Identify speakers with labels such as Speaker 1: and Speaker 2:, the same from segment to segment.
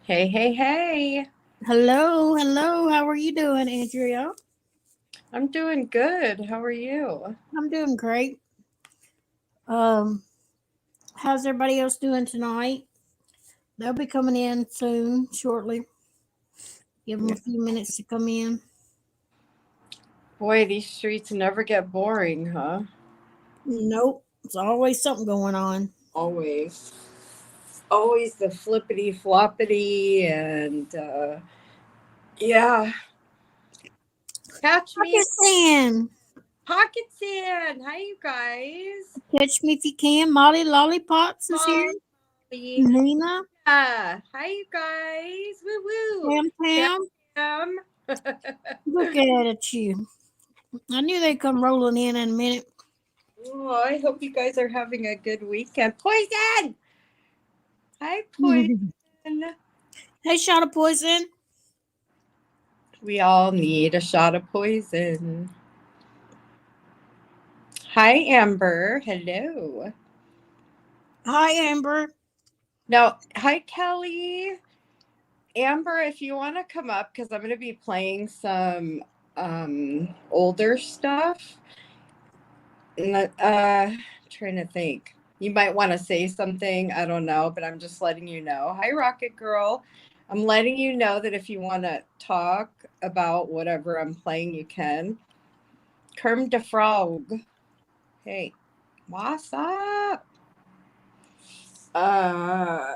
Speaker 1: Hey, hey, hey.
Speaker 2: Hello, hello. How are you doing, Andrea?
Speaker 1: I'm doing good. How are you?
Speaker 2: I'm doing great. Um, how's everybody else doing tonight? They'll be coming in soon, shortly. Give them a few minutes to come in.
Speaker 1: Boy, these streets never get boring, huh?
Speaker 2: Nope, it's always something going on.
Speaker 1: Always. Always the flippity floppity and yeah. Catch me
Speaker 2: Pocket Sand.
Speaker 1: pockets in. Hi you guys.
Speaker 2: Catch me if you can. Molly Lollipops is here.
Speaker 1: Molly.
Speaker 2: Nina,
Speaker 1: Hi you guys. Woo woo.
Speaker 2: Tam Tam.
Speaker 1: Pam.
Speaker 2: Look at you. I knew they'd come rolling in a minute.
Speaker 1: Oh, I hope you guys are having a good weekend. Poison. Hi Poison.
Speaker 2: Hey, shot of poison.
Speaker 1: We all need a shot of poison. Hi, Amber. Hello.
Speaker 2: Hi, Amber.
Speaker 1: Now, hi, Kelly. Amber, if you want to come up, because I'm going to be playing some older stuff. Trying to think. You might want to say something. I don't know, but I'm just letting you know. Hi, Rocket Girl. I'm letting you know that if you want to talk about whatever I'm playing, you can. Kerm de Frog. Hey, what's up? Uh,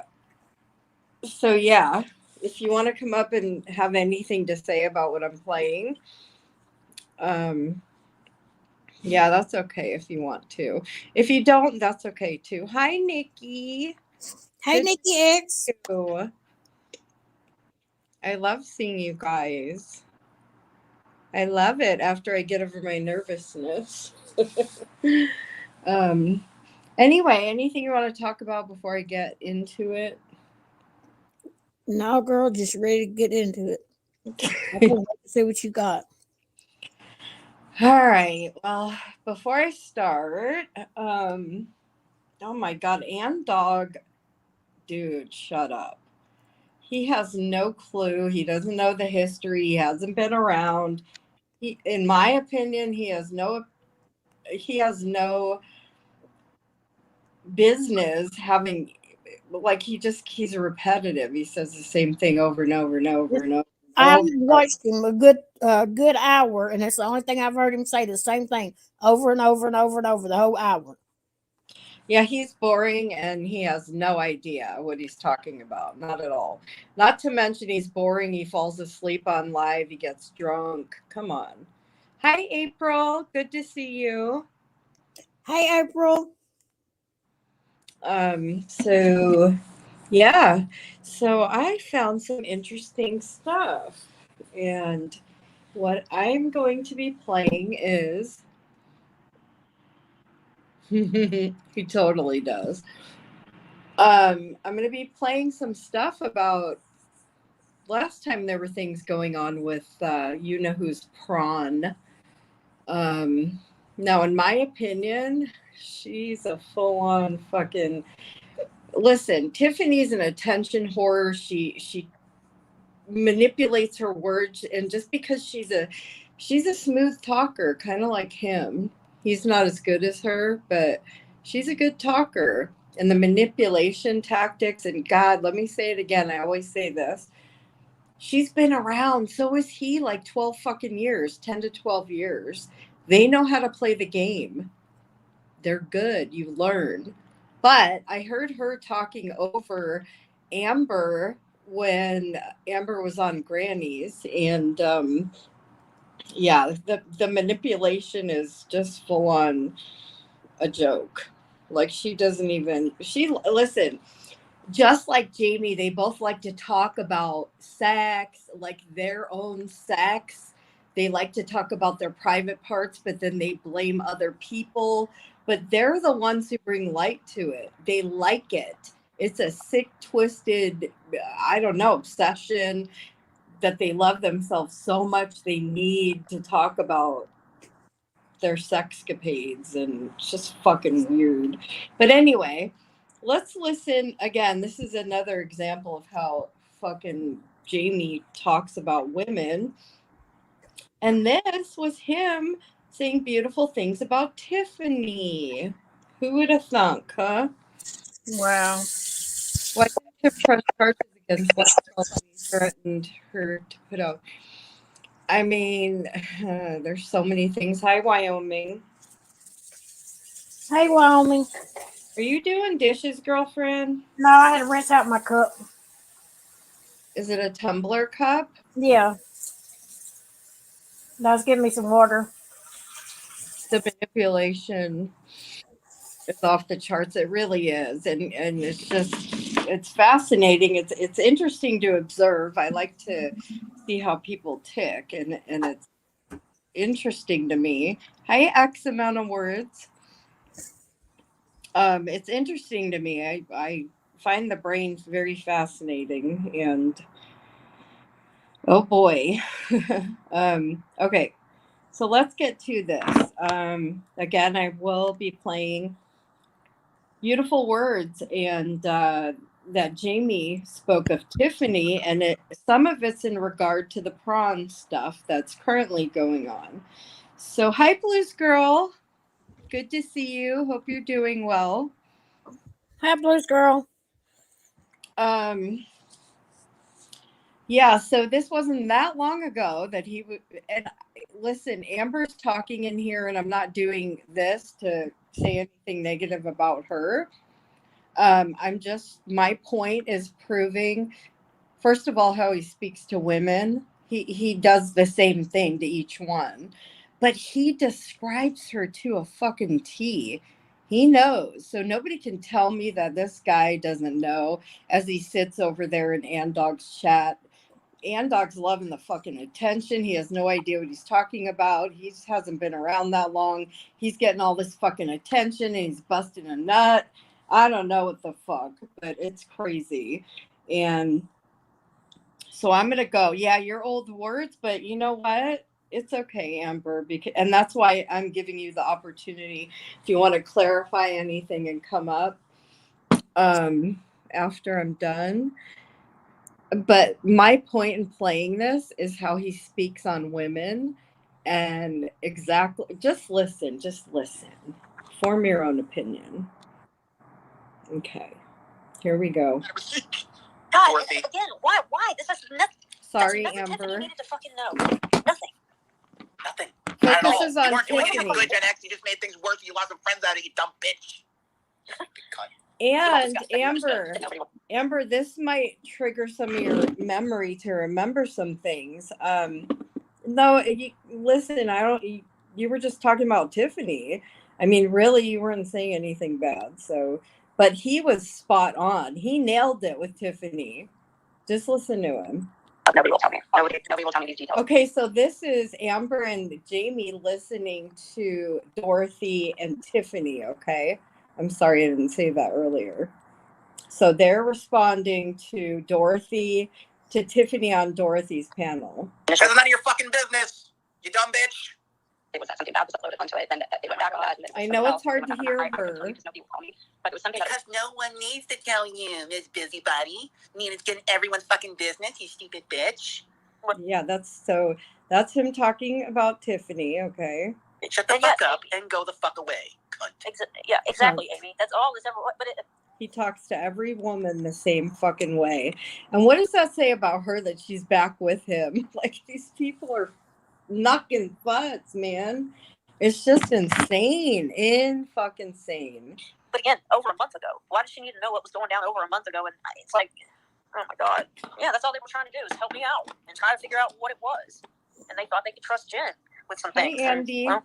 Speaker 1: so yeah, if you want to come up and have anything to say about what I'm playing, um, yeah, that's okay if you want to. If you don't, that's okay too. Hi, Nikki.
Speaker 2: Hey,
Speaker 1: Good to
Speaker 2: Nikki X.
Speaker 1: see you. I love seeing you guys. I love it after I get over my nervousness. um, anyway, anything you want to talk about before I get into it?
Speaker 2: No, girl, just ready to get into it. I can't wait to see what you got.
Speaker 1: All right. Well, before I start, um, oh my God, and dog, dude, shut up. He has no clue. He doesn't know the history. He hasn't been around. In my opinion, he has no business having like he's repetitive. He says the same thing over and over and over and over and
Speaker 2: I
Speaker 1: over.
Speaker 2: haven't watched him a good hour, and it's the only thing I've heard him say the same thing over and over and over and over the whole hour.
Speaker 1: Yeah, he's boring and he has no idea what he's talking about. Not at all. Not to mention he's boring. He falls asleep on live. He gets drunk. Come on. Hi, April. Good to see you.
Speaker 2: Hey, April.
Speaker 1: So yeah. So I found some interesting stuff. And what I'm going to be playing is he totally does. I'm going to be playing some stuff about last time there were things going on with you know who's prawn. Um, Now, in my opinion, she's a full-on fucking. Listen, Tiffany's an attention whore. She manipulates her words, and just because she's a smooth talker, kind of like him. He's not as good as her, but she's a good talker. And the manipulation tactics, and God, let me say it again. I always say this. She's been around. So is he, like 12 fucking years, 10 to 12 years. They know how to play the game. They're good. You learn. But I heard her talking over Amber when Amber was on Granny's. And yeah, the manipulation is just full on a joke. Like she doesn't even, listen, just like Jamie, they both like to talk about sex, like their own sex. They like to talk about their private parts, but then they blame other people. But they're the ones who bring light to it. They like it. It's a sick, twisted, I don't know, obsession that they love themselves so much they need to talk about their sexcapades, and it's just fucking weird. But anyway, let's listen again. This is another example of how fucking Jamie talks about women. And this was him saying beautiful things about Tiffany. Who would have thunk, huh?
Speaker 2: Wow.
Speaker 1: Why didn't Tiff press charges against Lexwell when he threatened her to put out? I mean, there's so many things. Hi, Wyoming.
Speaker 2: Hey, Wyoming.
Speaker 1: Are you doing dishes, girlfriend?
Speaker 2: No, I had to rinse out my cup.
Speaker 1: Is it a tumbler cup?
Speaker 2: Yeah. That was giving me some water.
Speaker 1: The manipulation is off the charts. It really is, and it's fascinating. It's interesting to observe. I like to see how people tick, and it's interesting to me. Hi, X amount of words. It's interesting to me. I find the brain very fascinating, and oh boy. Okay, so let's get to this. Again, I will be playing beautiful words, and that Jamie spoke of Tiffany, and some of it's in regard to the prawn stuff that's currently going on. So, hi, Blues Girl. Good to see you. Hope you're doing well.
Speaker 2: Hi, Blues Girl.
Speaker 1: Um, yeah, so this wasn't that long ago that he would. And listen, Amber's talking in here, and I'm not doing this to say anything negative about her. My point is proving, first of all, how he speaks to women. He does the same thing to each one, but he describes her to a fucking T. He knows. So nobody can tell me that this guy doesn't know as he sits over there in Andog's chat. Andog's loving the fucking attention. He has no idea what he's talking about. He just hasn't been around that long. He's getting all this fucking attention and he's busting a nut. I don't know what the fuck, but it's crazy. And so I'm gonna go. Yeah, your old words, but you know what? It's okay, Amber, and that's why I'm giving you the opportunity if you want to clarify anything and come up after I'm done. But my point in playing this is how he speaks on women, and exactly, just listen, form your own opinion. Okay, here we go.
Speaker 3: God, Dorothy. Again, why? This has nothing.
Speaker 1: Sorry,
Speaker 3: nothing
Speaker 1: Amber.
Speaker 3: Tiffany needed to fucking know. Nothing.
Speaker 1: Focus is on
Speaker 3: you weren't doing
Speaker 1: Tiffany.
Speaker 3: anything good, Gen X. You just made things worse. You lost some friends out of it, you dumb bitch.
Speaker 1: And Amber, this might trigger some of your memory to remember some things. No, listen, I don't. You were just talking about Tiffany. I mean, really, you weren't saying anything bad. So, but he was spot on. He nailed it with Tiffany. Just listen to him.
Speaker 3: Nobody will tell me. Nobody will tell me these details.
Speaker 1: Okay, so this is Amber and Jamie listening to Dorothy and Tiffany. Okay, I'm sorry I didn't say that earlier. So they're responding to Dorothy, to Tiffany on Dorothy's panel.
Speaker 3: It's none of your fucking business, you dumb bitch. It was that something bad was uploaded onto it, then it went back on that.
Speaker 1: I know it's hard to hear her.
Speaker 3: But it was something because no one needs to tell you, Miss Busybody. Nina's getting everyone's fucking business, you stupid bitch.
Speaker 1: Yeah, that's him talking about Tiffany, okay?
Speaker 3: Shut the fuck up and go the fuck away, cunt. Yeah, exactly, cunt. Amy. That's all this ever. But
Speaker 1: he talks to every woman the same fucking way. And what does that say about her that she's back with him? Like, these people are knocking butts, man. It's just insane. Fucking sane.
Speaker 3: But again, over a month ago. Why does she need to know what was going down over a month ago? And it's like, oh my God. Yeah, that's all they were trying to do is help me out and try to figure out what it was. And they thought they could trust Jen with some things.
Speaker 1: Hey, Andy.
Speaker 3: And, well,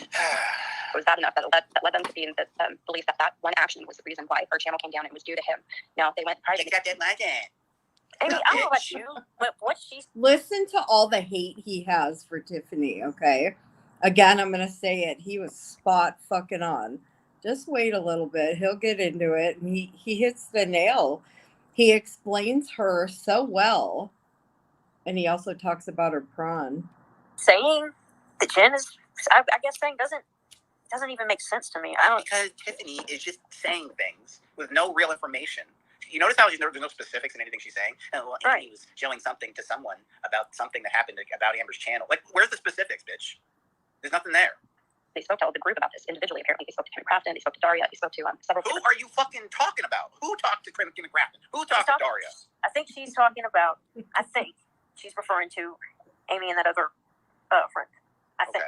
Speaker 3: it was bad enough that led them to be in the belief that one action was the reason why her channel came down and it was due to him. Now, they went private. She got that like it. Amy, I don't know about you, but what she's...
Speaker 1: Listen to all the hate he has for Tiffany, okay? Again, I'm going to say it. He was spot fucking on. Just wait a little bit. He'll get into it. And he hits the nail. He explains her so well. And he also talks about her prawn.
Speaker 3: Saying that Jen is... I guess saying doesn't even make sense to me. Because Tiffany is just saying things with no real information.
Speaker 4: You notice how there's no specifics in anything she's saying? Well,
Speaker 3: Right.
Speaker 4: Amy was showing something to someone about something that happened about Amber's channel. Like, where's the specifics, bitch? There's nothing there.
Speaker 3: They spoke to all the group about this individually. Apparently, they spoke to Kim Crafton. They spoke to Daria. They spoke to several.
Speaker 4: Who are you fucking talking about? Who talked to Kim Crafton? Who talked to Daria?
Speaker 3: I think she's talking about. I think she's referring to Amy and that other friend. I think.
Speaker 4: Okay.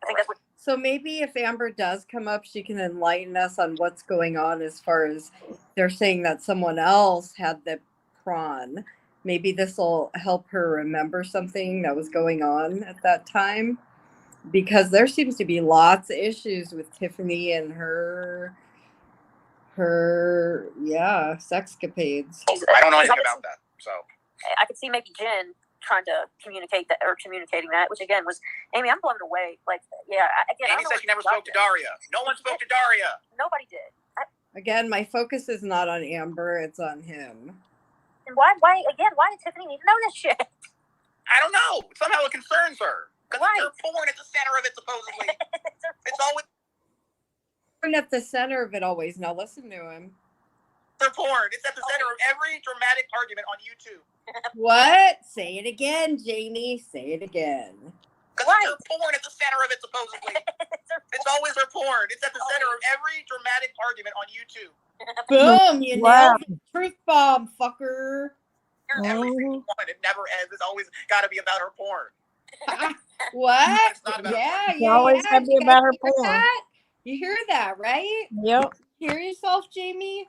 Speaker 3: I think that's what.
Speaker 1: So maybe if Amber does come up, she can enlighten us on what's going on as far as they're saying that someone else had the prawn. Maybe this will help her remember something that was going on at that time. Because there seems to be lots of issues with Tiffany and her sexcapades.
Speaker 4: I don't know anything about that. So
Speaker 3: I could see maybe Jen trying to communicating that, which again was Amy. I'm blown away. Like, yeah, again.
Speaker 4: Amy said she never spoke to Daria. No one spoke to Daria.
Speaker 3: Nobody did.
Speaker 1: Again, my focus is not on Amber; it's on him.
Speaker 3: And why did Tiffany need to know this shit?
Speaker 4: I don't know. Somehow it concerns her because
Speaker 3: Right.
Speaker 4: it's her porn at the center of it, supposedly. It's always
Speaker 1: We're at the center of it always. Now listen to him.
Speaker 4: their porn. It's at the center of every dramatic argument on YouTube.
Speaker 1: What? Say it again, Jamie. Say it again.
Speaker 4: Because it's her porn at the center of it, supposedly. It's always her porn. It's at the center of every dramatic argument on YouTube.
Speaker 1: Boom! You
Speaker 2: Wow.
Speaker 1: nailed the truth bomb, fucker.
Speaker 4: Every single one. It never ends. It's always got to be about her porn.
Speaker 1: What?
Speaker 4: It's not about
Speaker 1: Yeah,
Speaker 2: It's always gotta be
Speaker 1: You
Speaker 2: about her
Speaker 1: guys hear
Speaker 2: porn.
Speaker 1: that? You hear that, right?
Speaker 2: Yep.
Speaker 1: Hear yourself, Jamie?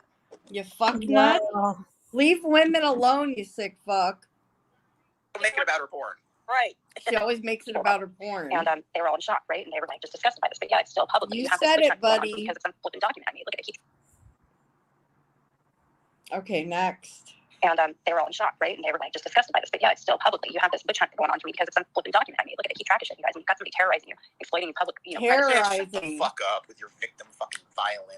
Speaker 1: You fuck nut.
Speaker 2: Wow.
Speaker 1: Leave women alone, you sick fuck.
Speaker 4: Make it about her porn.
Speaker 3: Right.
Speaker 1: She always makes it about her porn.
Speaker 3: And they were all in shock, right? And they were like just disgusted by this. But yeah, it's still publicly.
Speaker 1: You
Speaker 3: have
Speaker 1: said
Speaker 3: this
Speaker 1: it, buddy.
Speaker 3: because it's flipping document. I mean, look at it.
Speaker 1: Okay, next.
Speaker 3: And they were all in shock, right? And they were like just disgusted by this. But yeah, it's still publicly. You have this witch hunt going on to me because it's flipping document. I mean, look at it. Keep track of shit, you guys. And you've got somebody terrorizing you, exploiting you public. You know,
Speaker 1: Terrorizing.
Speaker 4: Shut the fuck up with your victim fucking violin.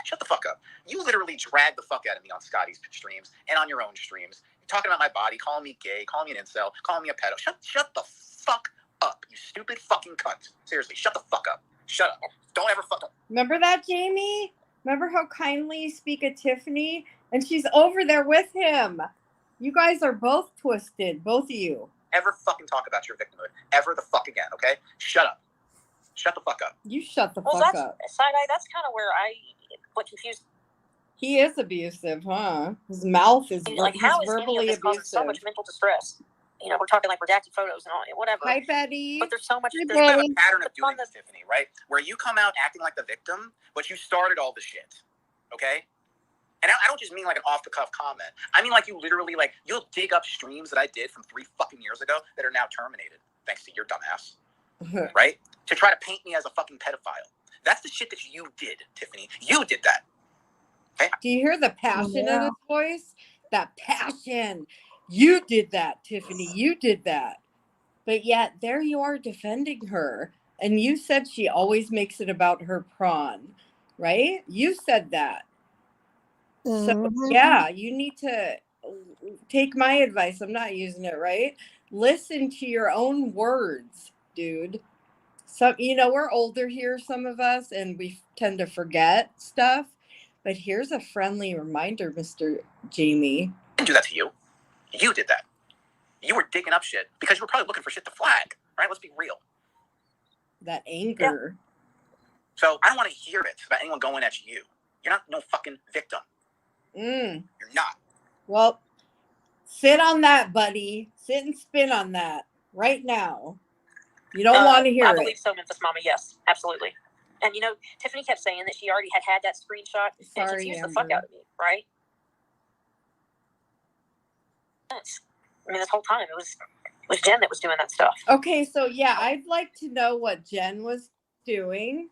Speaker 4: Shut the fuck up. You literally drag the fuck out of me on Scotty's streams and on your own streams. You're talking about my body, calling me gay, calling me an incel, calling me a pedo. Shut the fuck up, you stupid fucking cunt. Seriously, shut the fuck up. Shut up. Don't ever fuck up.
Speaker 1: Remember that, Jamie? Remember how kindly you speak of Tiffany? And she's over there with him. You guys are both twisted, both of you.
Speaker 4: Ever fucking talk about your victimhood ever the fuck again, okay? Shut up. Shut the fuck up.
Speaker 1: You shut the
Speaker 3: well,
Speaker 1: fuck
Speaker 3: that's,
Speaker 1: up.
Speaker 3: Side-eye, that's kind of where what confused.
Speaker 1: He is abusive, huh? His mouth is
Speaker 3: Like, how
Speaker 1: he's
Speaker 3: is any of
Speaker 1: verbally
Speaker 3: this causing
Speaker 1: abusive.
Speaker 3: so much mental distress? You know, we're talking like redacted photos and all, whatever.
Speaker 1: Hi, Betty.
Speaker 3: But there's so much.
Speaker 1: Hey,
Speaker 4: There's been
Speaker 1: Betty.
Speaker 4: a pattern of doing this, Tiffany, right? Where you come out acting like the victim, but you started all the shit, okay? And I don't just mean like an off-the-cuff comment. I mean like you literally, like, you'll dig up streams that I did from 3 fucking years ago that are now terminated, thanks to your dumbass, right? To try to paint me as a fucking pedophile. That's the shit that you did, Tiffany. You did that. Okay?
Speaker 1: Do you hear the passion in his voice? That passion. You did that, Tiffany. You did that. But yet, there you are defending her. And you said she always makes it about her prawn, right? You said that. So, yeah, you need to take my advice. I'm not using it, right? Listen to your own words, dude. So, you know, we're older here, some of us, and we tend to forget stuff. But here's a friendly reminder, Mr. Jamie.
Speaker 4: I didn't do that to you. You did that. You were digging up shit because you were probably looking for shit to flag, right? Let's be real.
Speaker 1: That anger.
Speaker 4: Yeah. So I don't want to hear it about anyone going at you. You're not no fucking victim. You're not.
Speaker 1: Well, sit on that, buddy. Sit and spin on that right now. You don't want to hear
Speaker 3: I
Speaker 1: it.
Speaker 3: believe so, Memphis Mama. Yes, absolutely. And you know, Tiffany kept saying that she already had that screenshot, and it confused the fuck out of me, right? I mean, this whole time it was Jen that was doing that stuff.
Speaker 1: Okay, so yeah, I'd like to know what Jen was doing.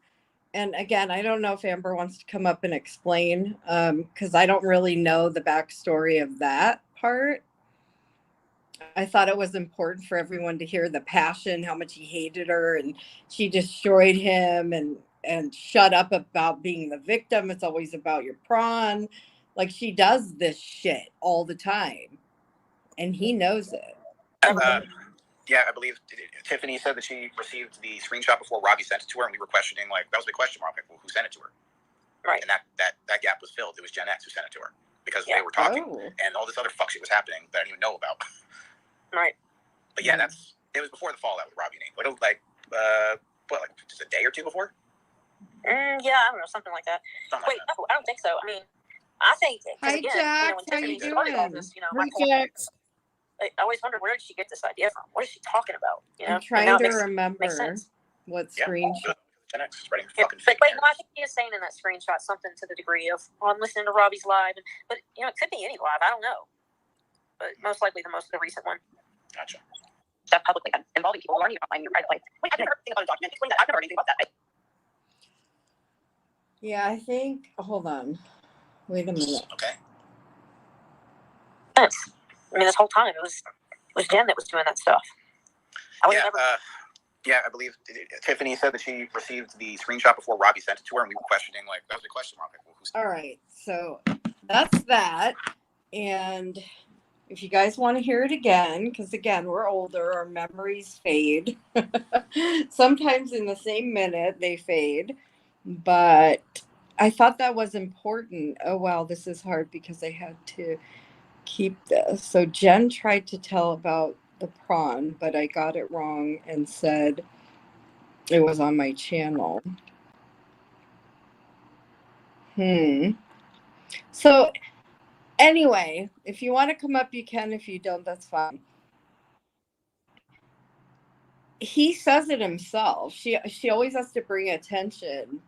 Speaker 1: And again, I don't know if Amber wants to come up and explain, because I don't really know the backstory of that part. I thought it was important for everyone to hear the passion, how much he hated her, and she destroyed him, and shut up about being the victim. It's always about your prawn. Like, she does this shit all the time, and he knows it.
Speaker 4: Yeah, I believe Tiffany said that she received the screenshot before Robbie sent it to her, and we were questioning, like, that was a big question mark. Like, well, who sent it to her?
Speaker 3: Right.
Speaker 4: And that gap was filled. It was Gen X who sent it to her because they were talking and all this other fuck shit was happening that I didn't even know about.
Speaker 3: Right.
Speaker 4: But yeah, it was before the fallout with Robbie and Amy. But it was like just a day or two before?
Speaker 3: Yeah, I don't know, something like that. Wait, no, I don't think so. I mean, I think
Speaker 1: Hi,
Speaker 3: again,
Speaker 1: Jax.
Speaker 3: when
Speaker 1: How
Speaker 3: Tiffany
Speaker 1: you
Speaker 3: started all
Speaker 1: doing?
Speaker 3: this,
Speaker 2: Hi, Jax.
Speaker 3: I always wondered, where did she get this idea from? What is she talking about?
Speaker 1: I'm trying to remember what screenshot.
Speaker 4: Gen X is writing
Speaker 3: But
Speaker 4: fucking
Speaker 3: I think he is saying in that screenshot something to the degree of, I'm listening to Robbie's live, but it could be any live. I don't know, but most likely the recent one.
Speaker 4: Gotcha.
Speaker 3: That publicly involving people learning about my new right. Like, wait, I've never heard anything about a document. Explain that. I've never heard anything about that.
Speaker 1: Yeah, I think. Hold on. Wait a minute.
Speaker 4: Okay.
Speaker 3: I mean, this whole time it was Jen that was doing that stuff.
Speaker 4: Yeah, I believe Tiffany said that she received the screenshot before Robbie sent it to her, and we were questioning, like, that was a question mark. Like, well, who's...
Speaker 1: All right, so that's that. And if you guys want to hear it again, because again, we're older, our memories fade. Sometimes in the same minute they fade. But I thought that was important. Oh, wow, this is hard because I had to keep this. So Jen tried to tell about the prawn, but I got it wrong and said it was on my channel. So anyway, if you want to come up, you can. If you don't, that's fine. He says it himself. She always has to bring attention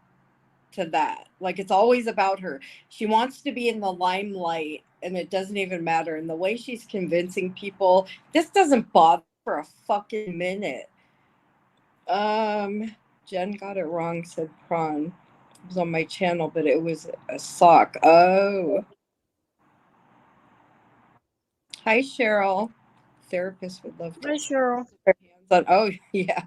Speaker 1: to that. Like, it's always about her. She wants to be in the limelight, and it doesn't even matter. And the way she's convincing people, this doesn't bother for a fucking minute. Jen got it wrong, said prawn. It was on my channel, but it was a sock. Oh. Hi, Cheryl. Therapist would love to.
Speaker 2: Hi, Cheryl.
Speaker 1: Oh, yeah.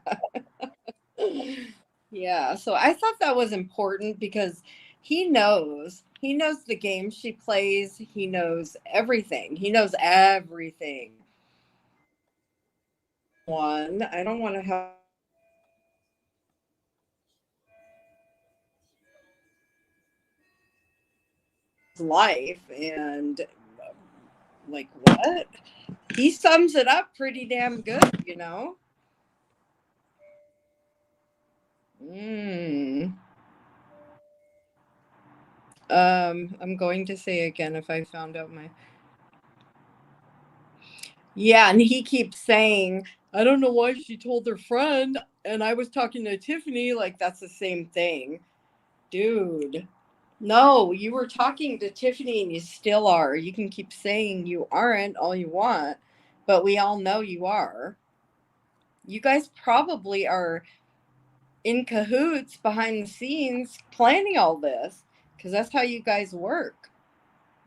Speaker 1: Yeah. So I thought that was important because he knows the game she plays. He knows everything. He knows everything. I don't want to have life and like what? He sums it up pretty damn good, I'm going to say again if I found out my. Yeah, and he keeps saying, I don't know why she told her friend, and I was talking to Tiffany, like that's the same thing. Dude. No, you were talking to Tiffany and you still are. You can keep saying you aren't all you want, but we all know you are. You guys probably are in cahoots behind the scenes planning all this because that's how you guys work.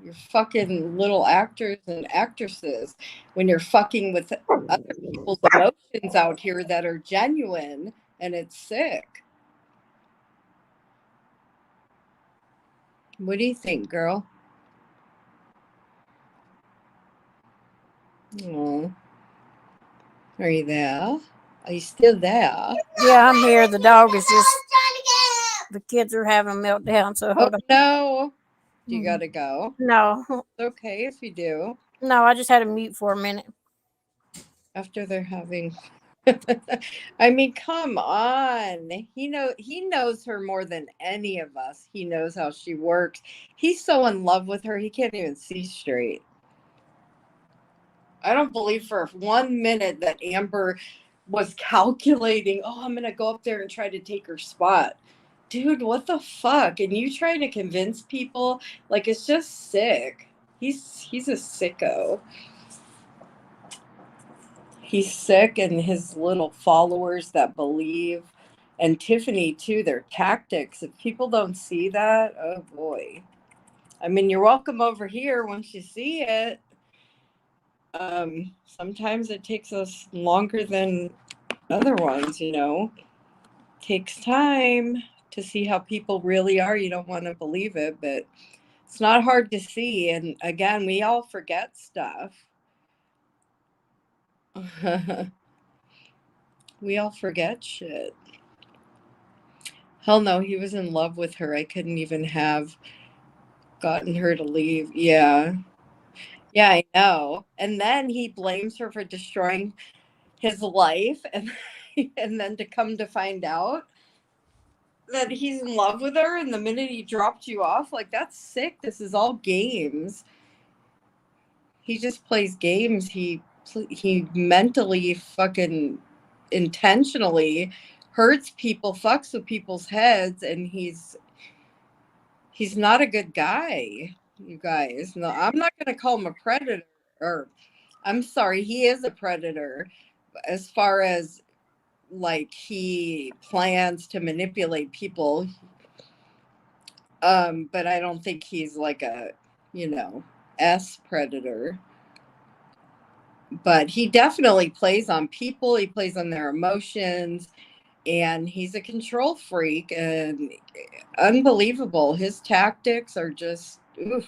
Speaker 1: You're fucking little actors and actresses when you're fucking with other people's emotions out here that are genuine, and it's sick. What do you think, girl? Oh, are you there? Are you still there?
Speaker 2: Yeah, I'm here. The dog is just. The kids are having a meltdown, so hold on.
Speaker 1: No. Do you gotta go?
Speaker 2: No.
Speaker 1: It's okay if you do.
Speaker 2: No, I just had to mute for a minute.
Speaker 1: After they're having I mean, come on. He knows her more than any of us. He knows how she works. He's so in love with her, he can't even see straight. I don't believe for 1 minute that Amber was calculating, oh, I'm going to go up there and try to take her spot. Dude, what the fuck? And you trying to convince people? Like, it's just sick. He's a sicko. He's sick, and his little followers that believe. And Tiffany, too, their tactics. If people don't see that, oh boy. I mean, you're welcome over here once you see it. Sometimes it takes us longer than other ones, takes time to see how people really are. You don't want to believe it, but it's not hard to see. And again, we all forget stuff. We all forget shit. Hell no, he was in love with her. I couldn't even have gotten her to leave. Yeah. Yeah, I know. And then he blames her for destroying his life, and then to come to find out that he's in love with her, and the minute he dropped you off, like, that's sick. This is all games. He just plays games. He mentally fucking intentionally hurts people, fucks with people's heads, and he's not a good guy, you guys. No, I'm not going to call him a predator, or I'm sorry, he is a predator as far as like he plans to manipulate people. But I don't think he's like a, S predator. But he definitely plays on people, he plays on their emotions, and he's a control freak, and unbelievable. His tactics are just oof.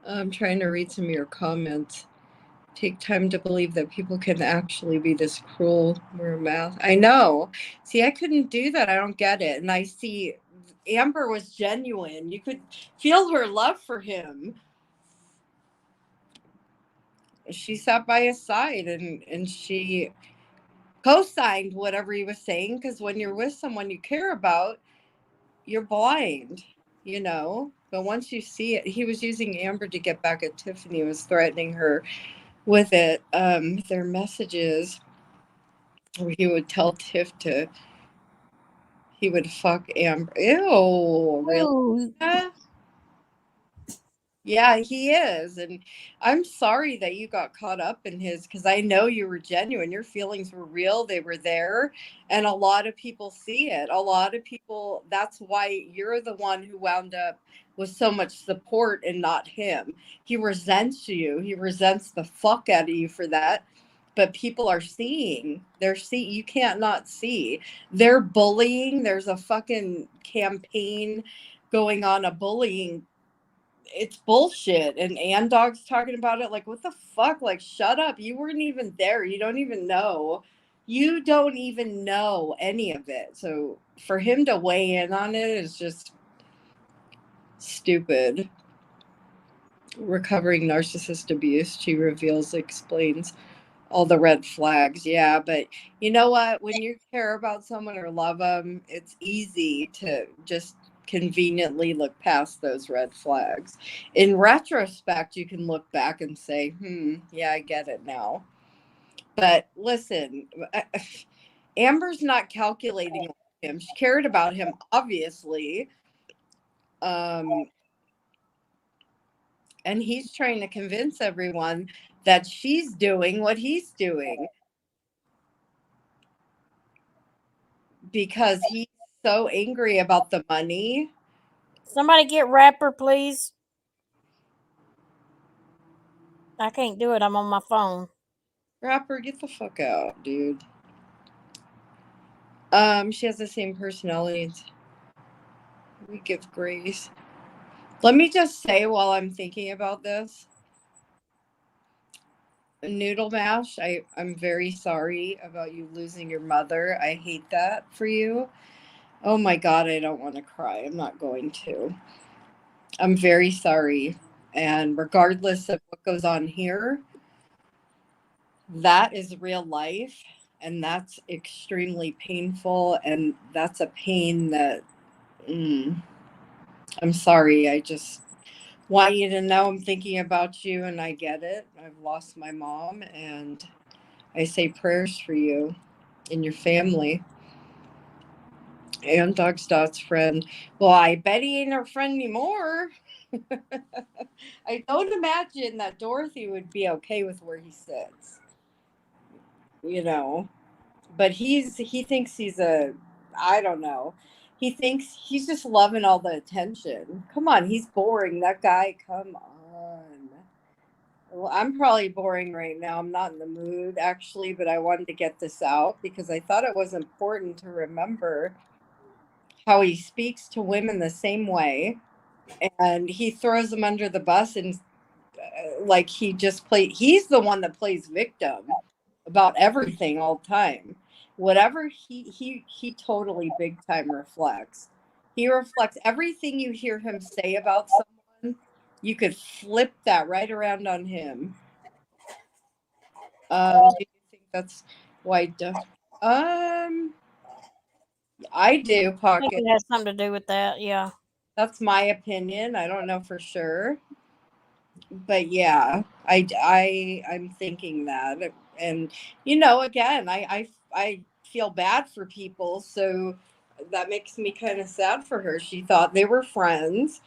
Speaker 1: I'm trying to read some of your comments. Take time to believe that people can actually be this cruel. Wear a mask. I know. See, I couldn't do that. I don't get it. And I see Amber was genuine. You could feel her love for him. She sat by his side, and she co-signed whatever he was saying, because when you're with someone you care about, you're blind, But once you see it, he was using Amber to get back at Tiffany, was threatening her with it. Their messages where he would tell Tiff he would fuck Amber. Ew, really?
Speaker 2: Oh,
Speaker 1: Yeah, he is. And I'm sorry that you got caught up in his, because I know you were genuine. Your feelings were real. They were there. And a lot of people see it. A lot of people, that's why you're the one who wound up with so much support and not him. He resents you. He resents the fuck out of you for that. But people are seeing. You can't not see. They're bullying. There's a fucking campaign going on, a bullying. It's bullshit. And Dog's talking about it like, what the fuck? Like, shut up. You weren't even there. You don't even know. You don't even know any of it. So for him to weigh in on it is just stupid. Recovering narcissist abuse, she reveals, explains all the red flags. Yeah, but you know what? When you care about someone or love them, it's easy to just conveniently look past those red flags. In retrospect, you can look back and say, yeah, I get it now. But listen, Amber's not calculating him. She cared about him, obviously. And he's trying to convince everyone that she's doing what he's doing, because he's so angry about the money.
Speaker 2: somebody get Rapper, please. I can't do it. I'm on my phone.
Speaker 1: Rapper, get the fuck out, dude. She has the same personality. We give grace. Let me just say, while I'm thinking about this, Noodle Mash, I'm very sorry about you losing your mother. I hate that for you. Oh my God, I don't want to cry. I'm not going to. I'm very sorry. And regardless of what goes on here, that is real life. And that's extremely painful. And that's a pain that, I'm sorry. I just want you to know I'm thinking about you, and I get it. I've lost my mom, and I say prayers for you and your family. And Dog's Dot's friend. Well, I bet he ain't our friend anymore. I don't imagine that Dorothy would be okay with where he sits. But he thinks he's I don't know. He thinks he's just loving all the attention. Come on, he's boring. That guy, come on. Well, I'm probably boring right now. I'm not in the mood, actually, but I wanted to get this out because I thought it was important to remember how he speaks to women the same way, and he throws them under the bus, and like he's the one that plays victim about everything all the time. whatever he totally big time reflects. He reflects everything you hear him say about someone. You could flip that right around on him. Do you think that's why? I do,
Speaker 2: I think
Speaker 1: Pocket.
Speaker 2: it has something to do with that. Yeah.
Speaker 1: That's my opinion. I don't know for sure, but yeah, I'm thinking that, and again, I feel bad for people, so that makes me kind of sad for her. She thought they were friends,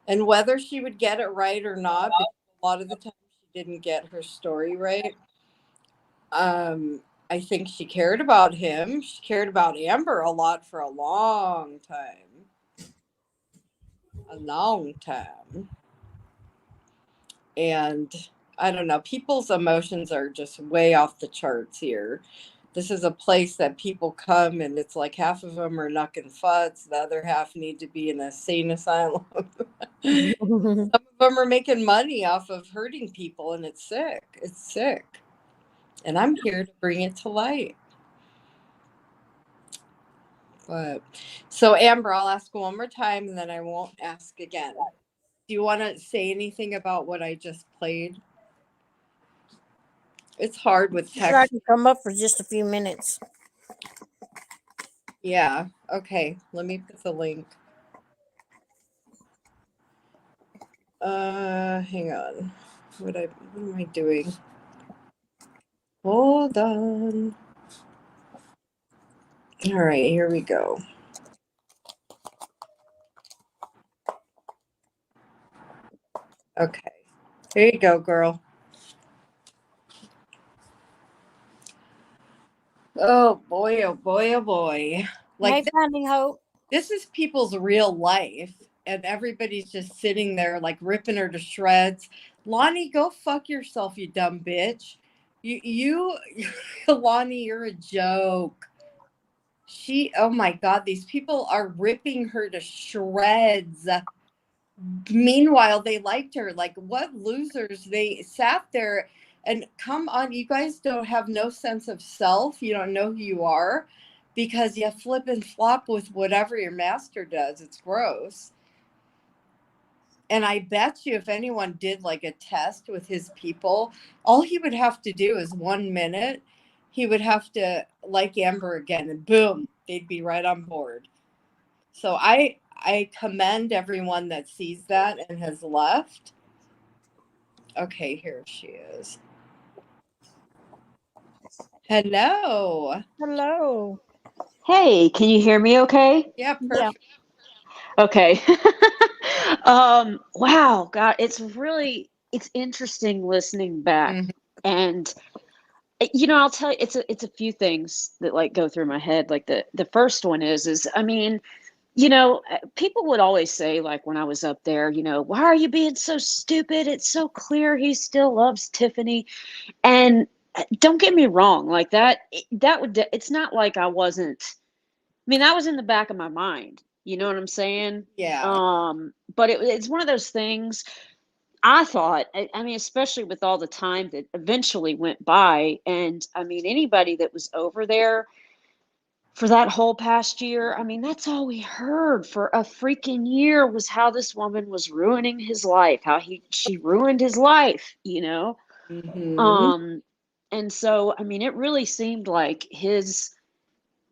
Speaker 1: and whether she would get it right or not, because a lot of the time she didn't get her story right. I think she cared about him. She cared about Amber a lot for a long time. A long time. And I don't know, people's emotions are just way off the charts here. This is a place that people come and it's like half of them are knucking futs, the other half need to be in a sane asylum. Some of them are making money off of hurting people, and it's sick. It's sick. And I'm here to bring it to light. But so Amber, I'll ask one more time and then I won't ask again. Do you want to say anything about what I just played? It's hard with
Speaker 2: Sure, I
Speaker 1: text.
Speaker 2: can come up for just a few minutes.
Speaker 1: Yeah. Okay. Let me put the link. Hang on. What am I doing? Hold on. All right, here we go. Okay. Here you go, girl. Oh boy, oh boy, oh boy. Like
Speaker 2: Hey, Finding Hope.
Speaker 1: this is people's real life, and everybody's just sitting there like ripping her to shreds. Lonnie, go fuck yourself, you dumb bitch. You Lonnie, you're a joke. Oh my God, these people are ripping her to shreds. Meanwhile, they liked her. Like, what losers? They sat there and come on, you guys don't have no sense of self. You don't know who you are because you flip and flop with whatever your master does. It's gross. And I bet you if anyone did like a test with his people, all he would have to do is 1 minute. He would have to like Amber again, and boom, they'd be right on board. So I commend everyone that sees that and has left. Okay, here she is. Hello.
Speaker 2: Hello.
Speaker 5: Hey, can you hear me okay?
Speaker 1: Yeah,
Speaker 2: Yeah.
Speaker 1: perfect.
Speaker 5: Okay. Wow, God, it's interesting listening back.
Speaker 1: Mhm.
Speaker 5: And I'll tell you it's a few things that like go through my head. Like the first one is I mean, people would always say like when I was up there, why are you being so stupid? It's so clear he still loves Tiffany. And don't get me wrong, like it's not like I wasn't. I mean, that was in the back of my mind. You know what I'm saying?
Speaker 1: Yeah.
Speaker 5: But it's one of those things. I thought, I mean, especially with all the time that eventually went by, and I mean, anybody that was over there for that whole past year, I mean, that's all we heard for a freaking year was how this woman was ruining his life, how she ruined his life,
Speaker 1: Hmm.
Speaker 5: Um, and so, I mean, it really seemed like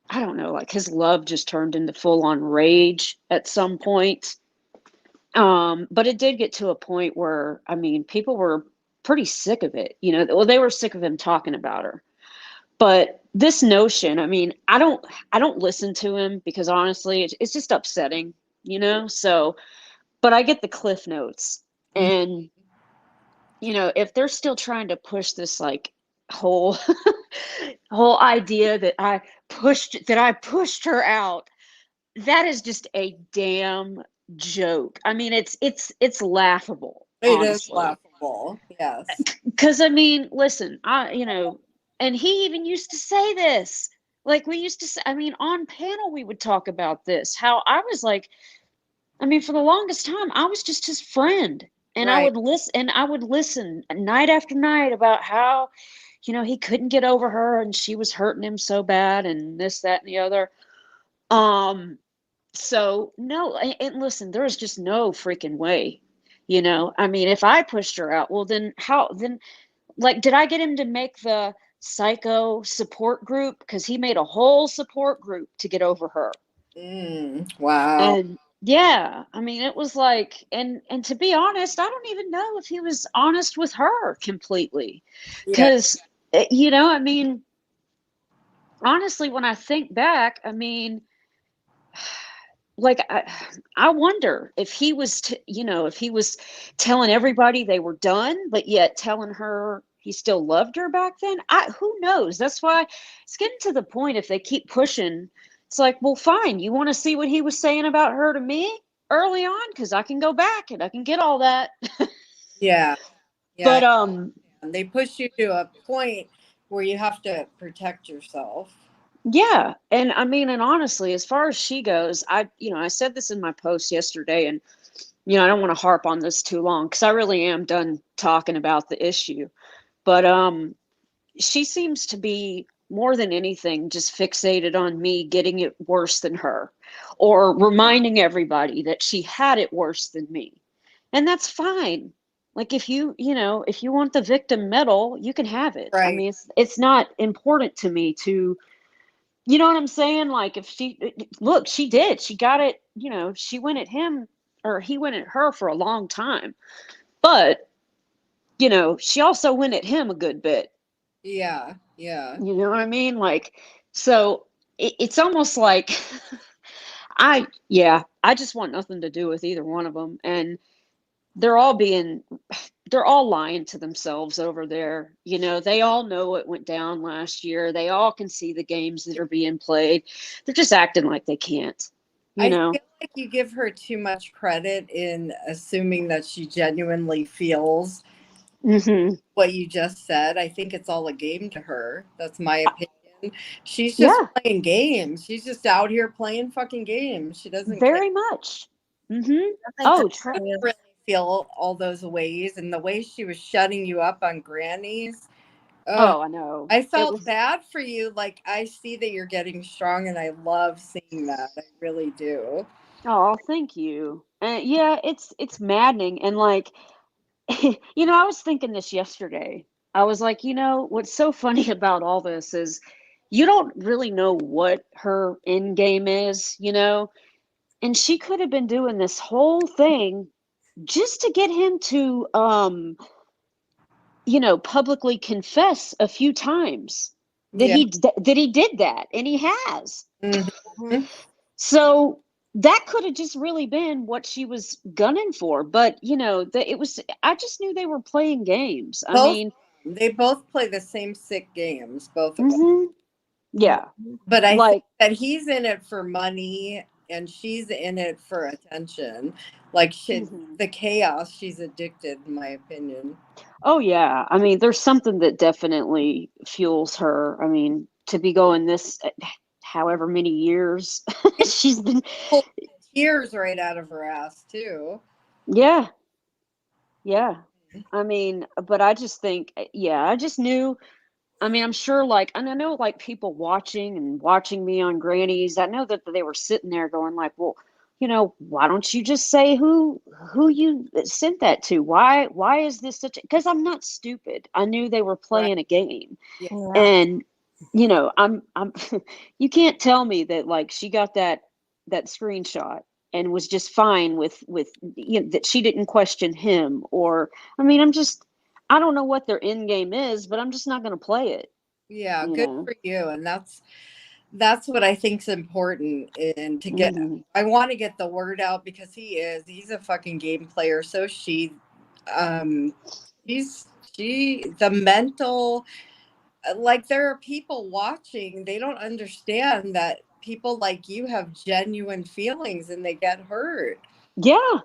Speaker 5: I don't know, like his love just turned into full on rage at some point. But it did get to a point where, I mean, people were pretty sick of it, well, they were sick of him talking about her. But this notion, I mean, I don't listen to him because honestly, it's just upsetting, so, but I get the cliff notes and, if they're still trying to push this like whole whole idea that I pushed her out, that is just a damn joke. I mean, it's laughable,
Speaker 1: It is
Speaker 5: honestly.
Speaker 1: laughable. Yes.
Speaker 5: Because I mean, listen, and he even used to say this. Like we used to say, I mean, on panel we would talk about this. How I was like, I mean, for the longest time, I was just his friend, and
Speaker 1: Right.
Speaker 5: I would listen night after night about how you know, he couldn't get over her and she was hurting him so bad and this, that, and the other. So no, and listen, there is just no freaking way. You know, I mean, if I pushed her out, well, then how, then, like, did I get him to make the psycho support group? Because he made a whole support group to get over her.
Speaker 1: Wow.
Speaker 5: And yeah, I mean, it was like, and to be honest, I don't even know if he was honest with her completely.
Speaker 1: Yeah.
Speaker 5: Because, you know, I mean, honestly, when I think back, I mean, like I wonder if he was, you know, if he was telling everybody they were done, but yet telling her he still loved her back then. Who knows? That's why it's getting to the point. If they keep pushing, it's like, well, fine. You want to see what he was saying about her to me early on, because I can go back and I can get all that.
Speaker 1: Yeah. Yeah.
Speaker 5: But
Speaker 1: They push you to a point where you have to protect yourself.
Speaker 5: yeah, and I mean, and honestly, as far as she goes, you know, I said this in my post yesterday, and you know, I don't want to harp on this too long because I really am done talking about the issue. But she seems to be more than anything just fixated on me getting it worse than her, or reminding everybody that she had it worse than me. And that's fine. Like, if you know, if you want the victim medal, you can have it. I
Speaker 1: Right.
Speaker 5: mean, it's not important to me to, you know what I'm saying? Like, if she, look, she did. She got it, you know, she went at him or he went at her for a long time. But, you know, she also went at him a good bit.
Speaker 1: Yeah. Yeah.
Speaker 5: You know what I mean? Like, so it's almost like I just want nothing to do with either one of them. And they're all being, they're all lying to themselves over there. You know, they all know what went down last year. They all can see the games that are being played. They're just acting like they can't, you
Speaker 1: I
Speaker 5: know?
Speaker 1: feel like you give her too much credit in assuming that she genuinely feels
Speaker 5: Hmm.
Speaker 1: what you just said. I think it's all a game to her. That's my opinion. She's just
Speaker 5: Yeah,
Speaker 1: playing games. She's just out here playing fucking games. She doesn't care.
Speaker 5: very much. Hmm.
Speaker 2: I think
Speaker 5: Oh,
Speaker 2: that's what it
Speaker 1: Really
Speaker 2: is.
Speaker 1: feel all those ways, and the way she was shutting you up on grannies. Oh,
Speaker 5: oh, I know.
Speaker 1: I
Speaker 5: It
Speaker 1: felt
Speaker 5: was,
Speaker 1: bad for you. Like, I see that you're getting strong, and I love seeing that. I really do.
Speaker 5: oh, thank you. Yeah, it's maddening. And like, you know, I was thinking this yesterday. I was like, you know, what's so funny about all this is you don't really know what her end game is, you know? And she could have been doing this whole thing just to get him to you know, publicly confess a few times that
Speaker 1: Yeah.
Speaker 5: he did that, and he has.
Speaker 1: Hmm.
Speaker 5: So that could have just really been what she was gunning for. But, you know, it was, I just knew they were playing games. I
Speaker 1: Both
Speaker 5: mean,
Speaker 1: they both play the same sick games, both of them.
Speaker 5: hmm, yeah,
Speaker 1: But I think
Speaker 5: like,
Speaker 1: that he's in it for money and she's in it for attention. Like, shit,
Speaker 5: mhm.
Speaker 1: the chaos, she's addicted, in my opinion.
Speaker 5: Oh, yeah. I mean, there's something that definitely fuels her. I mean, to be going this, however many years she's been,
Speaker 1: Pulled tears right out of her ass too.
Speaker 5: yeah, yeah. I mean, but I just think, yeah, I just knew. I mean, I'm sure, like, and I know, like, people watching me on Grannies, I know that they were sitting there going, like, well, you know, why don't you just say who you sent that to? Why is this such? Because I'm not stupid. I knew they were
Speaker 1: Right.
Speaker 5: playing a game,
Speaker 1: Yeah.
Speaker 2: Yeah.
Speaker 5: and you know, I'm. You can't tell me that, like, she got that screenshot and was just fine with, you know, that she didn't question him. Or, I mean, I don't know what their end game is, but I'm just not going to play it,
Speaker 1: Yeah,
Speaker 5: you
Speaker 1: good
Speaker 5: know.
Speaker 1: for you. And that's what I think's important. And to get,
Speaker 5: Hmm.
Speaker 1: I want to get the word out because he's a fucking game player. So um she's she the mental, like, there are people watching, they don't understand that people like you have genuine feelings and they get hurt,
Speaker 5: Yeah.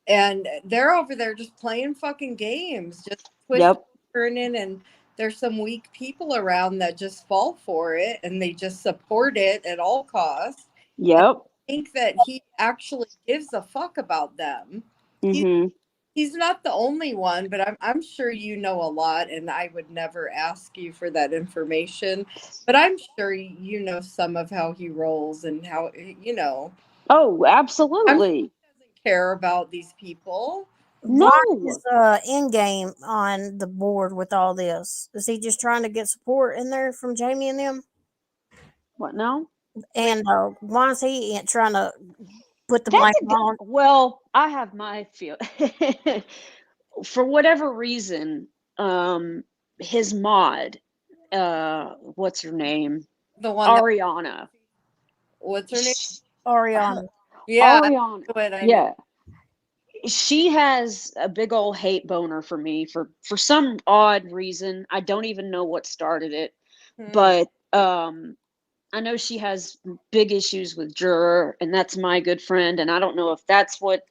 Speaker 1: and they're over there just playing fucking games, just twisting,
Speaker 5: Yep.
Speaker 1: turning, and there's some weak people around that just fall for it and they just support it at all costs and
Speaker 5: Yep.
Speaker 1: think that he actually gives a fuck about them. He
Speaker 5: Hmm.
Speaker 1: he's not the only one, but I'm sure you know a lot, and I would never ask you for that information. But I'm sure you know some of how he rolls and how
Speaker 5: Oh,
Speaker 1: I'm sure
Speaker 5: absolutely.
Speaker 1: he doesn't care about these people.
Speaker 2: Why
Speaker 5: No.
Speaker 2: is end game on the board with all this? Is he just trying to get support in there from Jamie and them?
Speaker 5: What now?
Speaker 2: And why is he trying to put the blame
Speaker 5: That's a good,
Speaker 2: on?
Speaker 5: well, I have my feel. For whatever reason, his mod, what's her name?
Speaker 1: The one that
Speaker 5: Ariana.
Speaker 1: what's her name?
Speaker 5: Sh-
Speaker 2: Ariana.
Speaker 1: Yeah, I
Speaker 5: Ariana.
Speaker 1: know it. I know.
Speaker 5: Yeah. She has a big old hate boner for me for some odd reason. I don't even know what started it,
Speaker 1: Hmm.
Speaker 5: but I know she has big issues with Juror, and that's my good friend, and I don't know if that's what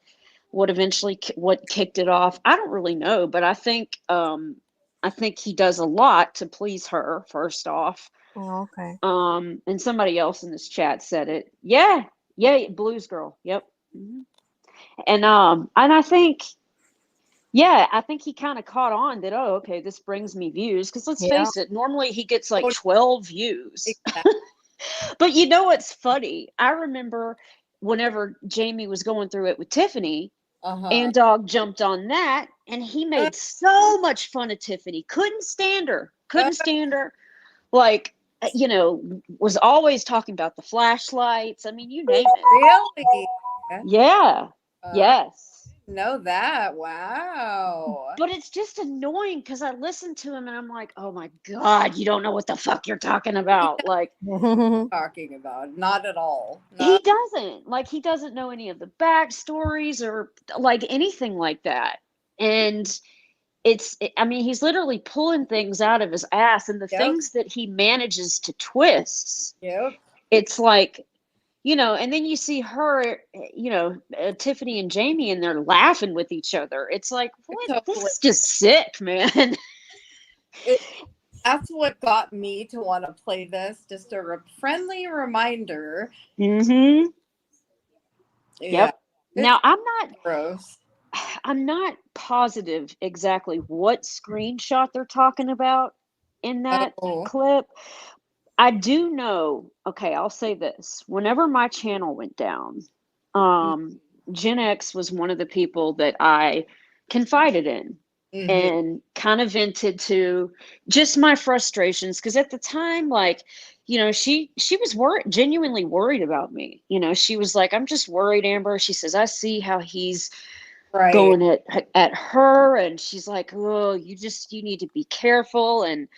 Speaker 5: eventually what kicked it off. I don't really know, but I think he does a lot to please her first off.
Speaker 2: Oh, okay.
Speaker 5: And somebody else in this chat said it. Yeah, yeah, Blues Girl. Yep. Hmm. And I think, yeah, I think he kind of caught on that, oh, okay, this brings me views. Because let's
Speaker 2: Yeah.
Speaker 5: face it, normally he gets like
Speaker 1: Oh,
Speaker 5: 12 views.
Speaker 1: exactly.
Speaker 5: But you know what's funny? I remember whenever Jamie was going through it with Tiffany,
Speaker 1: Uh-huh.
Speaker 5: and Dog jumped on that, and he
Speaker 1: Uh,
Speaker 5: made so much fun of Tiffany. Couldn't stand her.
Speaker 1: uh,
Speaker 5: Couldn't stand her. Like, was always talking about the flashlights. I mean, you name it.
Speaker 1: really?
Speaker 5: Yeah.
Speaker 1: I
Speaker 5: Yes.
Speaker 1: didn't know that. Wow.
Speaker 5: But it's just annoying because I listen to him and I'm like, oh my God, you don't know what the fuck you're talking
Speaker 1: He
Speaker 5: about.
Speaker 1: knows
Speaker 5: Like,
Speaker 1: talking about. Not at all.
Speaker 5: he
Speaker 1: Not
Speaker 5: doesn't. Like, he doesn't know any of the backstories or like anything like that. And I mean, he's literally pulling things out of his ass, and the
Speaker 1: yep.
Speaker 5: things that he manages to twist,
Speaker 1: Yep.
Speaker 5: it's like, and then you see her, Tiffany and Jamie, and they're laughing with each other. It's like, what? This
Speaker 1: Totally.
Speaker 5: is just sick, man.
Speaker 1: It, that's what got me to want to play this. Just a friendly reminder.
Speaker 5: Mm-hmm.
Speaker 1: Yeah.
Speaker 5: Yep.
Speaker 1: It's
Speaker 5: Now,
Speaker 1: gross.
Speaker 5: I'm not positive exactly what screenshot they're talking about in that
Speaker 1: Oh.
Speaker 5: clip. I do know, okay, I'll say this. Whenever my channel went down, Gen X was one of the people that I confided in
Speaker 1: Mm-hmm.
Speaker 5: and kind of vented to just my frustrations. Because at the time, like, she was genuinely worried about me. She was like, I'm just worried, Amber. She says, I see how he's
Speaker 1: Right.
Speaker 5: going at her, and she's like, oh, you need to be careful. And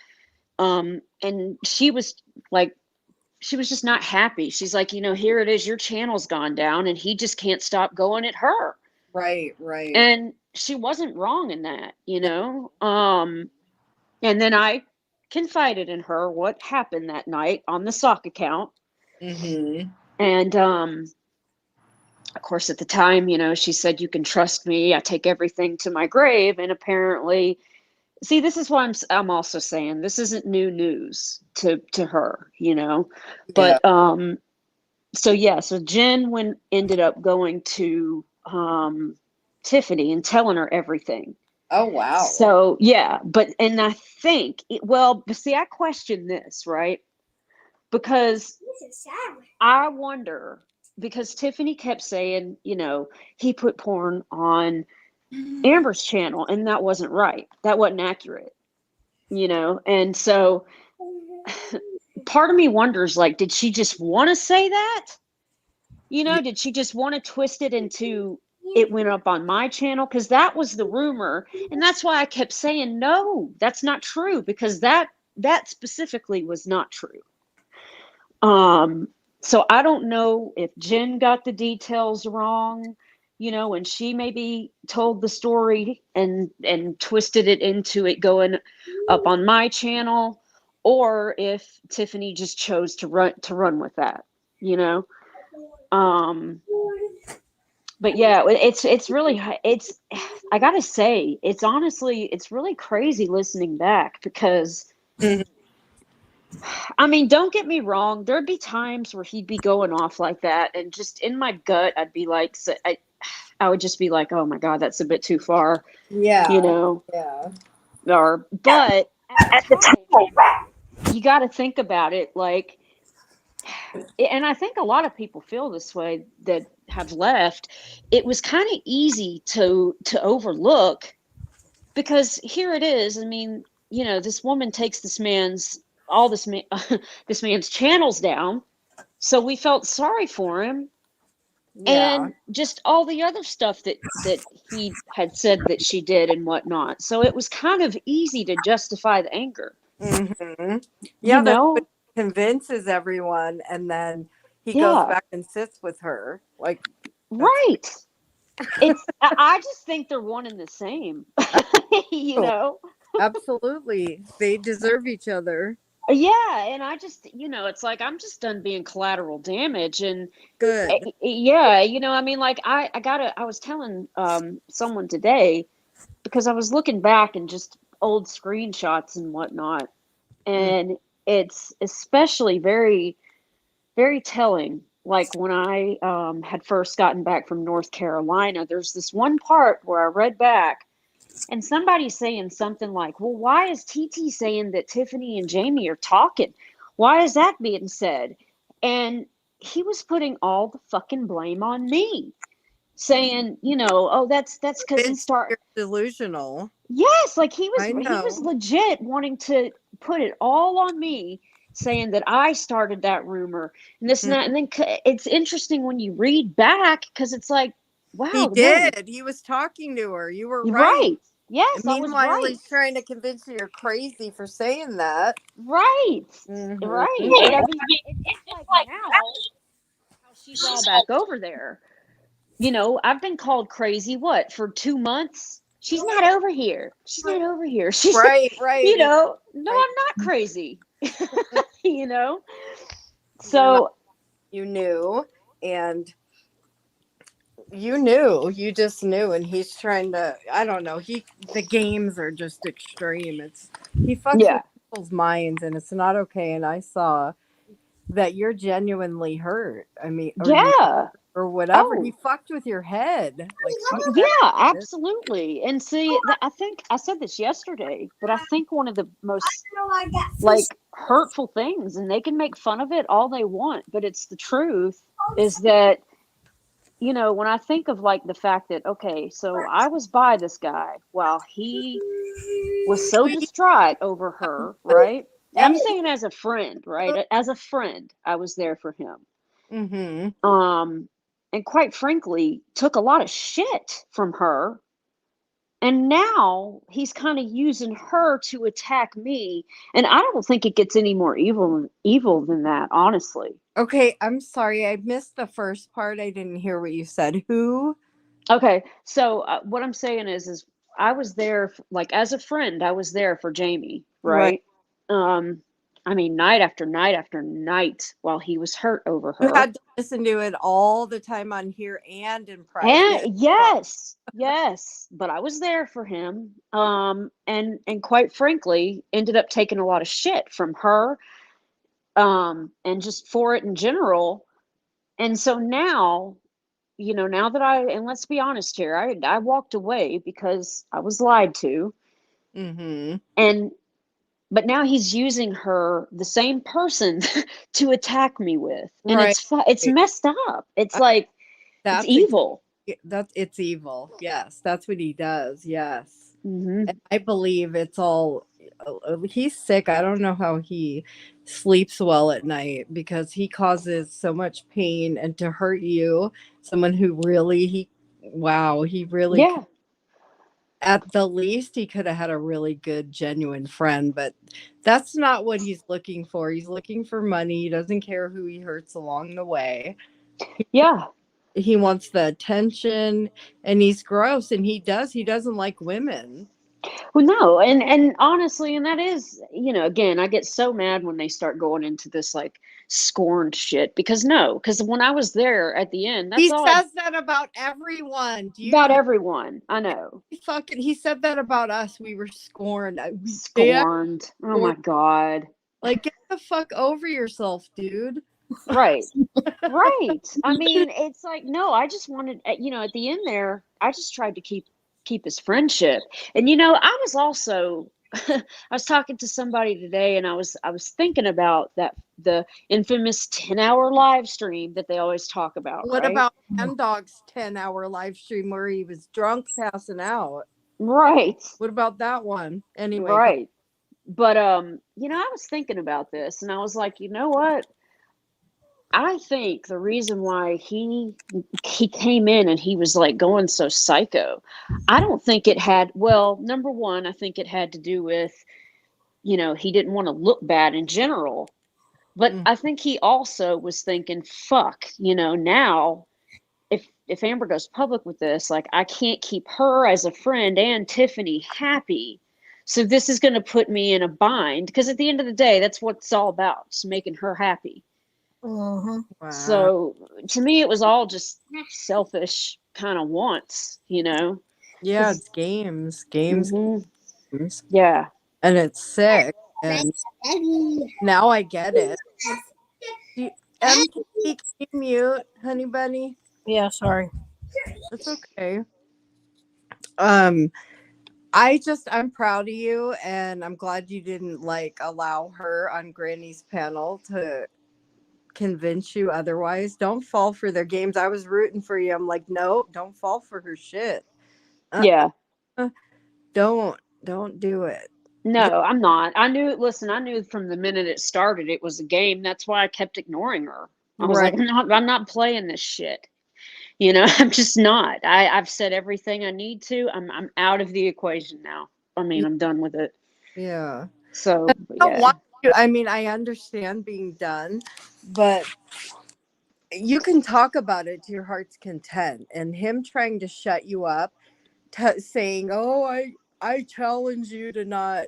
Speaker 5: like she was just not happy. She's like, here it is, your channel's gone down, and he just can't stop going at her.
Speaker 1: Right. Right.
Speaker 5: And she wasn't wrong in that.
Speaker 1: No.
Speaker 5: And then I confided in her what happened that night on the sock account.
Speaker 1: Mm-hmm.
Speaker 5: And of course, at the time, she said, you can trust me, I take everything to my grave. And apparently, see, this is why I'm also saying this isn't new news to her,
Speaker 1: Yeah.
Speaker 5: But so Jen ended up going to Tiffany and telling her everything.
Speaker 1: Oh wow.
Speaker 5: So yeah, and I think but see, I question this, right? Because I wonder, because Tiffany kept saying, he put porn on Amber's channel, and that wasn't right. That wasn't accurate, And so part of me wonders, like, did she just want to say that? Did she just want to twist it into it went up on my channel? Because that was the rumor. And that's why I kept saying, no, that's not true, because that specifically was not true. So I don't know if Jen got the details wrong, when she maybe told the story and twisted it into it going up on my channel, or if Tiffany just chose to run with that, but yeah, it's really, I gotta say, it's really crazy listening back, because
Speaker 1: Mhm.
Speaker 5: I mean, don't get me wrong, there'd be times where he'd be going off like that, and just in my gut I'd be like, I would just be like, oh my God, that's a bit too far,
Speaker 1: Yeah.
Speaker 5: you know,
Speaker 1: Yeah.
Speaker 5: but at the time, you got to think about it. Like, and I think a lot of people feel this way that have left. It was kind of easy to overlook, because here it is. I mean, you know, this woman takes this man's channels down. So we felt sorry for him,
Speaker 1: Yeah.
Speaker 5: and just all the other stuff that he had said that she did and whatnot. So it was kind of easy to justify the anger,
Speaker 1: Mm-hmm.
Speaker 5: you
Speaker 1: Yeah, that's what
Speaker 5: know?
Speaker 1: he convinces everyone, and then he goes
Speaker 5: Yeah,
Speaker 1: back and sits with her. Like that's
Speaker 5: right. I just think they're one and the same, you
Speaker 1: oh,
Speaker 5: know?
Speaker 1: absolutely. They deserve each other.
Speaker 5: Yeah, and I just, you know, it's like I'm just done being collateral damage. And
Speaker 1: Good.
Speaker 5: yeah, you know, I mean, like I was telling someone today, because I was looking back and just old screenshots and whatnot,
Speaker 1: Mm.
Speaker 5: and it's especially very, very telling. Like when I had first gotten back from North Carolina, there's this one part where I read back, and somebody's saying something like, well, why is TT saying that Tiffany and Jamie are talking? Why is that being said? And he was putting all the fucking blame on me, saying, you know, oh, that's because he
Speaker 1: Convinced
Speaker 5: start.
Speaker 1: you're delusional.
Speaker 5: Yes, like
Speaker 1: I
Speaker 5: he was
Speaker 1: know.
Speaker 5: legit wanting to put it all on me, saying that I started that rumor and this and
Speaker 1: Mhm.
Speaker 5: that. And then it's interesting when you read back, because it's like,
Speaker 1: He
Speaker 5: wow, no,
Speaker 1: did. He was talking to her. You were
Speaker 5: you're
Speaker 1: right.
Speaker 5: right. Yes, I was
Speaker 1: Meanwhile,
Speaker 5: right.
Speaker 1: he's trying to convince you you're crazy for saying that.
Speaker 5: Right.
Speaker 1: Hmm.
Speaker 5: Right. But I mean, it's just like now how she's all back over there. You know, I've been called crazy, what, for 2 months? She's not over here. She's not over here. She's,
Speaker 1: Right, right.
Speaker 5: you know, no,
Speaker 1: Right.
Speaker 5: I'm not crazy. You know?
Speaker 1: You're not.
Speaker 5: So,
Speaker 1: You knew, and you knew. You just knew, and he's trying to. I don't know. The games are just extreme. He fucks with
Speaker 5: yeah.
Speaker 1: people's minds, and it's not okay. And I saw that you're genuinely hurt. I mean,
Speaker 5: Yeah.
Speaker 1: or whatever. He
Speaker 5: Oh,
Speaker 1: fucked with your head. Like fuck
Speaker 5: yeah,
Speaker 1: that.
Speaker 5: absolutely. And see, I think I said this yesterday, but I think one of the most like hurtful things, and they can make fun of it all they want, but it's the truth, is that, you know, when I think of like the fact that, okay, so I was by this guy while he was so
Speaker 1: Sweet.
Speaker 5: distraught over her, right? And I'm
Speaker 1: Yep.
Speaker 5: saying as a friend, right? As a friend, I was there for him.
Speaker 1: Mm-hmm.
Speaker 5: Um, and quite frankly, took a lot of shit from her. And now he's kind of using her to attack me. And I don't think it gets any more evil than that, honestly.
Speaker 1: Okay, I'm sorry. I missed the first part. I didn't hear what you said. Who?
Speaker 5: Okay, so what I'm saying is I was there like as a friend. I was there for Jamie,
Speaker 1: Right.
Speaker 5: right? Um, I mean, night after night after night while he was hurt over
Speaker 1: You
Speaker 5: her.
Speaker 1: had to listen to it all the time on here and in private.
Speaker 5: And yes, yes, but I was there for him. And quite frankly, ended up taking a lot of shit from her, and just for it in general. And so now, you know, now that and let's be honest here, I walked away because I was lied to.
Speaker 1: Mm-hmm.
Speaker 5: And but now he's using her, the same person, to attack me with. And
Speaker 1: Right.
Speaker 5: it's messed up. It's
Speaker 1: Uh,
Speaker 5: like it's
Speaker 1: That's
Speaker 5: evil.
Speaker 1: it's evil. Yes, that's what he does. Yes.
Speaker 5: Hmm.
Speaker 1: And I believe it's all he's sick. I don't know how he sleeps well at night because he causes so much pain, and to hurt you, someone who really he really
Speaker 5: Yeah.
Speaker 1: at the least he could have had a really good genuine friend, but that's not what he's looking for. He's looking for money. He doesn't care who he hurts along the way.
Speaker 5: Yeah.
Speaker 1: He wants the attention, and he's gross, and he doesn't like women.
Speaker 5: Well, no, and honestly, and that is, you know, again, I get so mad when they start going into this like scorned shit, because no, because when I was there at the end,
Speaker 1: He
Speaker 5: that's all I
Speaker 1: says that about everyone. Do you
Speaker 5: got.
Speaker 1: know?
Speaker 5: Everyone I know
Speaker 1: He said that about us. We were scorned. They
Speaker 5: scorned. Oh
Speaker 1: scorned.
Speaker 5: my God.
Speaker 1: Like, get the fuck over yourself, dude.
Speaker 5: Right. Right. I mean, it's like, no, I just wanted, at the end there, I just tried to keep his friendship. And I was also I was talking to somebody today, and I was thinking about the infamous 10-hour live stream that they always talk about,
Speaker 1: What
Speaker 5: right?
Speaker 1: about Hand Dog's 10-hour live stream where he was drunk passing out?
Speaker 5: Right.
Speaker 1: What about that one? Anyway,
Speaker 5: Right. But I was thinking about this, and I was like, you know what? I think the reason why he came in and he was like going so psycho, I don't think it had, well, number one, I think it had to do with, he didn't want to look bad in general. But
Speaker 1: Mm.
Speaker 5: I think he also was thinking, fuck, now if Amber goes public with this, like I can't keep her as a friend and Tiffany happy. So this is going to put me in a bind because at the end of the day, that's what it's all about, just making her happy.
Speaker 2: Mm-hmm.
Speaker 1: Wow.
Speaker 5: So to me, it was all just selfish kind of wants,
Speaker 1: Yeah, it's games, games,
Speaker 5: hmm
Speaker 1: games,
Speaker 5: Yeah.
Speaker 1: and it's sick. And now I get it. MP, can you mute, honey bunny?
Speaker 2: Yeah, sorry.
Speaker 1: It's okay. I'm proud of you, and I'm glad you didn't like allow her on Granny's panel to convince you otherwise. Don't fall for their games. I was rooting for you. I'm like, no, don't fall for her shit.
Speaker 5: Yeah.
Speaker 1: Uh, don't do it. Just,
Speaker 5: No, I'm not. Listen, I knew from the minute it started it was a game. That's why I kept ignoring her. I was
Speaker 1: right.
Speaker 5: like, I'm not playing this shit. I'm just not. I've said everything I need to. I'm out of the equation now. I mean, I'm done with it.
Speaker 1: Yeah.
Speaker 5: So,
Speaker 1: I
Speaker 5: but
Speaker 1: don't
Speaker 5: yeah.
Speaker 1: want to. I mean, I understand being done, but you can talk about it to your heart's content. And him trying to shut you up, saying, "Oh, I challenge you to not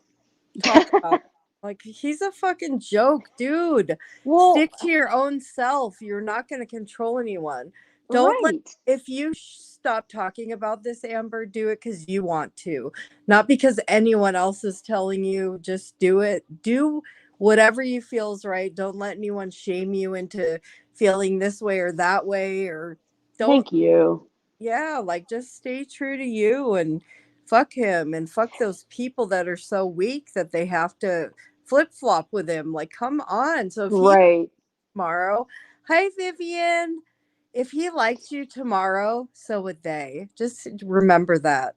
Speaker 1: talk about it." Like he's a fucking joke, dude.
Speaker 5: Well,
Speaker 1: Stick to your own self. You're not going to control anyone. Don't let
Speaker 5: right.
Speaker 1: if you stop talking about this, Amber, do it because you want to, not because anyone else is telling you. Just do it. Do whatever you feel is right. Don't let anyone shame you into feeling this way or that way, or don't.
Speaker 5: Thank you.
Speaker 1: Yeah, like just stay true to you and fuck him and fuck those people that are so weak that they have to flip flop with him. Like, come on. So if he
Speaker 5: Right.
Speaker 1: tomorrow, hi Vivian. If he liked you tomorrow, so would they. Just remember that.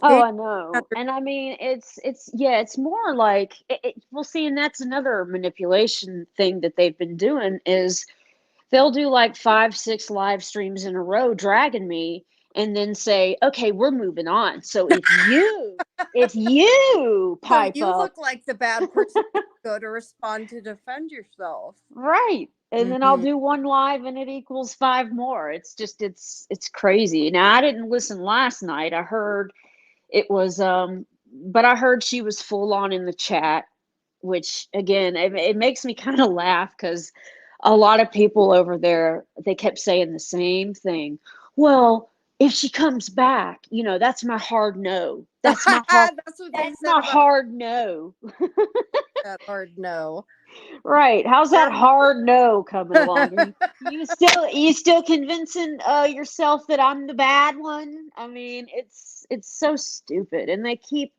Speaker 5: Oh,
Speaker 1: Hey,
Speaker 5: I know. And I mean, it's more like well, see, and that's another manipulation thing that they've been doing is they'll do like 5, 6 live streams in a row dragging me and then say, okay, we're moving on. So if you
Speaker 1: so
Speaker 5: pipe
Speaker 1: you
Speaker 5: up,
Speaker 1: look like the bad person to go to respond to defend yourself.
Speaker 5: right. And then I'll
Speaker 1: Hmm.
Speaker 5: do one live and it equals 5 more. It's just it's crazy. Now I didn't listen last night. I heard it was but I heard she was full on in the chat, which again, it makes me kind of laugh because a lot of people over there, they kept saying the same thing. Well, if she comes back, that's my hard no.
Speaker 1: That's what they
Speaker 5: That's
Speaker 1: said
Speaker 5: my
Speaker 1: about
Speaker 5: hard no.
Speaker 1: that hard no.
Speaker 5: Right. How's that
Speaker 1: Yeah.
Speaker 5: hard no coming along? Are you still convincing yourself that I'm the bad one? I mean, it's so stupid, and they keep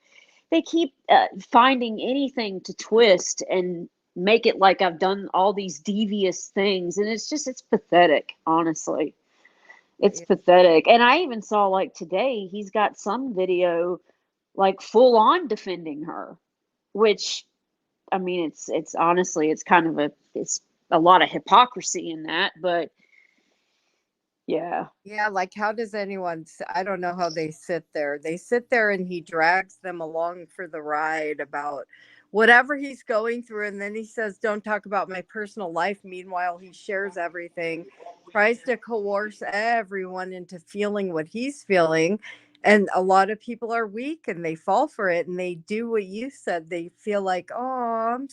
Speaker 5: finding anything to twist and make it like I've done all these devious things, and it's pathetic, honestly. It's
Speaker 1: Yeah.
Speaker 5: pathetic. And I even saw like today he's got some video like full on defending her, which I mean it's honestly it's kind of it's a lot of hypocrisy in that, but yeah.
Speaker 1: Yeah, like how does anyone I don't know how they sit there. They sit there and he drags them along for the ride about whatever he's going through, and then he says don't talk about my personal life. Meanwhile, he shares everything, tries to coerce everyone into feeling what he's feeling. And a lot of people are weak and they fall for it and they do what you said. They feel like, "Oh,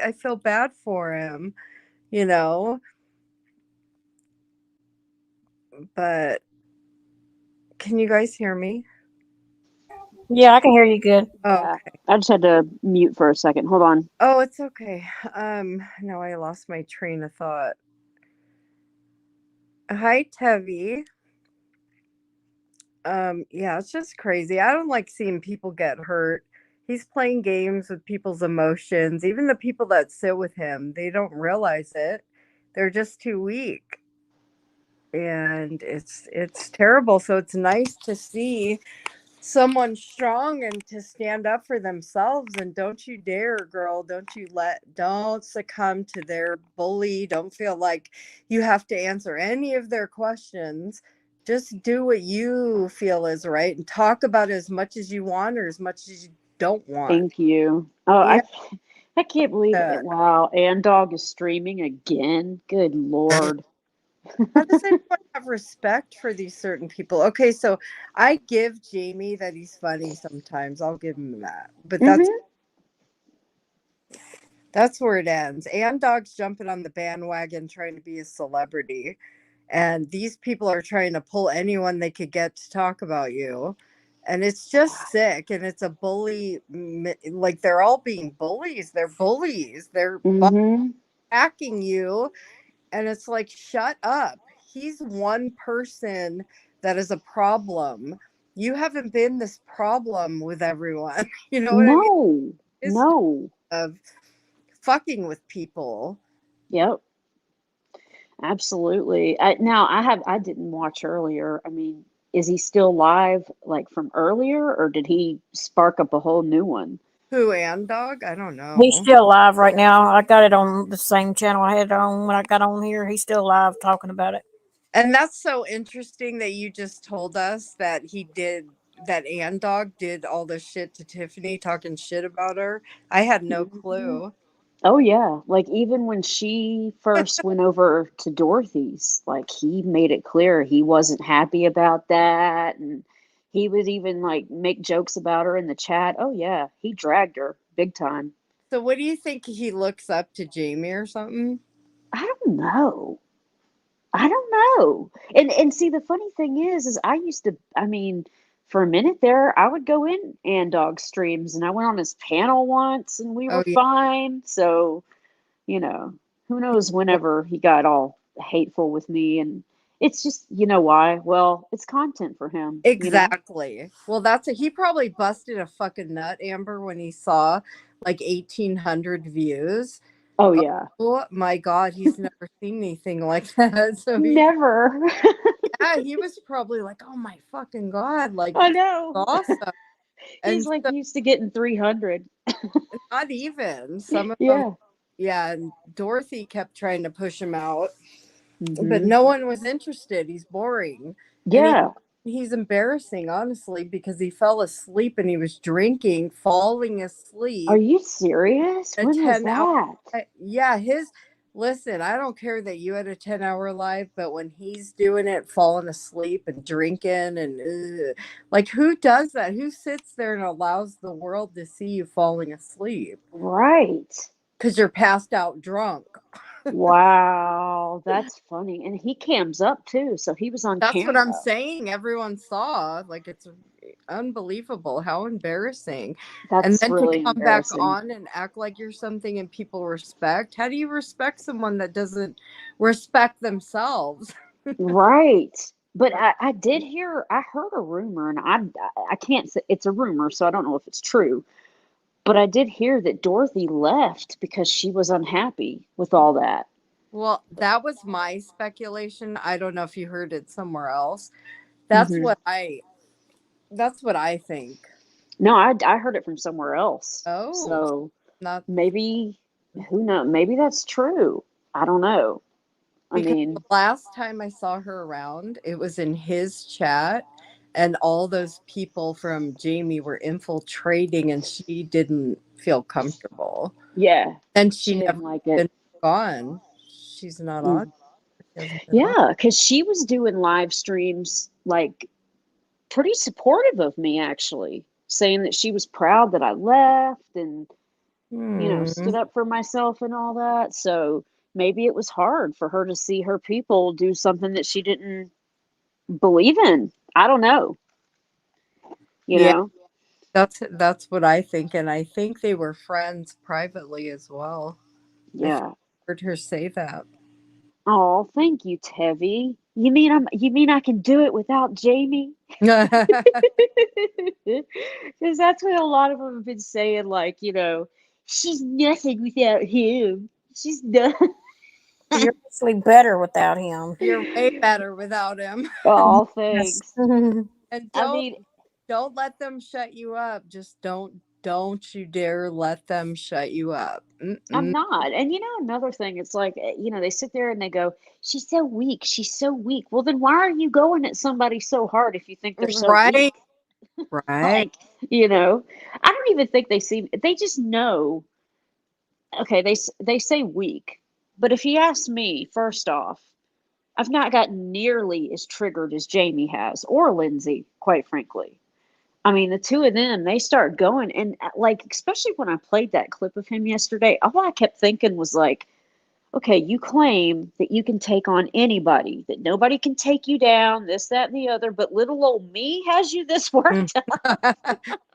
Speaker 1: I feel bad for him," you know? But can you guys hear me?
Speaker 2: Yeah, I can hear you good.
Speaker 5: Yeah.
Speaker 1: Okay.
Speaker 5: I just had to mute for a second. Hold on.
Speaker 1: Oh, it's okay. Now I lost my train of thought. Hi, Tevi. Yeah, it's just crazy. I don't like seeing people get hurt. He's playing games with people's emotions. Even the people that sit with him, they don't realize it. They're just too weak. And it's terrible. So it's nice to see someone strong and to stand up for themselves. And don't you dare, girl, don't succumb to their bully. Don't feel like you have to answer any of their questions. Just do what you feel is right and talk about it as much as you want or as much as you don't want.
Speaker 5: Thank you. Oh,
Speaker 1: Yeah.
Speaker 5: I can't believe it. Wow, and dog is streaming again. Good Lord.
Speaker 1: How does anyone have respect for these certain people? Okay, so I give Jamie that he's funny sometimes. I'll give him that. But
Speaker 5: Hmm.
Speaker 1: that's where it ends. And dog's jumping on the bandwagon trying to be a celebrity. And these people are trying to pull anyone they could get to talk about you. And it's just sick. And it's a bully. Like they're all being bullies. They're bullies. They're
Speaker 5: Hmm.
Speaker 1: attacking you. And it's like, shut up. He's one person that is a problem. You haven't been this problem with everyone. You know what I mean?
Speaker 5: No,
Speaker 1: It's
Speaker 5: no.
Speaker 1: of fucking with people.
Speaker 5: Yep, absolutely. I didn't watch earlier. I mean, is he still live like from earlier, or did he spark up a whole new one?
Speaker 1: Who and dog? I don't
Speaker 2: He's
Speaker 1: know.
Speaker 2: still live right now. I got it on the same channel I had it on when I got on here. He's still live talking about it.
Speaker 1: And that's so interesting that you just told us that he did that and dog did all this shit to Tiffany talking shit about her. I had no
Speaker 5: Mhm.
Speaker 1: clue.
Speaker 5: Oh yeah, like even when she first went over to Dorothy's, like he made it clear he wasn't happy about that, and he would even like make jokes about her in the chat. Oh yeah, he dragged her big time.
Speaker 1: So what do you think, he looks up to Jamie or something?
Speaker 5: I don't know. I don't know. And see the funny thing is I used to, I mean, for a minute there I would go in and dog streams and I went on his panel once and we
Speaker 1: Oh
Speaker 5: were
Speaker 1: yeah.
Speaker 5: fine. So you know, who knows whenever he got all hateful with me. And it's just, you know why? Well, it's content for him, you know?
Speaker 1: Exactly. Well, he probably busted a fucking nut, Amber, when he saw like 1,800 views.
Speaker 5: Oh, yeah.
Speaker 1: Oh my God, he's never seen anything like that. So
Speaker 5: Never.
Speaker 1: yeah, he was probably like, oh my fucking God, like
Speaker 5: I
Speaker 1: this is
Speaker 5: know.
Speaker 1: awesome.
Speaker 5: He's
Speaker 1: And
Speaker 5: like
Speaker 1: so,
Speaker 5: used to getting 300.
Speaker 1: not even some of them,
Speaker 5: Yeah.
Speaker 1: yeah. And Dorothy kept trying to push him out, but
Speaker 5: Hmm.
Speaker 1: no one was interested. He's boring. And
Speaker 5: Yeah.
Speaker 1: he's embarrassing, honestly, because he fell asleep and he was drinking, falling
Speaker 5: Are
Speaker 1: asleep
Speaker 5: you serious?
Speaker 1: a
Speaker 5: When was
Speaker 1: 10 hour.
Speaker 5: that?
Speaker 1: Yeah, listen, I don't care that you had a 10-hour life, but when he's doing it, falling asleep and drinking and like, who does that? Who sits there and allows the world to see you falling asleep
Speaker 5: Right.
Speaker 1: because you're passed out drunk?
Speaker 5: Wow. That's funny. And he cams up too. So he was on
Speaker 1: That's what I'm
Speaker 5: camera.
Speaker 1: saying. Everyone saw. Like, it's unbelievable. How embarrassing. And
Speaker 5: That's
Speaker 1: then to
Speaker 5: really
Speaker 1: come back
Speaker 5: embarrassing.
Speaker 1: on and act like you're something and people respect. How do you respect someone that doesn't respect themselves?
Speaker 5: Right. But I did hear, I heard a rumor, and I can't say it's a rumor, so I don't know if it's true. But I did hear that Dorothy left because she was unhappy with all that.
Speaker 1: Well, that was my speculation. I don't know if you heard it somewhere else. That's
Speaker 5: Hmm.
Speaker 1: what I that's what I think.
Speaker 5: No, I heard it from somewhere else.
Speaker 1: Oh,
Speaker 5: So
Speaker 1: not
Speaker 5: maybe, who knows? Maybe that's true. I don't know. I
Speaker 1: because the
Speaker 5: mean,
Speaker 1: last time I saw her around, it was in his chat, and all those people from Jamie were infiltrating, and she didn't feel comfortable.
Speaker 5: yeah,
Speaker 1: And
Speaker 5: she
Speaker 1: she
Speaker 5: didn't
Speaker 1: never
Speaker 5: like it.
Speaker 1: been gone. She's not on.
Speaker 5: Mm.
Speaker 1: She hasn't been on.
Speaker 5: Yeah, because she was doing live streams like pretty supportive of me actually, saying that she was proud that I left and
Speaker 1: Hmm.
Speaker 5: stood up for myself and all that. So maybe it was hard for her to see her people do something that she didn't believe in. I don't know, you
Speaker 1: Yeah,
Speaker 5: know.
Speaker 1: that's what I think, and I think they were friends privately as well. I think
Speaker 5: Yeah.
Speaker 1: I heard her say that.
Speaker 5: Oh, thank you, Tevi. You mean I can do it without Jamie? Because that's what a lot of them have been saying, like, she's nothing without him. She's not.
Speaker 2: You're actually better without him.
Speaker 1: You're way better without him.
Speaker 5: Oh,
Speaker 2: Yes.
Speaker 5: thanks.
Speaker 1: And
Speaker 5: I mean,
Speaker 1: don't let them shut you up. Just don't you dare let them shut you up.
Speaker 5: I'm
Speaker 1: Mm-mm.
Speaker 5: not. And another thing, it's like, they sit there and they go, she's so weak. She's so weak. Well, then why are you going at somebody so hard if you think they're so weak?
Speaker 1: Right. Right.
Speaker 5: Like, I don't even think they just know. Okay, they say weak, but if you ask me, first off, I've not gotten nearly as triggered as Jamie has, or Lindsay, quite frankly. I mean, the two of them, they start going, and like, especially when I played that clip of him yesterday, all I kept thinking was like, okay, you claim that you can take on anybody, that nobody can take you down, this, that, and the other, but little old me has you this worked out.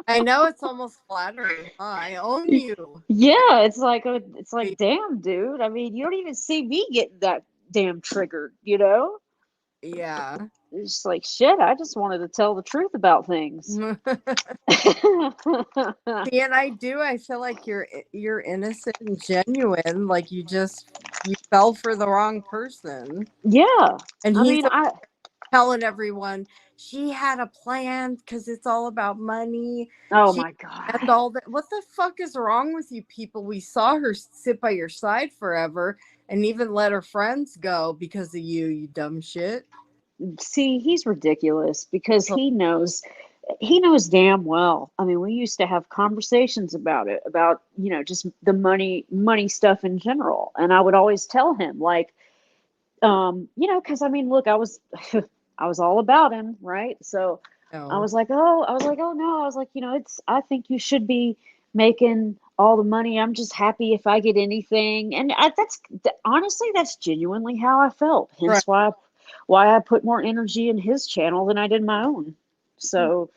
Speaker 1: I know it's almost flattering. Huh? I own you.
Speaker 5: Yeah, it's like, damn, dude. I mean, you don't even see me getting that damn triggered,
Speaker 1: Yeah.
Speaker 5: It's just like shit. I just wanted to tell the truth about things.
Speaker 1: See, and I feel like you're innocent and genuine. Like you fell for the wrong person.
Speaker 5: Yeah,
Speaker 1: And
Speaker 5: I
Speaker 1: he's
Speaker 5: mean,
Speaker 1: telling everyone she had a plan because it's all about money.
Speaker 5: oh
Speaker 1: She
Speaker 5: my
Speaker 1: and
Speaker 5: god.
Speaker 1: all that. What the fuck is wrong with you people? We saw her sit by your side forever and even let her friends go because of you dumb shit.
Speaker 5: See, he's ridiculous because he knows damn well. I mean, we used to have conversations about it, about, just the money stuff in general. And I would always tell him, like, because I mean, look, I was I was all about him, right? So
Speaker 1: No.
Speaker 5: I was like, oh no, I was like, I think you should be making all the money. I'm just happy if I get anything. And honestly, that's genuinely how I felt.
Speaker 1: Right.
Speaker 5: Hence why I put more energy in his channel than I did my own. So,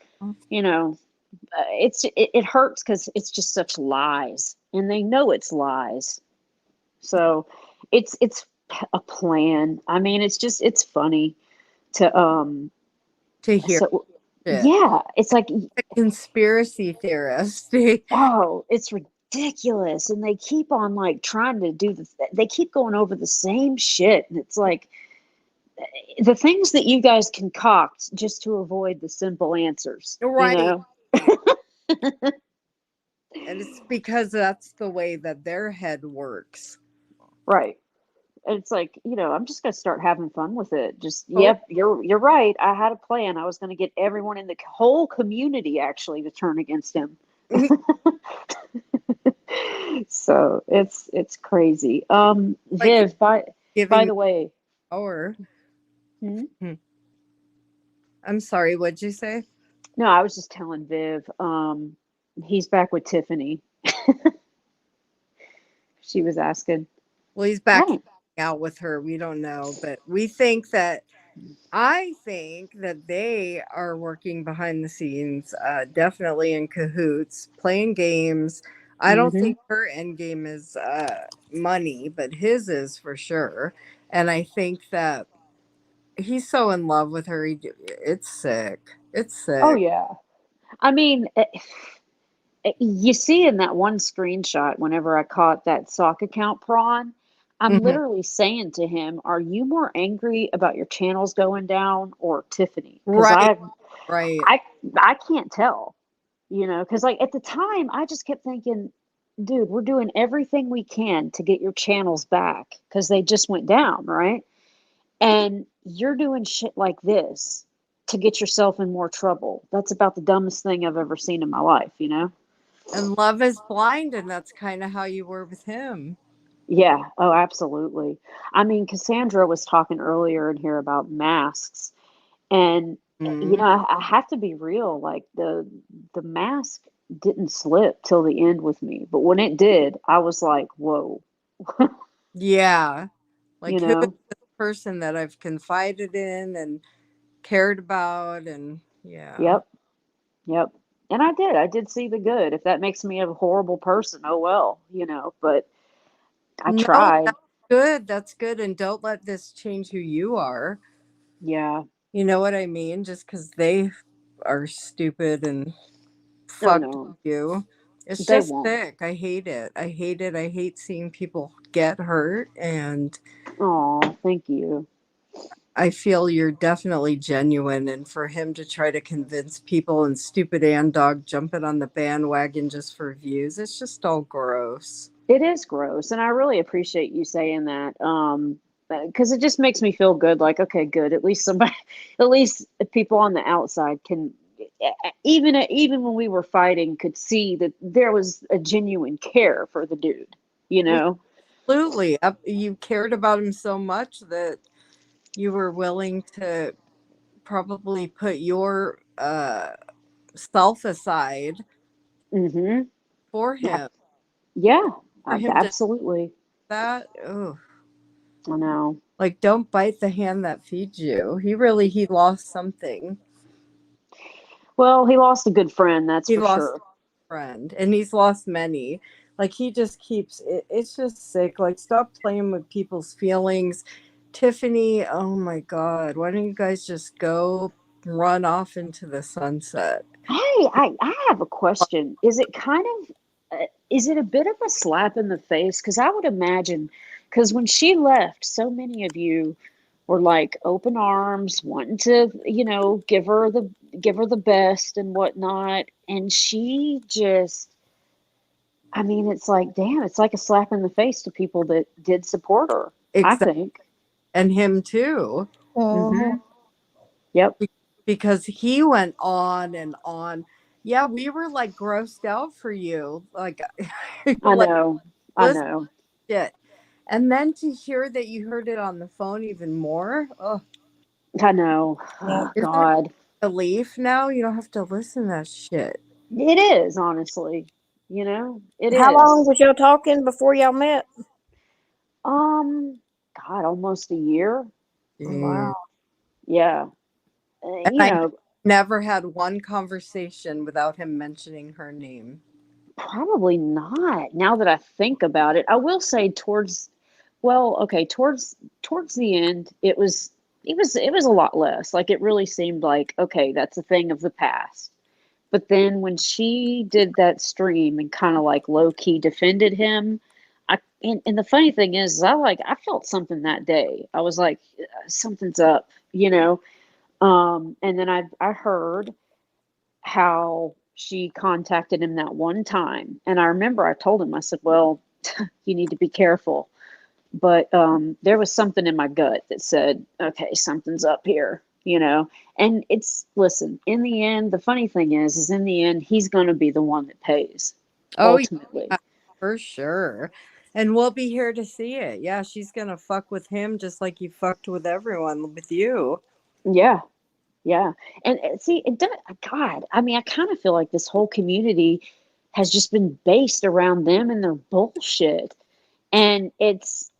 Speaker 5: it hurts because it's just such lies, and they know it's lies. So it's a plan. I mean, it's funny to
Speaker 1: To hear
Speaker 5: so
Speaker 1: shit.
Speaker 5: yeah, it's like,
Speaker 1: A conspiracy theorist.
Speaker 5: oh, it's ridiculous, and they keep on like trying to they keep going over the same shit, and it's like the things that you guys concoct just to avoid the simple answers,
Speaker 1: Right. And it's because that's the way that their head works.
Speaker 5: Right. And it's like, I'm just gonna start having fun with it. Just,
Speaker 1: Oh,
Speaker 5: yep, you're right. I had a plan. I was gonna get everyone in the whole community actually to turn against him. So it's crazy.
Speaker 1: like
Speaker 5: Viv, by
Speaker 1: giving
Speaker 5: the way,
Speaker 1: power.
Speaker 5: hmm?
Speaker 1: I'm sorry, what'd you say?
Speaker 5: No, I was just telling Viv, he's back with Tiffany. She was asking.
Speaker 1: Well, he's
Speaker 5: I
Speaker 1: back
Speaker 5: don't.
Speaker 1: out with her. We don't know, but I think that they are working behind the scenes, definitely in cahoots, playing games. I don't
Speaker 5: Hmm.
Speaker 1: think her end game is money, but his is for sure. And I think that he's so in love with her. It's sick. It's
Speaker 5: Oh
Speaker 1: sick.
Speaker 5: yeah. I mean, you see in that one screenshot, whenever I caught that sock account prawn, I'm
Speaker 1: Mhm.
Speaker 5: literally saying to him, "Are you more angry about your channels going down or Tiffany?" Because
Speaker 1: Right, right.
Speaker 5: I, I can't tell, because like at the time, I just kept thinking, "Dude, we're doing everything we can to get your channels back because they just went down, right? And you're doing shit like this to get yourself in more trouble. That's about the dumbest thing I've ever seen in my life."
Speaker 1: And love is blind, and that's kind of how you were with him.
Speaker 5: Yeah. Oh, absolutely. I mean, Cassandra was talking earlier in here about masks, and
Speaker 1: Mhm.
Speaker 5: I have to be real. Like the mask didn't slip till the end with me, but when it did, I was like, "Whoa,"
Speaker 1: Yeah.
Speaker 5: you
Speaker 1: Like, who is
Speaker 5: know?
Speaker 1: this person that I've confided in and cared about? And yeah.
Speaker 5: Yep. Yep. And I did. I did see the good. If that makes me a horrible person, oh well, But I
Speaker 1: No,
Speaker 5: tried.
Speaker 1: that's good. That's good. And don't let this change who you are.
Speaker 5: Yeah.
Speaker 1: You know what I mean? Just because they are stupid and
Speaker 5: Oh
Speaker 1: fucked with
Speaker 5: no,
Speaker 1: you. It's
Speaker 5: they
Speaker 1: just
Speaker 5: won't.
Speaker 1: sick. I hate it. I hate it. I hate seeing people get hurt. And
Speaker 5: Oh, thank you.
Speaker 1: I feel you're definitely genuine. And for him to try to convince people and stupid dog jumping on the bandwagon just for views, it's just all gross.
Speaker 5: It is gross, and I really appreciate you saying that. Because it just makes me feel good. Like, okay, good. At least somebody, at least people on the outside can, even when we were fighting, could see that there was a genuine care for the dude. You
Speaker 1: Well,
Speaker 5: know?
Speaker 1: absolutely. You cared about him so much that you were willing to probably put your self aside
Speaker 5: Mm-hmm.
Speaker 1: for him.
Speaker 5: Yeah,
Speaker 1: For him to
Speaker 5: absolutely.
Speaker 1: that, oh,
Speaker 5: I know.
Speaker 1: like don't bite the hand that feeds you. He lost something.
Speaker 5: Well, he lost a good friend, that's
Speaker 1: He
Speaker 5: for
Speaker 1: lost
Speaker 5: sure.
Speaker 1: a friend, and he's lost many. Like he just keeps it's just sick. Like stop playing with people's feelings. Tiffany, oh my god, why don't you guys just go run off into the sunset?
Speaker 5: Hey, I have a question. Is it kind of, is it a bit of a slap in the face? Because I would imagine, because when she left, so many of you were like open arms, wanting to, give her the best and whatnot. And she just, I mean, it's like, damn, it's like a slap in the face to people that did support her, I
Speaker 1: Exactly.
Speaker 5: think.
Speaker 1: And him too.
Speaker 5: Hmm.
Speaker 2: Uh-huh.
Speaker 5: Yep.
Speaker 1: Because he went on and on. Yeah, we were like grossed out for you. Like
Speaker 5: I
Speaker 1: like
Speaker 5: know. I
Speaker 1: listen
Speaker 5: know.
Speaker 1: shit. And then to hear that you heard it on the phone even more. Oh,
Speaker 5: I know.
Speaker 2: Yeah.
Speaker 5: Oh,
Speaker 1: isn't it
Speaker 5: God.
Speaker 1: a relief now? You don't have to listen to that shit.
Speaker 5: It is, honestly. It
Speaker 2: How long
Speaker 5: is.
Speaker 2: was y'all talking before y'all met?
Speaker 5: Um, God, almost a year.
Speaker 1: Mm.
Speaker 2: Wow.
Speaker 5: Yeah.
Speaker 1: And I never had one conversation without him mentioning her name.
Speaker 5: Probably not. Now that I think about it, I will say well, okay, towards the end, it was a lot less. Like it really seemed like, okay, that's a thing of the past. But then when she did that stream and kind of like low key defended him, and the funny thing is, I felt something that day. I was like, something's up, you know. And then I heard how she contacted him that one time, and I remember I told him, I said, well, you need to be careful. But there was something in my gut that said, okay, something's up here, you know. And listen, in the end, the funny thing is in the end, he's going to be the one that pays
Speaker 1: Oh
Speaker 5: ultimately.
Speaker 1: yeah, for sure. And we'll be here to see it. Yeah, she's gonna fuck with him just like you fucked with everyone with you.
Speaker 5: Yeah, yeah. And see, it does, God, I mean, I kind of feel like this whole community has just been based around them and their bullshit. And it's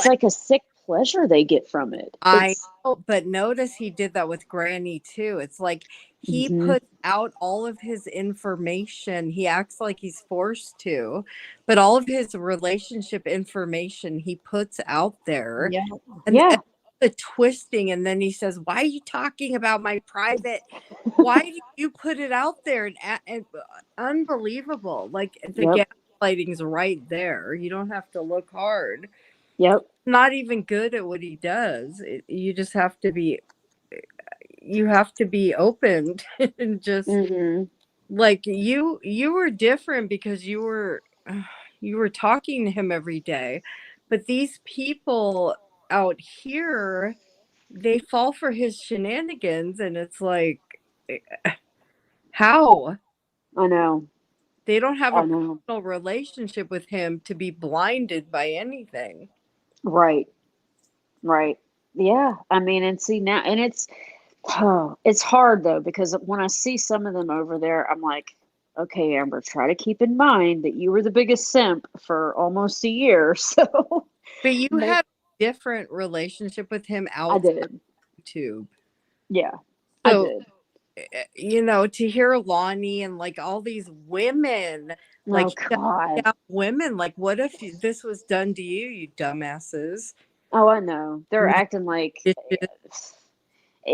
Speaker 5: like a sick pleasure they get from it.
Speaker 1: I know, but notice he did that with Granny too. It's like he
Speaker 5: Mhm.
Speaker 1: puts out all of his information. He acts like he's forced to, but all of his relationship information he puts out there.
Speaker 2: Yeah.
Speaker 1: And
Speaker 5: Yeah.
Speaker 1: the twisting, and then he says, "Why are you talking about my private? Why did you put it out there?" And unbelievable. Like the
Speaker 5: Yep.
Speaker 1: gaslighting's right there. You don't have to look hard.
Speaker 5: Yep.
Speaker 1: Not even good at what he does. You just have to be open and just
Speaker 5: Mhm.
Speaker 1: like you were different because you were talking to him every day. But these people out here, they fall for his shenanigans, and it's like how
Speaker 5: I know.
Speaker 1: they don't have a
Speaker 5: I know.
Speaker 1: personal relationship with him to be blinded by anything.
Speaker 5: Right. Right. Yeah. I mean, and see now, and it's hard though, because when I see some of them over there, I'm like, okay, Amber, try to keep in mind that you were the biggest simp for almost a year. So
Speaker 1: But you
Speaker 5: make
Speaker 1: had a different relationship with him
Speaker 5: I
Speaker 1: outside
Speaker 5: did.
Speaker 1: YouTube.
Speaker 5: Yeah, I
Speaker 1: So,
Speaker 5: did.
Speaker 1: to hear Lonnie and like all these women, like
Speaker 5: Oh God.
Speaker 1: yeah, women, like what if this was done to you, you dumbasses?
Speaker 5: Oh, I know. They're
Speaker 1: No,
Speaker 5: acting like
Speaker 1: bitches.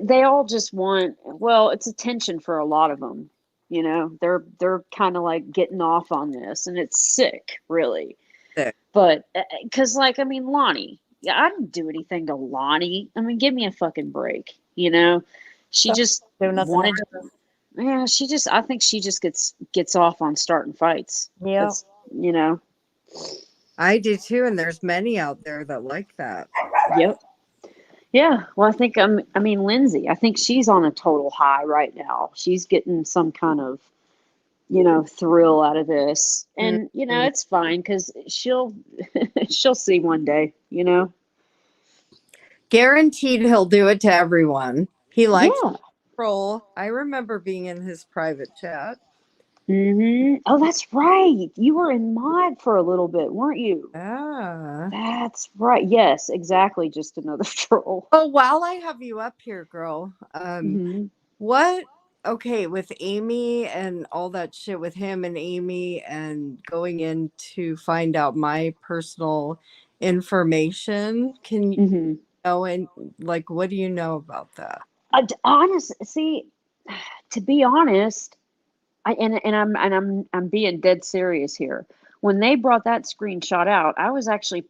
Speaker 5: they all just want, well, it's attention for a lot of them. You know, they're kind of like getting off on this, and it's sick, really. But because, like, I mean, Lonnie, yeah, I didn't do anything to Lonnie. I mean, give me a fucking break. You know, she just
Speaker 3: Do nothing.
Speaker 5: wanted. Yeah, she just. I think she just gets off on starting fights.
Speaker 3: Yeah.
Speaker 5: You know.
Speaker 1: I do too, and there's many out there that like that.
Speaker 5: Yep. Yeah. Well, I think I mean, Lindsay. I think she's on a total high right now. She's getting some kind of, thrill out of this, and
Speaker 1: Mhm.
Speaker 5: it's fine because she'll see one day.
Speaker 1: Guaranteed he'll do it to everyone. He likes
Speaker 5: Yeah.
Speaker 1: troll. I remember being in his private chat.
Speaker 5: Oh, that's right. You were in mod for a little bit, weren't you?
Speaker 1: Ah.
Speaker 5: That's right. Yes, exactly. Just another troll.
Speaker 1: Oh, while I have you up here, girl,
Speaker 5: Hmm.
Speaker 1: what? Okay, with Amy and all that shit with him and Amy and going in to find out my personal information, can you
Speaker 5: Hmm.
Speaker 1: know, and like, what do you know about that?
Speaker 5: See, to be honest, I'm being dead serious here. When they brought that screenshot out, I was actually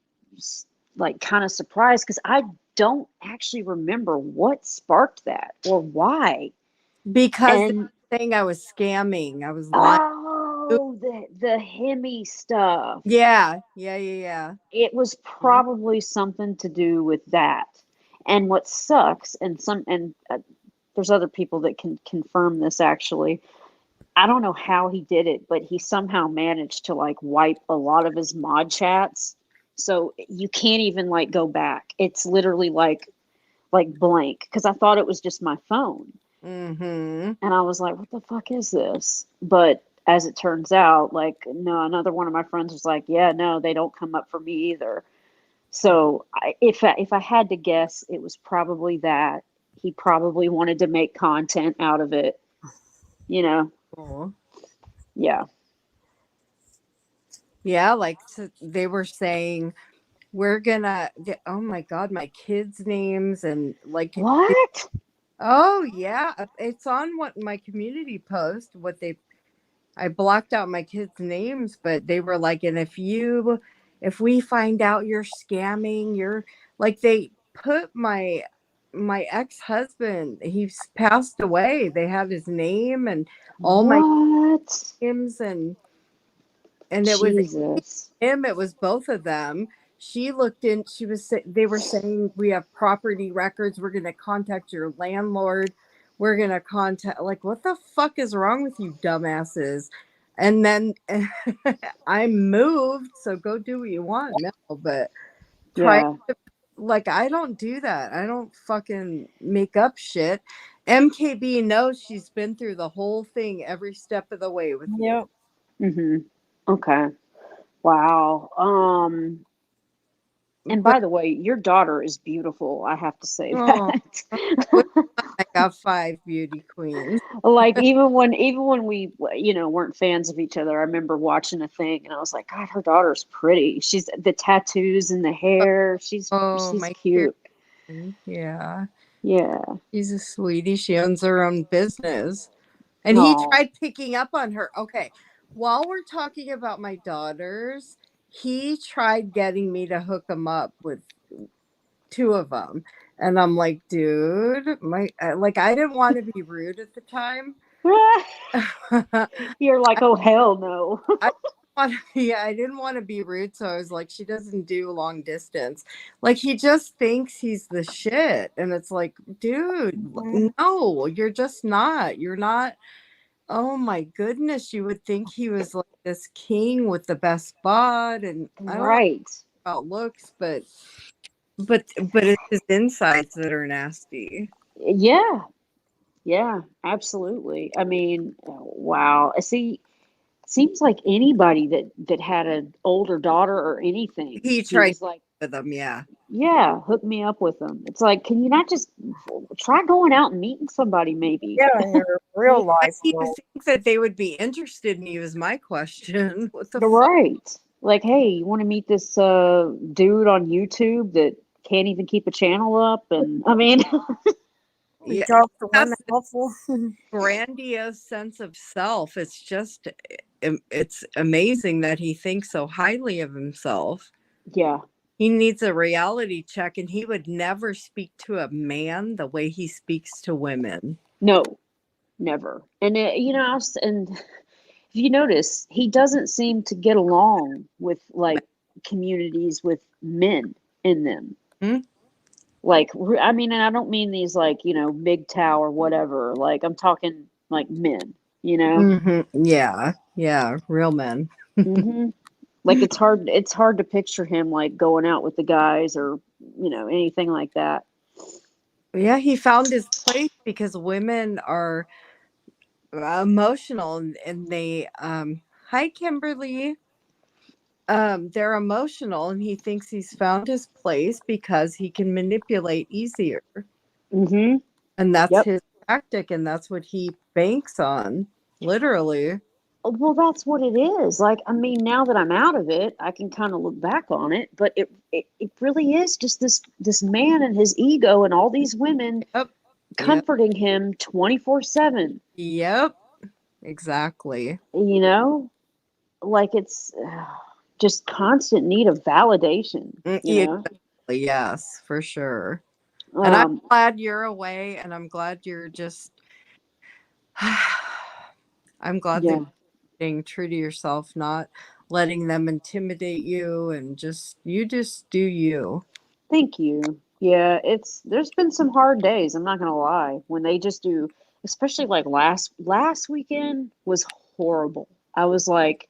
Speaker 5: like kind of surprised because I don't actually remember what sparked that or why.
Speaker 1: Because
Speaker 5: And
Speaker 1: they're saying I was scamming, I was lying.
Speaker 5: oh, the Hemi stuff.
Speaker 1: Yeah.
Speaker 5: It was
Speaker 1: Mhm.
Speaker 5: probably something to do with that. And what sucks, and there's other people that can confirm this actually. I don't know how he did it, but he somehow managed to like wipe a lot of his mod chats. So you can't even like go back. It's literally like blank because I thought it was just my phone.
Speaker 1: Mhm.
Speaker 5: And I was like, what the fuck is this? But as it turns out, like, no, another one of my friends was like, yeah, no, they don't come up for me either. So if I had to guess, it was probably that. He probably wanted to make content out of it, you know?
Speaker 1: Cool.
Speaker 5: Yeah.
Speaker 1: Yeah, like they were saying we're gonna get, oh my god, my kids' names and like
Speaker 5: What?
Speaker 1: oh yeah, it's on what my community post. I blocked out my kids' names, but they were like, and if we find out you're scamming, you're like they put my ex-husband, he's passed away. They have his name and all my
Speaker 5: What?
Speaker 1: names and it was
Speaker 5: Jesus.
Speaker 1: him, it was both of them. She looked in, they were saying we have property records, we're going to contact your landlord, we're going to contact, like, what the fuck is wrong with you dumbasses? And then I moved, so go do what you want now, but try
Speaker 5: Yeah.
Speaker 1: to, like, I don't do that. I don't fucking make up shit. MKB knows, she's been through the whole thing every step of the way with me.
Speaker 3: Yep.
Speaker 5: Mm-hmm. Okay. Wow. And
Speaker 1: But
Speaker 5: by the way, your daughter is beautiful. I have to say
Speaker 1: oh,
Speaker 5: that.
Speaker 1: I got 5 beauty queens.
Speaker 5: Like even when we weren't fans of each other, I remember watching a thing and I was like, God, her daughter's pretty. She's the tattoos and the hair.
Speaker 1: Oh,
Speaker 5: She's
Speaker 1: my
Speaker 5: cute.
Speaker 1: Karen. Yeah.
Speaker 5: Yeah.
Speaker 1: She's a sweetie. She owns her own business. And he
Speaker 5: Oh.
Speaker 1: tried picking up on her. Okay. While we're talking about my daughters, he tried getting me to hook him up with 2 of them. And I'm like, dude, like I didn't want to be rude at the time.
Speaker 5: You're like, oh hell no.
Speaker 1: Yeah, I didn't want to be rude, so I was like, she doesn't do long distance. Like he just thinks he's the shit, and it's like, dude, no, you're just not. You're not. Oh my goodness, you would think he was like this king with the best bod, and I don't know
Speaker 5: Right.
Speaker 1: about looks, but it's his insides that are nasty.
Speaker 5: Yeah. Yeah, absolutely. I mean, wow. See, seems like anybody that had an older daughter or anything,
Speaker 1: He
Speaker 5: he
Speaker 1: tried
Speaker 5: was like,
Speaker 1: with them, yeah.
Speaker 5: yeah, hook me up with them. It's like, can you not just try going out and meeting somebody maybe?
Speaker 3: Yeah, in your
Speaker 1: Well,
Speaker 3: real
Speaker 1: why
Speaker 3: life
Speaker 1: do you
Speaker 3: world.
Speaker 1: think that they would be interested in you is my question. What the fuck?
Speaker 5: Right. Like, hey, you want to meet this dude on YouTube that can't even keep a channel up? And I mean,
Speaker 2: We
Speaker 1: Yeah,
Speaker 2: talk to
Speaker 1: that's
Speaker 2: women awful.
Speaker 1: grandiose sense of self. It's just, it's amazing that he thinks so highly of himself.
Speaker 5: yeah,
Speaker 1: He needs a reality check, and he would never speak to a man the way he speaks to women.
Speaker 5: no, never. And and if you notice, he doesn't seem to get along with like communities with men in them.
Speaker 1: Hmm?
Speaker 5: Like, I mean, and I don't mean these like, big or whatever. Like, I'm talking like men, you know?
Speaker 1: Yeah, yeah, real men.
Speaker 5: hmm Like, it's hard to picture him like going out with the guys or, anything like that.
Speaker 1: Yeah, he found his place because women are emotional, and they hi Kimberly. They're emotional, and he thinks he's found his place because he can manipulate easier.
Speaker 5: hmm
Speaker 1: And that's
Speaker 5: Yep.
Speaker 1: his tactic, and that's what he banks on, literally.
Speaker 5: Well, that's what it is. Like, I mean, now that I'm out of it, I can kind of look back on it, but it really is just this man and his ego and all these women
Speaker 1: Yep. Yep.
Speaker 5: comforting him 24/7,
Speaker 1: Yep. Exactly.
Speaker 5: you know? Like it's just constant need of validation, you
Speaker 1: Yeah,
Speaker 5: know?
Speaker 1: yes, for sure. And I'm
Speaker 5: Um,
Speaker 1: glad you're away, and I'm glad you're just I'm glad that
Speaker 5: yeah,
Speaker 1: you're staying true to yourself, not letting them intimidate you, and you just do you.
Speaker 5: thank you. Yeah, there's been some hard days, I'm not gonna lie, when they just do, especially like last weekend was horrible. I was like,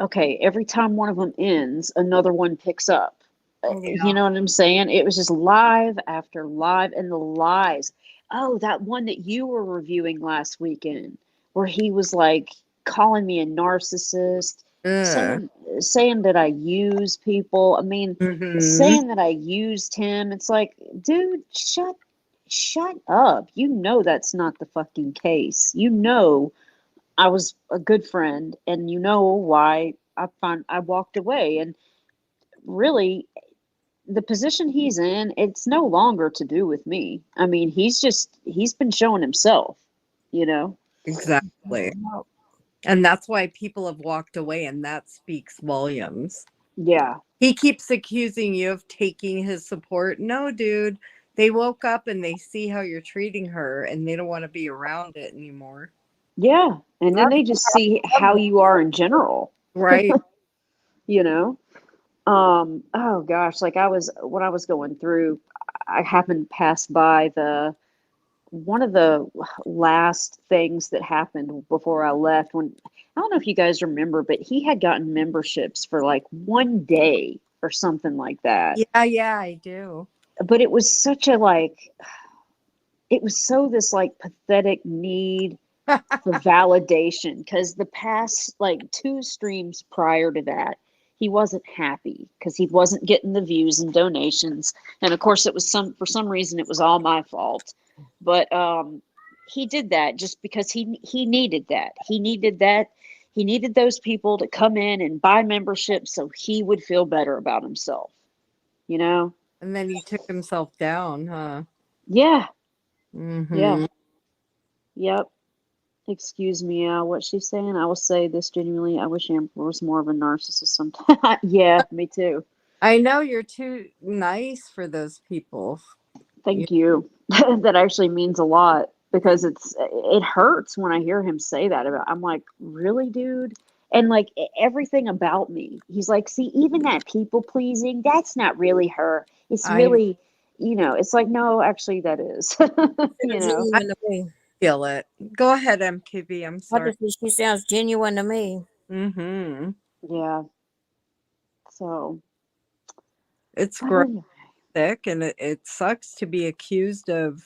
Speaker 5: okay, every time one of them ends, another one picks up. You
Speaker 2: Yeah.
Speaker 5: know what I'm saying? It was just live after live, and the lies. Oh, that one that you were reviewing last weekend, where he was like calling me a narcissist,
Speaker 1: Ugh.
Speaker 5: saying that I use people. I mean,
Speaker 1: Hmm.
Speaker 5: saying that I used him. It's like, dude, shut up. You know that's not the fucking case. You know I was a good friend, and you know why I walked away. And really, the position he's in, it's no longer to do with me. I mean, he's been showing himself, you know.
Speaker 1: Exactly.
Speaker 2: Well,
Speaker 1: And that's why people have walked away, and that speaks volumes.
Speaker 5: Yeah,
Speaker 1: He keeps accusing you of taking his support. No, dude. They woke up and they see how you're treating her, and they don't want to be around it anymore.
Speaker 5: yeah. And then
Speaker 2: that's
Speaker 5: they just see how you are in general,
Speaker 1: Right.
Speaker 5: you know. Oh gosh, like when I was going through, I happened to pass by the one of the last things that happened before I left. When I don't know if you guys remember, but he had gotten memberships for like one day or something like that.
Speaker 1: Yeah, yeah, I do.
Speaker 5: But it was such a like, it was so this like pathetic need for validation, because the past like two streams prior to that, he wasn't happy because he wasn't getting the views and donations. And of course, it was for some reason it was all my fault. But he did that just because he needed that. He needed that. He needed those people to come in and buy memberships so he would feel better about himself. You know?
Speaker 1: And then he took himself down, huh?
Speaker 5: Yeah. Yeah.
Speaker 1: Mm-hmm.
Speaker 5: Yep. Excuse me, what she's saying. I will say this genuinely. I wish Amber was more of a narcissist sometimes. Yeah, me too.
Speaker 1: I know you're too nice for those people. You-
Speaker 5: Thank you. That actually means a lot, because it hurts when I hear him say that about. I'm like, really, dude? And like everything about me, he's like, see, even that people pleasing, that's not really her. It's
Speaker 1: I
Speaker 5: really, it's like, no, actually, that is. you know.
Speaker 1: I
Speaker 2: genuine to me.
Speaker 1: feel it. Go ahead, MKB. I'm
Speaker 2: I
Speaker 1: sorry.
Speaker 2: just think she sounds genuine to me.
Speaker 1: Mm-hmm.
Speaker 5: Yeah. So,
Speaker 1: It's
Speaker 5: but
Speaker 1: gross,
Speaker 5: anyway,
Speaker 1: sick, and it sucks to be accused of,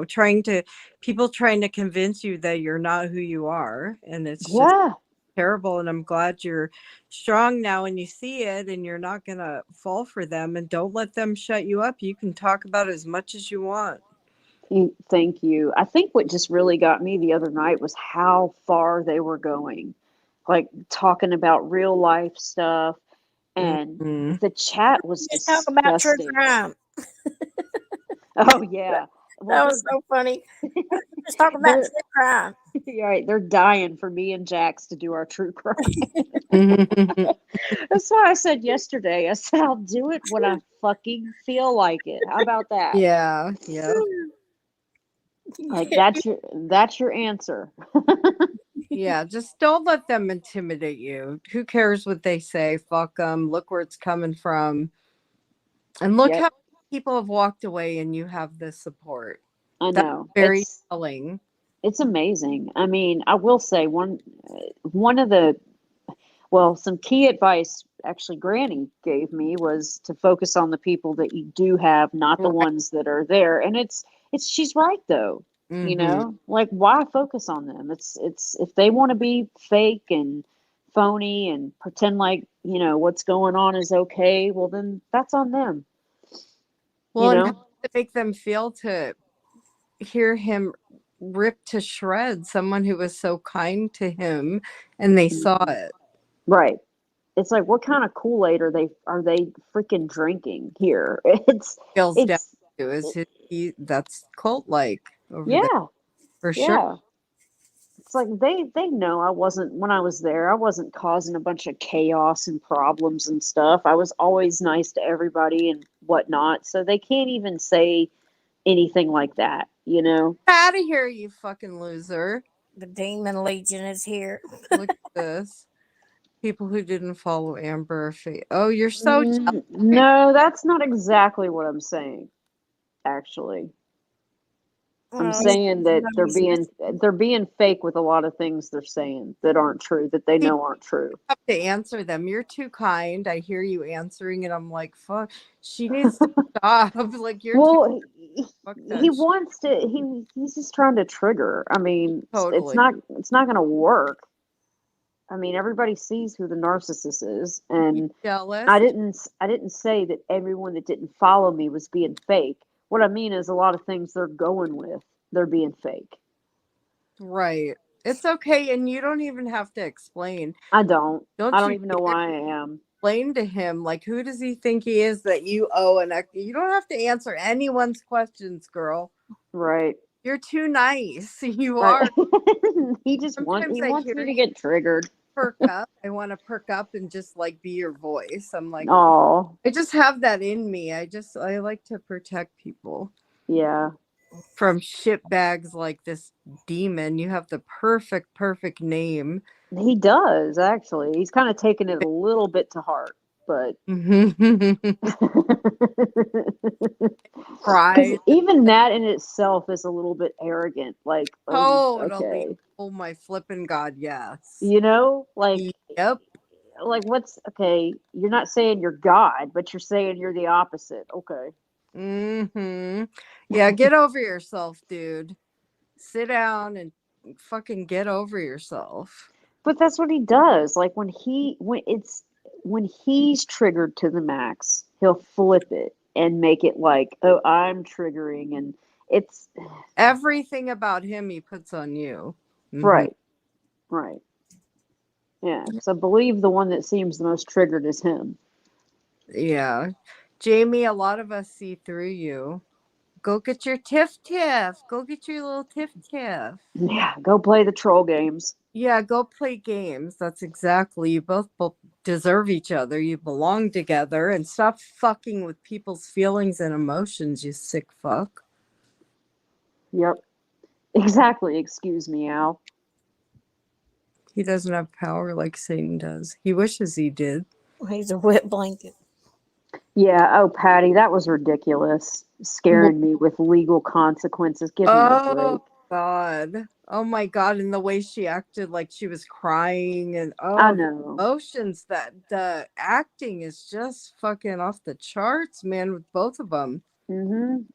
Speaker 1: trying to people trying to convince you that you're not who you are, and it's just
Speaker 5: yeah.
Speaker 1: terrible. And I'm glad you're strong now and you see it, and you're not gonna fall for them, and don't let them shut you up. You can talk about it as much as you want.
Speaker 5: Thank you. I think what just really got me the other night was how far they were going. like talking about real life stuff, and
Speaker 1: Mhm.
Speaker 5: the chat was
Speaker 2: Just talk about true
Speaker 5: disgusting.
Speaker 2: crime.
Speaker 5: Oh yeah. Well,
Speaker 2: That was so funny. Just talk about
Speaker 5: they're
Speaker 2: true crime.
Speaker 5: you're right. They're dying for me and Jax to do our true crime.
Speaker 1: Mhm.
Speaker 5: That's why I said yesterday. I said I'll do it when I fucking feel like it. How about that?
Speaker 1: Yeah. Yeah.
Speaker 5: Like that's your answer.
Speaker 1: Yeah. Just don't let them intimidate you. Who cares what they say? Fuck them. Look where it's coming from. And look
Speaker 5: Yep,
Speaker 1: how people have walked away and you have this support.
Speaker 5: I
Speaker 1: That's
Speaker 5: know.
Speaker 1: very telling.
Speaker 5: It's amazing. I mean, I will say one of the well, some key advice actually Granny gave me was to focus on the people that you do have, not the
Speaker 1: Right.
Speaker 5: ones that are there. And it's she's right though. You
Speaker 1: Mm-hmm.
Speaker 5: know, like why focus on them? It's if they want to be fake and phony and pretend like, you know, what's going on is okay, well then that's on them, you
Speaker 1: Well, and how
Speaker 5: know?
Speaker 1: does it make them feel to hear him ripped to shreds someone who was so kind to him and they saw
Speaker 5: Mhm.
Speaker 1: it?
Speaker 5: Right. It's like what kind of Kool-Aid are they freaking drinking here? It's
Speaker 1: Feels down
Speaker 5: it's
Speaker 1: to is that's cult like over there
Speaker 5: yeah,
Speaker 1: for sure.
Speaker 5: yeah. It's like they know I wasn't when I was there, I wasn't causing a bunch of chaos and problems and stuff. I was always nice to everybody and whatnot. So they can't even say anything like that, you know?
Speaker 1: Out of here, you fucking loser.
Speaker 2: The Demon Legion is here.
Speaker 1: Look at this. People who didn't follow Amber Oh, you're so jealous.
Speaker 5: No, that's not exactly what I'm saying, actually. I'm
Speaker 2: Oh,
Speaker 5: saying that
Speaker 2: he's
Speaker 5: they're being fake with a lot of things they're saying that aren't true, that they
Speaker 1: You
Speaker 5: know aren't true.
Speaker 1: have to answer them. You're too kind. I hear you answering, and I'm like, fuck. She needs to stop. Like you're too
Speaker 5: Well,
Speaker 1: fuck
Speaker 5: he
Speaker 1: that shit.
Speaker 5: wants to. He's just trying to trigger. I mean, it's
Speaker 1: Totally.
Speaker 5: not. It's not going to work. I mean, everybody sees who the narcissist is,
Speaker 1: You
Speaker 5: and I
Speaker 1: jealous?
Speaker 5: didn't. I didn't say that everyone that didn't follow me was being fake. What I mean is, a lot of things they're going with, they're being fake.
Speaker 1: Right. It's okay, and you don't even have to explain.
Speaker 5: I don't. I
Speaker 1: Don't
Speaker 5: don't
Speaker 1: you
Speaker 5: even know
Speaker 1: dare
Speaker 5: why I am.
Speaker 1: explain to him like who does he think he is that you owe an you don't have to answer anyone's questions, girl.
Speaker 5: Right.
Speaker 1: You're too nice. You
Speaker 5: I,
Speaker 1: are.
Speaker 5: he
Speaker 1: Sometimes I
Speaker 5: wants
Speaker 1: hear
Speaker 5: me to
Speaker 1: you
Speaker 5: get triggered.
Speaker 1: perk up. I want to perk up and just like be your voice. I'm like,
Speaker 5: Oh,
Speaker 1: I just have that in me. I like to protect people
Speaker 5: yeah.
Speaker 1: from shit bags like this demon. You have the perfect name.
Speaker 5: He does actually. He's kind of taken it a little bit to heart, but because
Speaker 1: Pride.
Speaker 5: even that in itself is a little bit arrogant. Like, oh,
Speaker 1: Totally.
Speaker 5: okay,
Speaker 1: Oh my flipping God, yes.
Speaker 5: you know,
Speaker 1: Yep.
Speaker 5: like what's okay? You're not saying you're God, but you're saying you're the opposite. Okay.
Speaker 1: Mm-hmm. Yeah, get over yourself, dude. Sit down and fucking get over yourself.
Speaker 5: But that's what he does. Like when he's triggered to the max, he'll flip it and make it like, oh, I'm triggering, and it's
Speaker 1: Everything about him he puts on you. Mm-hmm.
Speaker 5: right, right, yeah. So believe the one that seems the most triggered is him.
Speaker 1: Yeah. Jamie, a lot of us see through you. Go get your Tiff Tiff. Go get your little Tiff Tiff.
Speaker 5: Yeah, go play the troll games.
Speaker 1: Yeah, go play games. That's exactly. You both deserve each other. You belong together and stop fucking with people's feelings and emotions, you sick fuck.
Speaker 5: Yep, exactly. Excuse me, Al.
Speaker 1: He doesn't have power like Satan does. He wishes he did.
Speaker 2: a wet blanket.
Speaker 5: Yeah. Oh, Patty, that was ridiculous. Scaring me with legal consequences. Give me a
Speaker 1: Oh
Speaker 5: break.
Speaker 1: God. Oh my God. And the way she acted like she was crying and
Speaker 5: I
Speaker 1: the
Speaker 5: know.
Speaker 1: emotions that the acting is just fucking off the charts, man, with both of them.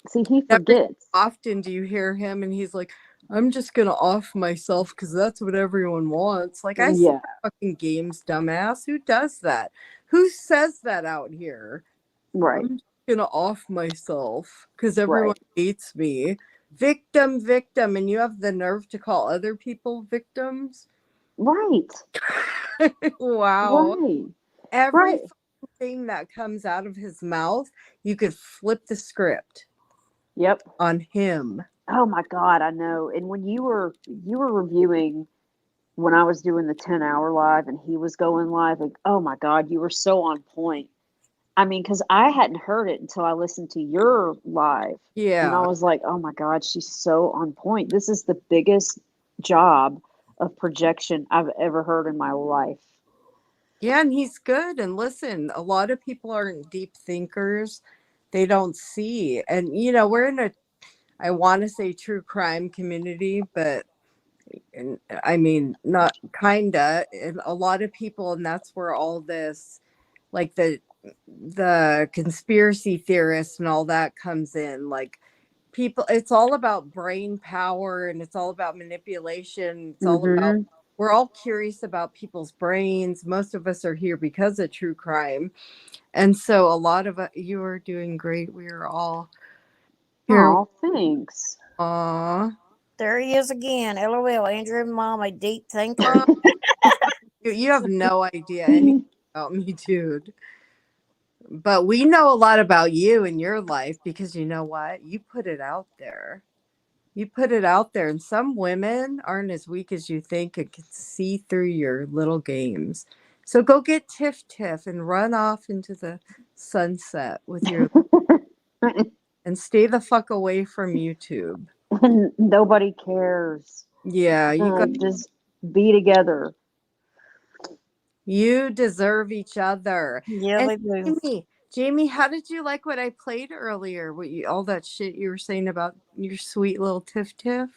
Speaker 5: See, he
Speaker 1: Every so
Speaker 5: forgets.
Speaker 1: often do you hear him and he's like, I'm just gonna off myself because that's what everyone wants. Like I see
Speaker 5: Yeah.
Speaker 1: fucking games, dumbass. Who does that? Who says that out here?
Speaker 5: Right.
Speaker 1: I'm just gonna off myself because
Speaker 5: Right.
Speaker 1: everyone hates me. Victim, and you have the nerve to call other people victims.
Speaker 5: Right.
Speaker 1: Wow.
Speaker 5: Right.
Speaker 1: Every
Speaker 5: Right.
Speaker 1: fucking thing that comes out of his mouth, you could flip the script
Speaker 5: Yep.
Speaker 1: on him.
Speaker 5: Oh my God, I know. And when you were reviewing when I was doing the 10-hour live and he was going live, like, oh my God, you were so on point. I mean, because I hadn't heard it until I listened to your live. And I
Speaker 1: Yeah.
Speaker 5: was like, oh my God, she's so on point. This is the biggest job of projection I've ever heard in my life.
Speaker 1: Yeah, and he's good. And listen, a lot of people aren't deep thinkers. They don't see. And we're in I want to say true crime community, but and I mean not kinda. And a lot of people, and that's where all this like the conspiracy theorists and all that comes in. Like people, it's all about brain power and it's all about manipulation. It's all about
Speaker 5: Mm-hmm.
Speaker 1: we're all curious about people's brains. Most of us are here because of true crime. And so a lot of you are doing great. We are all here.
Speaker 5: Oh, thanks.
Speaker 1: Aw.
Speaker 2: There he is again. LOL. Andrew and Mom, a deep thinker.
Speaker 1: Aw. You have no idea anything about me, dude. But we know a lot about you and your life because you know what? You put it out there. You put it out there, and some women aren't as weak as you think and can see through your little games. So go get Tiff Tiff and run off into the sunset with your and stay the fuck away from YouTube.
Speaker 5: Nobody cares.
Speaker 1: Yeah,
Speaker 5: Just be together.
Speaker 1: you deserve each other.
Speaker 2: Yeah,
Speaker 1: And
Speaker 2: they do.
Speaker 1: Jamie, how did you like what I played earlier? All that shit you were saying about your sweet little Tiff Tiff?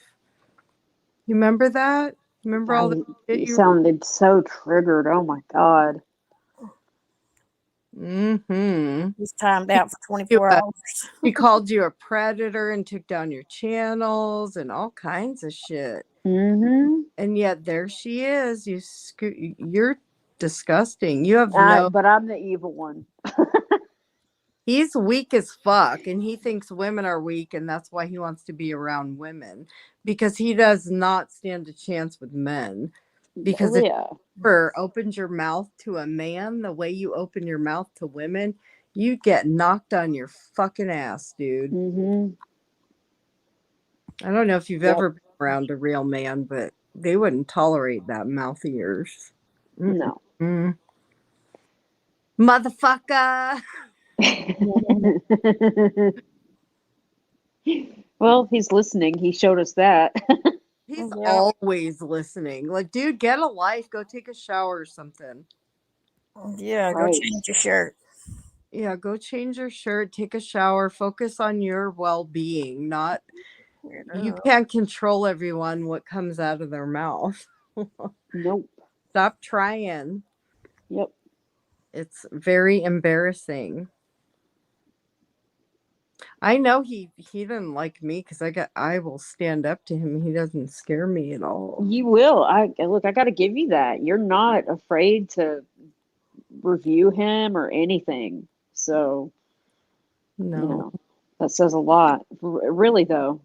Speaker 1: You remember that? Remember all the shit
Speaker 5: You
Speaker 1: you
Speaker 5: sounded so triggered. Oh my God.
Speaker 1: Mm-hmm.
Speaker 2: He's timed out for
Speaker 1: You,
Speaker 2: 24 hours.
Speaker 1: she called you a predator and took down your channels and all kinds of shit.
Speaker 5: Mm-hmm.
Speaker 1: And yet there she is. You're disgusting. You have no.
Speaker 5: But I'm the evil one.
Speaker 1: He's weak as fuck, and he thinks women are weak, and that's why he wants to be around women because he does not stand a chance with men. Because if
Speaker 5: Yeah.
Speaker 1: you ever opened your mouth to a man the way you open your mouth to women, you get knocked on your fucking ass, dude.
Speaker 5: Mm-hmm.
Speaker 1: I don't know if you've
Speaker 5: Yep.
Speaker 1: ever been around a real man, but they wouldn't tolerate that mouth of yours.
Speaker 5: No.
Speaker 1: Mm-mm. Motherfucker.
Speaker 5: Well, he's listening. He showed us that.
Speaker 1: He's
Speaker 2: Yeah.
Speaker 1: always listening. Like, dude, get a life. Go take a shower or something.
Speaker 2: Yeah, go
Speaker 5: Right.
Speaker 2: change your shirt.
Speaker 1: Yeah, go change your shirt, take a shower, focus on your well-being, not you can't control everyone what comes out of their mouth.
Speaker 5: Nope.
Speaker 1: Stop trying.
Speaker 5: Yep.
Speaker 1: It's very embarrassing. I know he didn't like me because I will stand up to him. He doesn't scare me at all.
Speaker 5: You will. I got to give you that. You're not afraid to review him or anything. So,
Speaker 1: No.
Speaker 5: that says a lot. Really, though.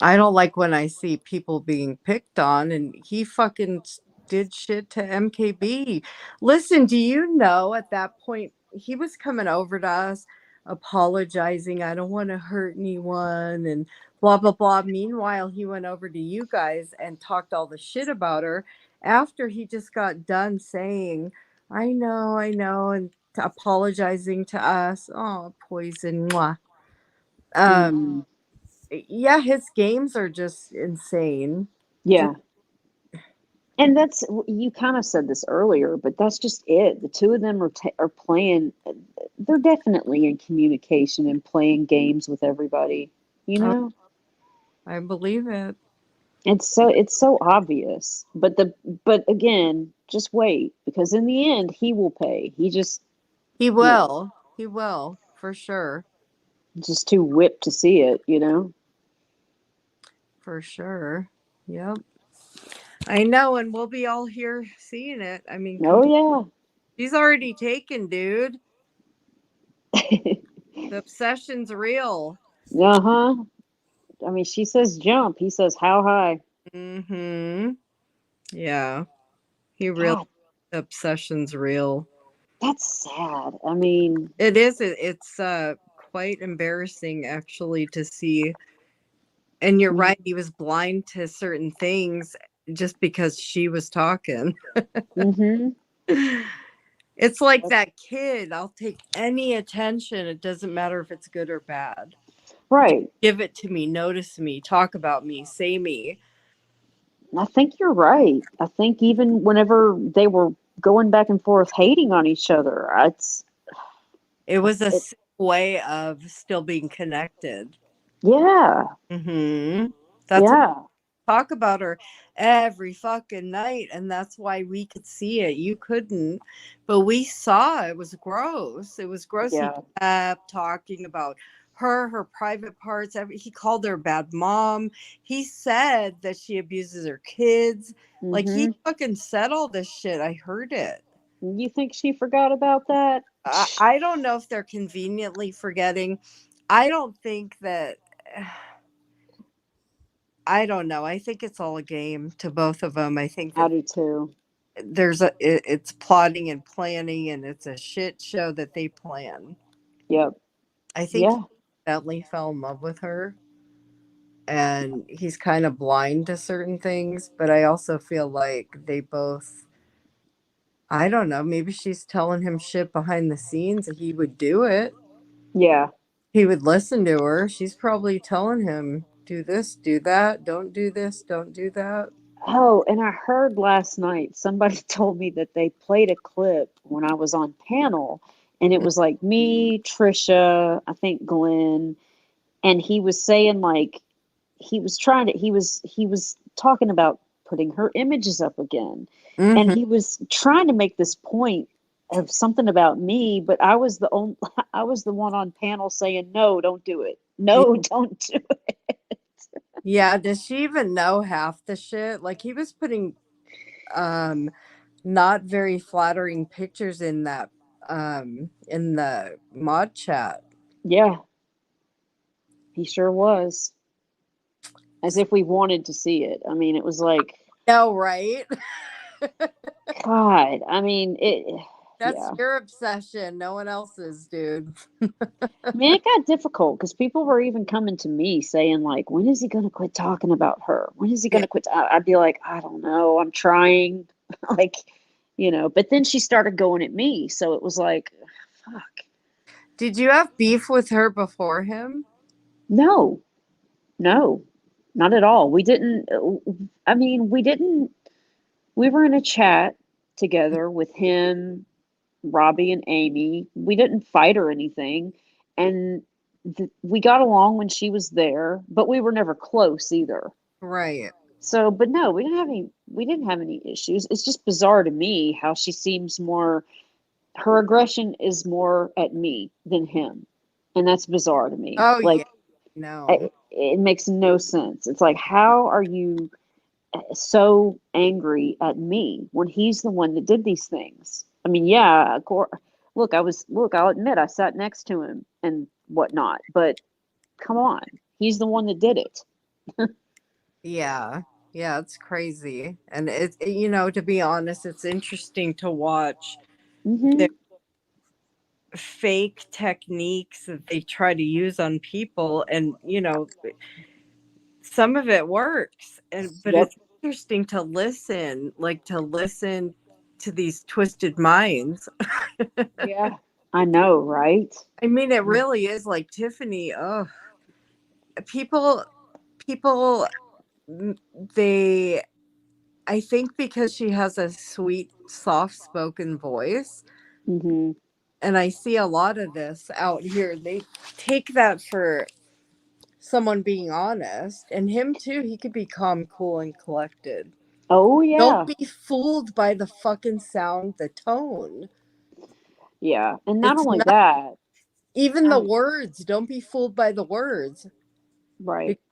Speaker 1: I don't like when I see people being picked on, and he fucking did shit to MKB. Listen, do you know at that point he was coming over to us apologizing, I don't want to hurt anyone and blah blah blah. Meanwhile, he went over to you guys and talked all the shit about her after he just got done saying, I know, and apologizing to us. Oh, poison. Mwah.
Speaker 5: Mhm.
Speaker 1: Yeah, his games are just insane.
Speaker 5: Yeah. And you kind of said this earlier, but that's just it. The two of them are playing. They're definitely in communication and playing games with everybody. You
Speaker 1: Oh,
Speaker 5: know,
Speaker 1: I believe it.
Speaker 5: it's so obvious. But again, just wait because in the end, he will pay.
Speaker 1: He
Speaker 5: You know,
Speaker 1: will. He will, for sure.
Speaker 5: just too whipped to see it. You know.
Speaker 1: For sure. Yep. I know, and we'll be all here seeing it. I mean,
Speaker 5: Oh
Speaker 1: he's already taken, dude.
Speaker 5: yeah.
Speaker 1: The obsession's real.
Speaker 5: Uh-huh. I mean, she says jump. He says how high.
Speaker 1: Mm-hmm. Yeah. He really,
Speaker 5: God,
Speaker 1: the obsession's real.
Speaker 5: that's sad. I mean,
Speaker 1: It is. It's quite embarrassing actually to see. And you're right. He was blind to certain things just because she was talking.
Speaker 5: mm-hmm.
Speaker 1: It's like that kid. I'll take any attention. It doesn't matter if it's good or bad. Just
Speaker 5: Right.
Speaker 1: give it to me. Notice me. Talk about me. Say me.
Speaker 5: I think you're right. I think even whenever they were going back and forth hating on each other,
Speaker 1: It was a
Speaker 5: it,
Speaker 1: sick way of still being connected.
Speaker 5: yeah,
Speaker 1: That's what
Speaker 5: yeah,
Speaker 1: I talk about her every fucking night, and that's why we could see it. You couldn't, but we saw it was gross. It was gross. He
Speaker 5: yeah.
Speaker 1: kept talking about her private parts. He called her a bad mom. He said that she abuses her kids. Like he
Speaker 5: Mm-hmm.
Speaker 1: fucking said all this shit. I heard it.
Speaker 5: You think she forgot about that?
Speaker 1: I don't know if they're conveniently forgetting. I don't think that. I don't know. I think it's all a game to both of them. I think
Speaker 5: I
Speaker 1: that
Speaker 5: do too.
Speaker 1: it's plotting and planning, and it's a shit show that they plan.
Speaker 5: Yep.
Speaker 1: I think he
Speaker 5: Yeah.
Speaker 1: accidentally fell in love with her, and he's kind of blind to certain things. But I also feel like they both. I don't know. Maybe she's telling him shit behind the scenes, and he would do it.
Speaker 5: Yeah.
Speaker 1: He would listen to her. She's probably telling him, do this, do that, don't do this, don't do that.
Speaker 5: Oh, and I heard last night somebody told me that they played a clip when I was on panel, and it was like me, Trisha, I think Glenn, and he was saying like he was talking about putting her images up again, and
Speaker 1: Mm-hmm.
Speaker 5: he was trying to make this point of something about me, but I was the only I was the one on panel saying no, don't do it. No, don't do it.
Speaker 1: Yeah, does she even know half the shit? Like he was putting um not very flattering pictures in the mod chat.
Speaker 5: Yeah, he sure was. As if we wanted to see it. I mean, it was like,
Speaker 1: No, right?
Speaker 5: God, I mean,
Speaker 1: That's
Speaker 5: yeah.
Speaker 1: your obsession, no one else's, dude.
Speaker 5: I mean, it got difficult because people were even coming to me saying, like, when is he going to quit talking about her? When is he going
Speaker 1: Yeah.
Speaker 5: to quit? I'd be like, I don't know. I'm trying. Like, but then she started going at me. So it was like, fuck.
Speaker 1: Did you have beef with her before him?
Speaker 5: No, no, not at all. We didn't, I mean, we were in a chat together with him, Robbie, and Amy. We didn't fight or anything. And we got along when she was there, but we were never close either.
Speaker 1: Right.
Speaker 5: So, but no, we didn't have any issues. It's just bizarre to me how she seems more her aggression is more at me than him. And that's bizarre to me.
Speaker 1: Oh yeah.
Speaker 5: Like
Speaker 1: No.
Speaker 5: it makes no sense. It's like how are you so angry at me when he's the one that did these things? I mean, yeah, of course. Look, I'll admit I sat next to him and whatnot, but come on, he's the one that did it.
Speaker 1: Yeah. Yeah, it's crazy. And to be honest, it's interesting to watch
Speaker 5: Hmm.
Speaker 1: fake techniques that they try to use on people, and some of it works, but
Speaker 5: Yep.
Speaker 1: it's interesting to listen to these twisted minds.
Speaker 5: Yeah. I know, right?
Speaker 1: I mean, it really is like Tiffany. Oh, people people they I think because she has a sweet soft spoken voice,
Speaker 5: Hmm.
Speaker 1: and I see a lot of this out here, they take that for someone being honest, and him too. He could be calm, cool, and collected.
Speaker 5: Oh
Speaker 1: Don't
Speaker 5: yeah.
Speaker 1: be fooled by the fucking sound, the tone.
Speaker 5: Yeah. And not
Speaker 1: It's
Speaker 5: only
Speaker 1: not
Speaker 5: that,
Speaker 1: even the
Speaker 5: um,
Speaker 1: words. Don't be fooled by the words.
Speaker 5: right.
Speaker 1: Because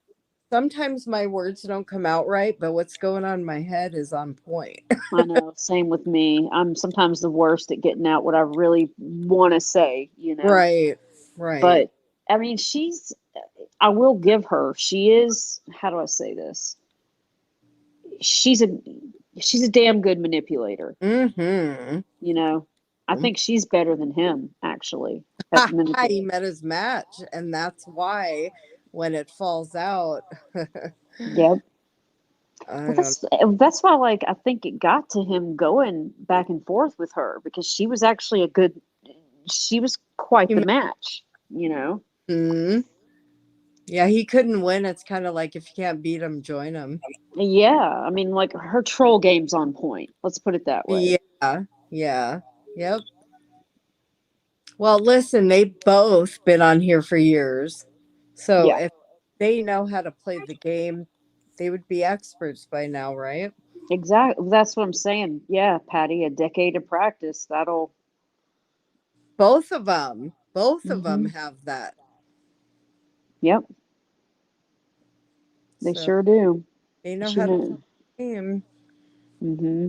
Speaker 1: sometimes my words don't come out right, but what's going on in my head is on point.
Speaker 5: I know. Same with me. I'm sometimes the worst at getting out what I really want to say.
Speaker 1: Right. Right.
Speaker 5: But I mean, I will give her, she is, how do I say this? She's a She's a damn good manipulator.
Speaker 1: Mm-hmm.
Speaker 5: You know, I think she's better than him actually at
Speaker 1: He
Speaker 5: manipulating.
Speaker 1: met his match, and that's why when it falls out,
Speaker 5: Yep.
Speaker 1: I
Speaker 5: But
Speaker 1: don't.
Speaker 5: that's why, like, I think it got to him going back and forth with her because she was actually she was quite the match, you know?
Speaker 1: Mm-hmm. Yeah, he couldn't win. It's kind of like if you can't beat him, join him.
Speaker 5: Yeah, I mean, like, her troll game's on point. Let's put it that way.
Speaker 1: Yeah, yeah, yep. Well, listen, they've both been on here for years. So
Speaker 5: Yeah,
Speaker 1: if they know how to play the game, they would be experts by now, right?
Speaker 5: exactly. That's what I'm saying. Yeah, Patty, a decade of practice. That'll.
Speaker 1: Both of them. Both of them
Speaker 5: Hmm.
Speaker 1: have that.
Speaker 5: Yep, they
Speaker 1: So
Speaker 5: sure do.
Speaker 1: they know
Speaker 5: She
Speaker 1: how to play
Speaker 5: knew.
Speaker 1: the game.
Speaker 5: Hmm.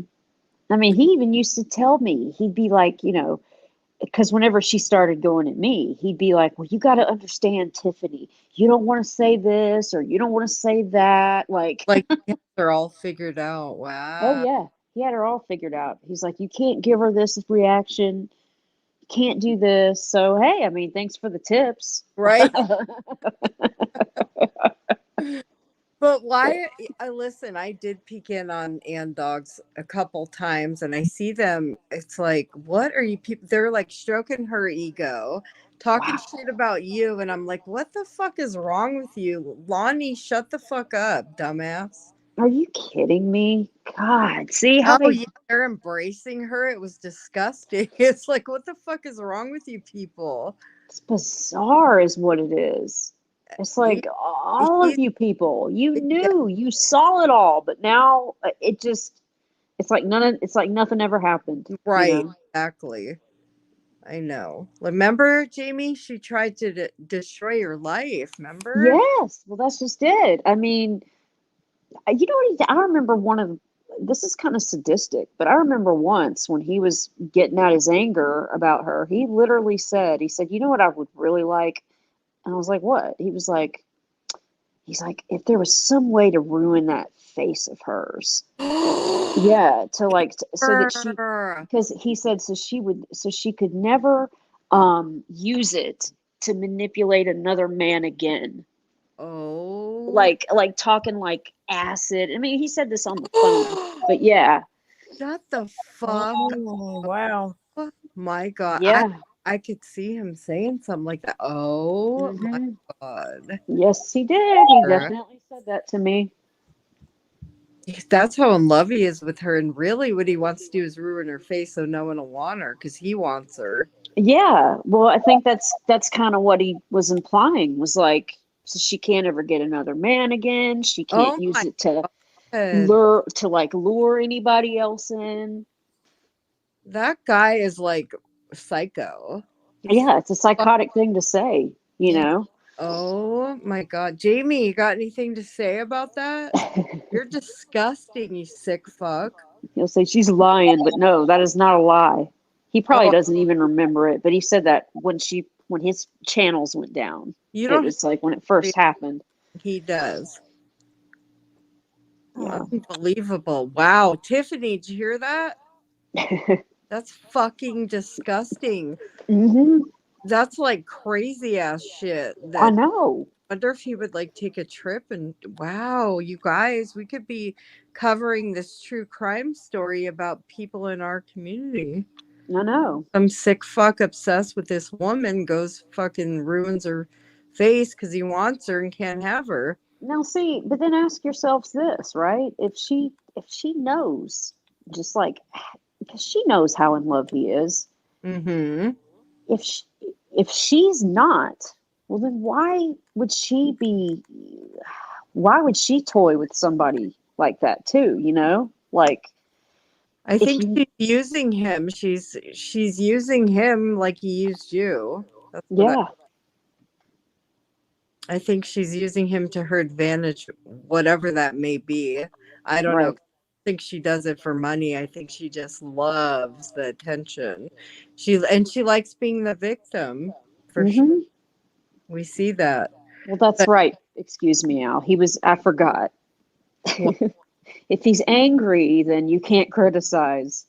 Speaker 5: I mean, he even used to tell me, he'd be like, because whenever she started going at me, he'd be like, "Well, you got to understand, Tiffany. You don't want to say this or you don't want to say that." Like,
Speaker 1: Like they're all figured out.
Speaker 5: oh
Speaker 1: Wow.
Speaker 5: yeah, he had her all figured out. He's like, "You can't give her this reaction. You can't do this." So hey, I mean, thanks for the tips.
Speaker 1: Right? But why? I listen. I did peek in on and dogs a couple times, and I see them. It's like, what are you people? They're like stroking her ego, talking
Speaker 5: Wow.
Speaker 1: shit about you, and I'm like, what the fuck is wrong with you, Lonnie? Shut the fuck up, dumbass.
Speaker 5: Are you kidding me? God, see how
Speaker 1: Oh
Speaker 5: they
Speaker 1: yeah, they're embracing her. It was disgusting. It's like, what the fuck is wrong with you people?
Speaker 5: it's bizarre, is what it is. It's
Speaker 1: You,
Speaker 5: like all
Speaker 1: he's
Speaker 5: of you people,
Speaker 1: yeah,
Speaker 5: you saw it all, but now it just it's like nothing ever happened, you
Speaker 1: right,
Speaker 5: know?
Speaker 1: exactly. I know. Remember, Jamie? She tried to destroy your life. Remember?
Speaker 5: Yes, well, that's just it. I mean, you know what? I remember this is kind of sadistic, but I remember once when he was getting out his anger about her, he literally he said, "You know what I would really like?" And I was like, "What?" He's like, "If there was some way to ruin that face of hers." Yeah, to like so that
Speaker 1: Brr.
Speaker 5: because he said so she could never use it to manipulate another man again.
Speaker 1: Oh.
Speaker 5: Like talking like acid. I mean, he said this on the phone, but yeah.
Speaker 1: Shut the fuck
Speaker 2: Oh, wow.
Speaker 1: up. My God.
Speaker 5: Yeah.
Speaker 1: I could see him saying something like that. Oh my
Speaker 5: Hmm.
Speaker 1: God.
Speaker 5: Yes, he did. He
Speaker 1: Brr.
Speaker 5: definitely said that to me.
Speaker 1: That's how in love he is with her. And really, what he wants to do is ruin her face so no one will want her because he wants her.
Speaker 5: Yeah. Well, I think that's kind of what he was implying was like, so she can't ever get another man again. She can't
Speaker 1: Oh
Speaker 5: use
Speaker 1: my
Speaker 5: it to
Speaker 1: God.
Speaker 5: lure anybody else in.
Speaker 1: That guy is like psycho. He's
Speaker 5: Yeah, it's a
Speaker 1: fuck.
Speaker 5: psychotic thing to say, you know.
Speaker 1: Oh my God. Jamie, you got anything to say about that? You're disgusting, you sick fuck.
Speaker 5: He'll say she's lying, but no, that is not a lie. He probably
Speaker 1: Oh,
Speaker 5: doesn't even remember it, but he said that when his channels went down.
Speaker 1: you
Speaker 5: It
Speaker 1: don't have
Speaker 5: was like when it
Speaker 1: to.
Speaker 5: first happened.
Speaker 1: He does.
Speaker 5: Yeah.
Speaker 1: Unbelievable. Wow. Tiffany, did you hear that? That's fucking disgusting.
Speaker 5: Hmm.
Speaker 1: That's like crazy ass shit.
Speaker 5: I
Speaker 1: That
Speaker 5: know.
Speaker 1: wonder if he would like take a trip and wow, you guys, we could be covering this true crime story about people in our community.
Speaker 5: I know.
Speaker 1: Some sick fuck obsessed with this woman goes fucking ruins her face because he wants her and can't have her.
Speaker 5: Now see, but then ask yourselves this, right? If she knows, just like because she knows how in love he is,
Speaker 1: Mm-hmm.
Speaker 5: if she, if she's not, well then why would she toy with somebody like that too, you know? Like
Speaker 1: I
Speaker 5: if
Speaker 1: think
Speaker 5: you
Speaker 1: she's using him. She's using him like he used you. That's what
Speaker 5: yeah,
Speaker 1: I think she's using him to her advantage, whatever that may be. I don't know.
Speaker 5: right.
Speaker 1: I think she does it for money. I think she just loves the attention. She likes being the victim for sure.
Speaker 5: Mhm.
Speaker 1: We see that.
Speaker 5: Well, that's
Speaker 1: But
Speaker 5: right. Excuse me, Al. I forgot. if he's angry, then you can't criticize.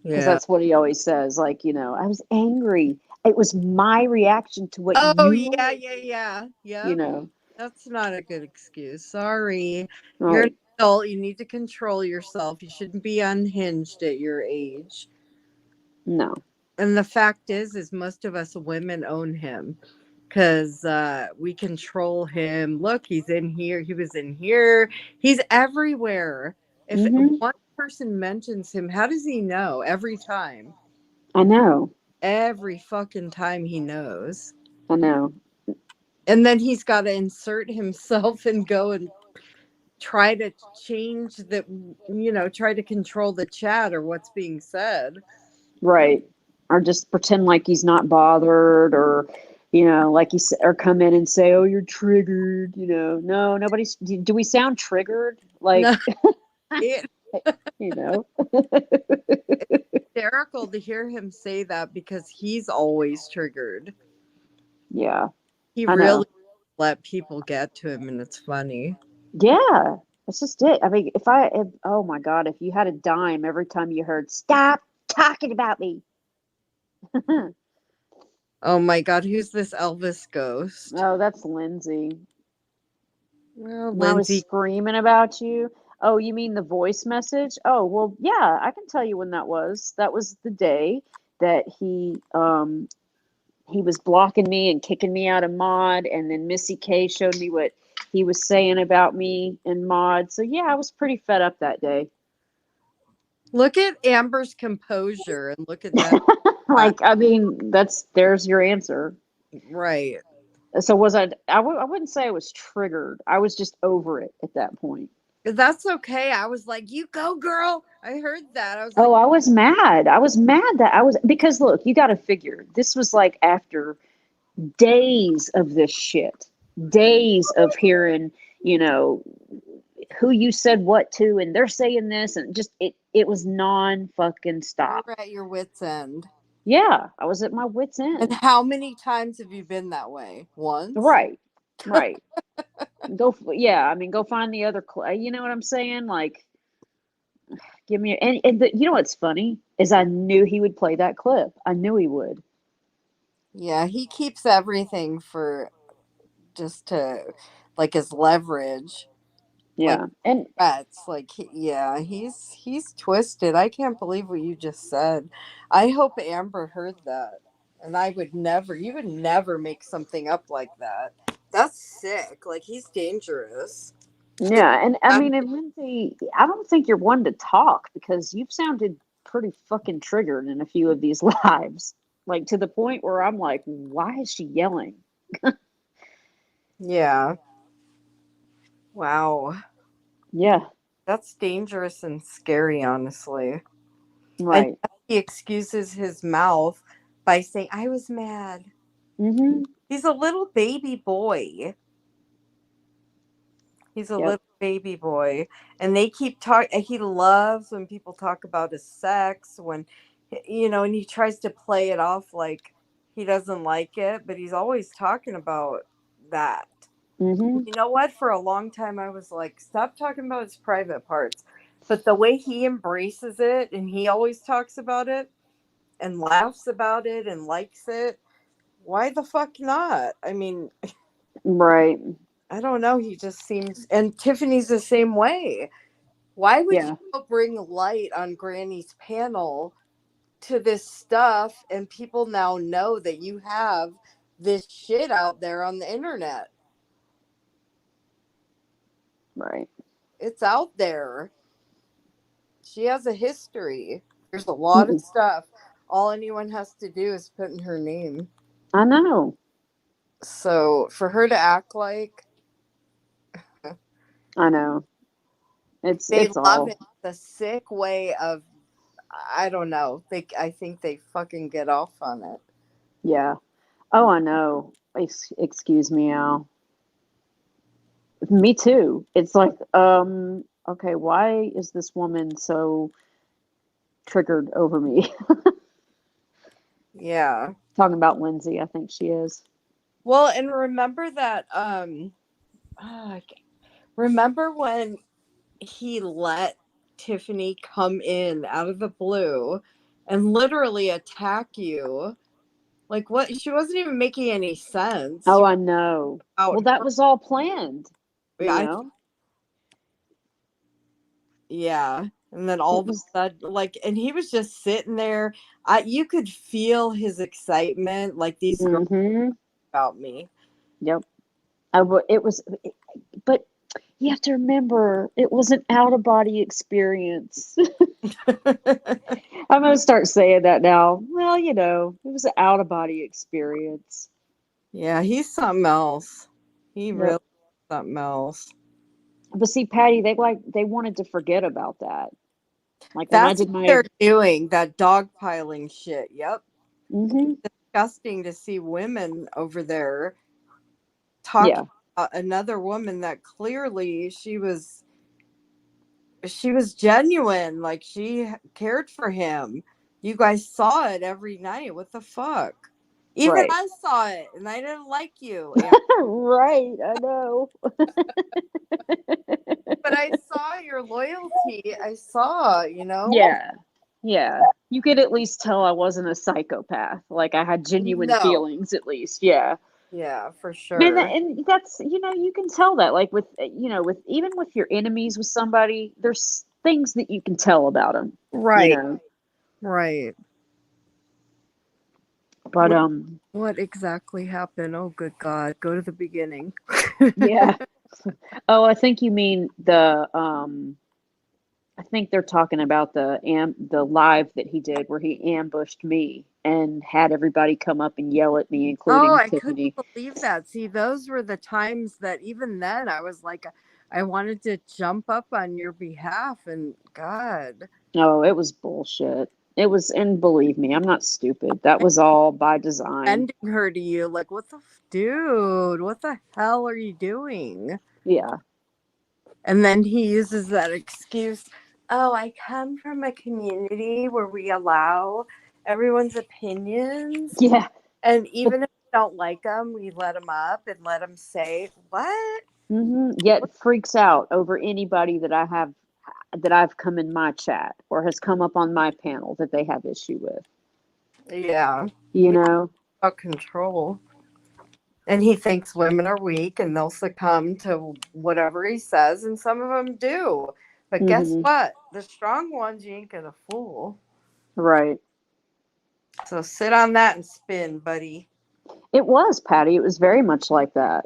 Speaker 5: Because
Speaker 1: Yeah.
Speaker 5: that's what he always says. Like, I was angry. It was my reaction to what
Speaker 1: Oh
Speaker 5: you
Speaker 1: yeah,
Speaker 5: were,
Speaker 1: yeah, yeah.
Speaker 5: you
Speaker 1: Yep.
Speaker 5: know.
Speaker 1: That's not a good excuse. Sorry. You're an
Speaker 5: Right.
Speaker 1: adult. You need to control yourself. You shouldn't be unhinged at your age.
Speaker 5: No.
Speaker 1: And the fact is most of us women own him because we control him. Look, he's in here. He was in here. He's everywhere. If
Speaker 5: Mm-hmm.
Speaker 1: one person mentions him, how does he know? Every time.
Speaker 5: I know.
Speaker 1: Every fucking time he knows.
Speaker 5: I know.
Speaker 1: And then he's got to insert himself and go and try to change the, try to control the chat or what's being said.
Speaker 5: Right. Or just pretend like he's not bothered, or, like you said, or come in and say, oh, you're triggered. No, nobody's, do we sound triggered?
Speaker 1: No,
Speaker 5: Like,
Speaker 1: it's
Speaker 5: you know,
Speaker 1: hysterical to hear him say that because he's always triggered.
Speaker 5: yeah,
Speaker 1: He
Speaker 5: I know.
Speaker 1: really let people get to him, and it's funny.
Speaker 5: Yeah, that's just it. I mean, oh my God, if you had a dime every time you heard, stop talking about me.
Speaker 1: Oh my God, who's this Elvis ghost?
Speaker 5: Oh, that's Lindsay.
Speaker 1: Well,
Speaker 5: When I was
Speaker 1: Lindsay.
Speaker 5: screaming about you. Oh, you mean the voice message? Oh, well, yeah, I can tell you when that was. That was the day that he was blocking me and kicking me out of mod, and then Missy K showed me what he was saying about me in mod. So yeah, I was pretty fed up that day.
Speaker 1: Look at Amber's composure and look at that.
Speaker 5: Like, I mean, there's your answer.
Speaker 1: Right.
Speaker 5: So was I wouldn't say I was triggered. I was just over it at that point.
Speaker 1: That's okay. I was like, you go, girl. I heard that. I was like,
Speaker 5: Oh, I was mad. I was mad that because look, you got to figure this was like after days of this shit, days of hearing, you know, who you said what to, and they're saying this, and just it was non fucking
Speaker 1: you
Speaker 5: stop.
Speaker 1: were at your wits' end.
Speaker 5: Yeah, I was at my wits'
Speaker 1: And
Speaker 5: end.
Speaker 1: how many times have you been that way? Once?
Speaker 5: Right, right. Yeah, I mean, go find the other. You know what I'm saying? Like, give me. You know what's funny is I knew he would play that clip. I knew he would.
Speaker 1: Yeah, he keeps everything for just to like his leverage, like
Speaker 5: Yeah, and
Speaker 1: threats. Like, yeah, he's twisted. I can't believe what you just said. I hope Amber heard that. And you would never make something up like that. That's sick. Like, he's dangerous.
Speaker 5: yeah, and I
Speaker 1: I-
Speaker 5: mean, and Lindsay, I don't think you're one to talk because you've sounded pretty fucking triggered in a few of these lives, like to the point where I'm like, why is she yelling?
Speaker 1: Yeah. Wow.
Speaker 5: Yeah,
Speaker 1: That's dangerous and scary, honestly. And
Speaker 5: right.
Speaker 1: he excuses his mouth by saying, I was mad.
Speaker 5: Mm-hmm.
Speaker 1: He's a little baby boy. He's a
Speaker 5: Yep.
Speaker 1: little baby boy. And they keep talking. He loves when people talk about his sex, and he tries to play it off like he doesn't like it, but he's always talking about that.
Speaker 5: Mm-hmm.
Speaker 1: You know what? For a long time, I was like, stop talking about his private parts. But the way he embraces it and he always talks about it and laughs about it and likes it, why the fuck not? I mean,
Speaker 5: Right.
Speaker 1: I don't know. He just seems, and Tiffany's the same way. Why would you
Speaker 5: Yeah.
Speaker 1: go bring light on Granny's panel to this stuff and people now know that you have this shit out there on the internet?
Speaker 5: Right.
Speaker 1: It's out there. She has a history. There's a lot of
Speaker 5: Mm-mm.
Speaker 1: stuff. All anyone has to do is put in her name.
Speaker 5: I know.
Speaker 1: So for her to act like
Speaker 5: I know.
Speaker 1: they
Speaker 5: It's
Speaker 1: love
Speaker 5: all.
Speaker 1: it, the sick way of, I don't know. I think they fucking get off on it.
Speaker 5: Yeah. Oh, I know. Excuse me, Al. Me too. It's like, okay, why is this woman so triggered over me?
Speaker 1: Yeah.
Speaker 5: Talking about Lindsay, I think she is.
Speaker 1: Well, and remember that remember when he let Tiffany come in out of the blue and literally attack you? Like, what? She wasn't even making any sense.
Speaker 5: Oh,
Speaker 1: She
Speaker 5: I
Speaker 1: was
Speaker 5: know.
Speaker 1: out
Speaker 5: Well, that
Speaker 1: her.
Speaker 5: was all planned, you
Speaker 1: I
Speaker 5: know?
Speaker 1: Yeah. And then all
Speaker 5: It
Speaker 1: of a
Speaker 5: was,
Speaker 1: sudden, like, and he was just sitting there. You could feel his excitement, like these girls
Speaker 5: mm-hmm.
Speaker 1: about me.
Speaker 5: Yep. It was, but you have to remember, it was an out of body experience. I'm going to start saying that now. Well, you know, it was an out of body experience.
Speaker 1: Yeah, he's something else. He
Speaker 5: Yep.
Speaker 1: really something else.
Speaker 5: But see, Patty, they wanted to forget about that. Like when I
Speaker 1: That's
Speaker 5: did
Speaker 1: what
Speaker 5: my,
Speaker 1: they're doing, that dogpiling shit. Yep.
Speaker 5: mm-hmm.
Speaker 1: Disgusting to see women over there talking
Speaker 5: Yeah,
Speaker 1: about another woman that clearly she was genuine, like she cared for him. You guys saw it every night. What the fuck? Even
Speaker 5: right.
Speaker 1: I saw it and I didn't like you.
Speaker 5: Right, I know.
Speaker 1: But I saw your loyalty. I saw,
Speaker 5: Yeah, yeah. You could at least tell I wasn't a psychopath. Like I had genuine
Speaker 1: No.
Speaker 5: feelings, at least. Yeah.
Speaker 1: Yeah, for
Speaker 5: And,
Speaker 1: sure.
Speaker 5: and that's, you know, you can tell that. Like with, you know, with even with your enemies with somebody, there's things that you can tell about them, you
Speaker 1: Right.
Speaker 5: know.
Speaker 1: Right.
Speaker 5: But,
Speaker 1: What exactly happened? Oh, good God. Go to the beginning.
Speaker 5: yeah. Oh, I think you mean I think they're talking about the live that he did where he ambushed me and had everybody come up and yell at me,
Speaker 1: Oh,
Speaker 5: including
Speaker 1: I
Speaker 5: Tiffany.
Speaker 1: couldn't believe that. See, those were the times that even then I was like, I wanted to jump up on your behalf. And God,
Speaker 5: Oh, it was bullshit. It was, and believe me, I'm not stupid. That was all by design.
Speaker 1: ending her to you, like, dude, what the hell are you doing?
Speaker 5: Yeah.
Speaker 1: And then he uses that excuse. Oh, I come from a community where we allow everyone's opinions.
Speaker 5: Yeah.
Speaker 1: And even if we don't like them, we let them up and let them say, what?
Speaker 5: Yet freaks out over anybody that I've come in my chat or has come up on my panel that they have issue with.
Speaker 1: Yeah.
Speaker 5: You know?
Speaker 1: About control. And he thinks women are weak and they'll succumb to whatever he says, and some of them do. But guess
Speaker 5: hmm
Speaker 1: what? The strong ones you ain't gonna fool.
Speaker 5: Right.
Speaker 1: So sit on that and spin, buddy.
Speaker 5: It was, Patty. It was very much like that.